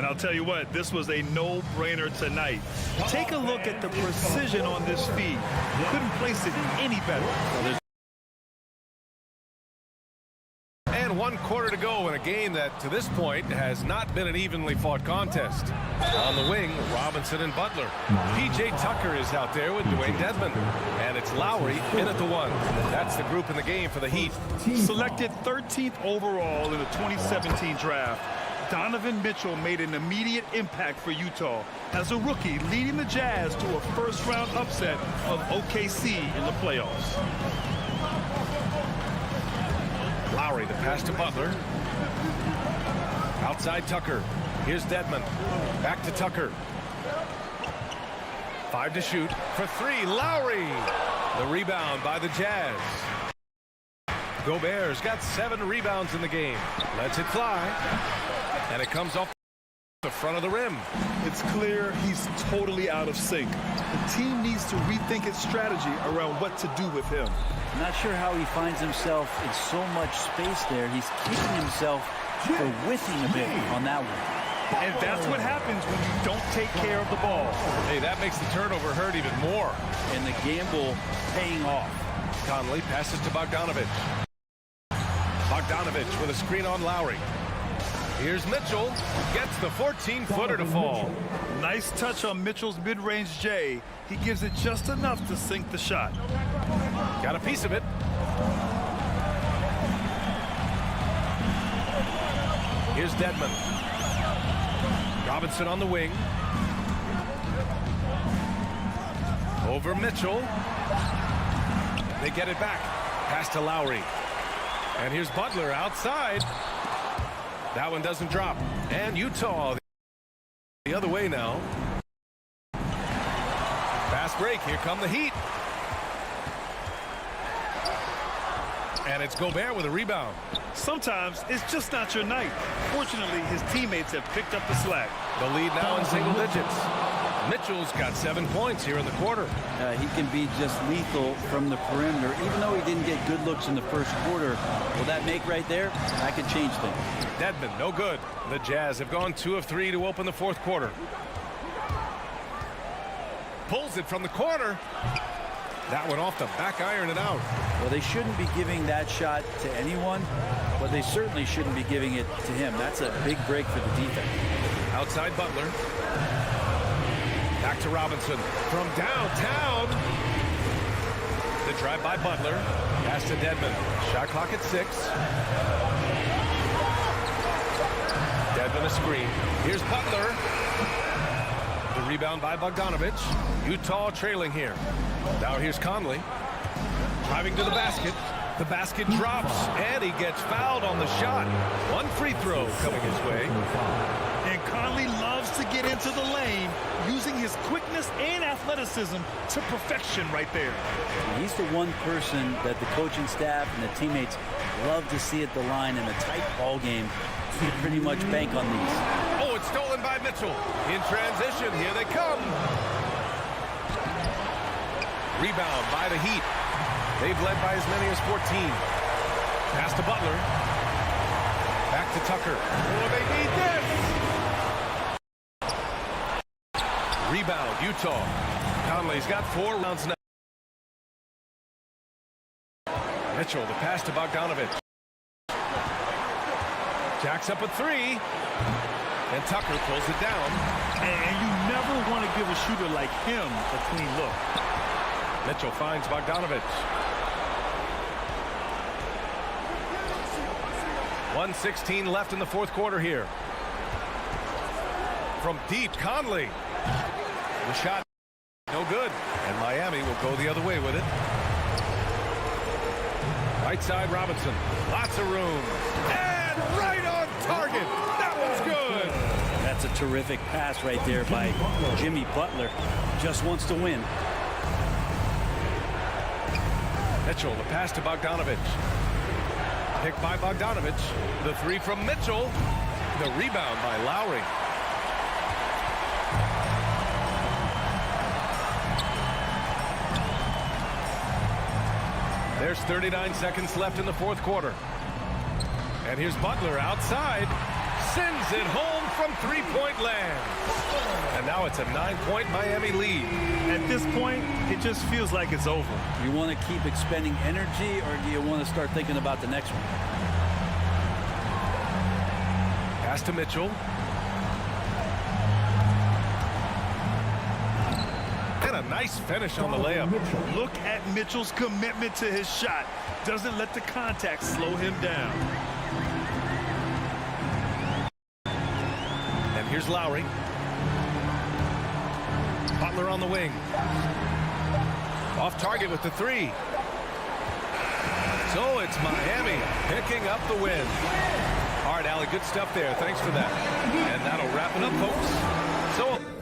And I'll tell you what, this was a no-brainer tonight. Take a look at the precision on this feed. Couldn't place it any better. And 1 quarter to go in a game that, to this point, has not been an evenly fought contest. On the wing, Robinson and Butler. P.J. Tucker is out there with Dwayne Dedmon. And it's Lowry in at the 1. That's the group in the game for the Heat. Selected 13th overall in the 2017 draft, Donovan Mitchell made an immediate impact for Utah as a rookie, leading the Jazz to a first-round upset of OKC in the playoffs. Lowry, the pass to Butler. Outside Tucker. Here's Dedmon. Back to Tucker. 5 to shoot. For 3, Lowry. The rebound by the Jazz. Gobert's got 7 rebounds in the game. Lets it fly. And it comes off the front of the rim. It's clear he's totally out of sync. The team needs to rethink its strategy around what to do with him. I'm not sure how he finds himself in so much space there. He's kicking himself for whiffing a bit on that one. And that's what happens when you don't take care of the ball. Hey, that makes the turnover hurt even more. And the gamble paying off. Conley passes to Bogdanovich. Bogdanovich with a screen on Lowry. Here's Mitchell. Gets the 14-footer to fall. Nice touch on Mitchell's mid-range J. He gives it just enough to sink the shot. Got a piece of it. Here's Dedmon. Robinson on the wing. Over Mitchell. They get it back. Pass to Lowry. And here's Butler outside. That one doesn't drop. And Utah the other way now. Fast break. Here come the Heat. And it's Gobert with a rebound. Sometimes it's just not your night. Fortunately, his teammates have picked up the slack. The lead now in single digits. Mitchell's got 7 points here in the quarter. He can be just lethal from the perimeter. Even though he didn't get good looks in the first quarter, will that make right there? That could change things. Dedmon, no good. The Jazz have gone 2 of 3 to open the 4th quarter. Pulls it from the corner. That one off the back iron and out. Well, they shouldn't be giving that shot to anyone, but they certainly shouldn't be giving it to him. That's a big break for the defense. Outside Butler. Back to Robinson from downtown. The drive by Butler. Pass to Dedmon. Shot clock at 6. Dedmon a screen. Here's Butler. The rebound by Bogdanovich. Utah trailing here. Now here's Conley. Driving to the basket. The basket drops, and he gets fouled on the shot. 1 free throw coming his way. And Conley loves to get into the lane, using his quickness and athleticism to perfection right there. He's the one person that the coaching staff and the teammates love to see at the line in a tight ball game. You can pretty much bank on these. Oh, it's stolen by Mitchell. In transition, here they come. Rebound by the Heat. They've led by as many as 14. Pass to Butler. Back to Tucker. Oh, they need this. Rebound, Utah. Conley's got 4 rounds now. Mitchell, the pass to Bogdanovich. Jacks up a 3. And Tucker pulls it down. And you never want to give a shooter like him a clean look. Mitchell finds Bogdanovich. 1:16 left in the 4th quarter here. From deep, Conley. The shot, no good. And Miami will go the other way with it. Right side, Robinson. Lots of room. And right on target. That one's good. That's a terrific pass right there by Jimmy Butler. Just wants to win. Mitchell, the pass to Bogdanovich. Picked by Bogdanovich. The 3 from Mitchell. The rebound by Lowry. There's 39 seconds left in the 4th quarter. And here's Butler outside. Sends it home from three-point land. And now it's a 9-point Miami lead. At this point, it just feels like it's over. You want to keep expending energy, or do you want to start thinking about the next one? Pass to Mitchell. And a nice finish on the layup. Look at Mitchell's commitment to his shot. Doesn't let the contact slow him down. And here's Lowry. Butler on the wing. Off target with the three. So it's Miami picking up the win. All right, Allie, good stuff there. Thanks for that. And that'll wrap it up, folks. So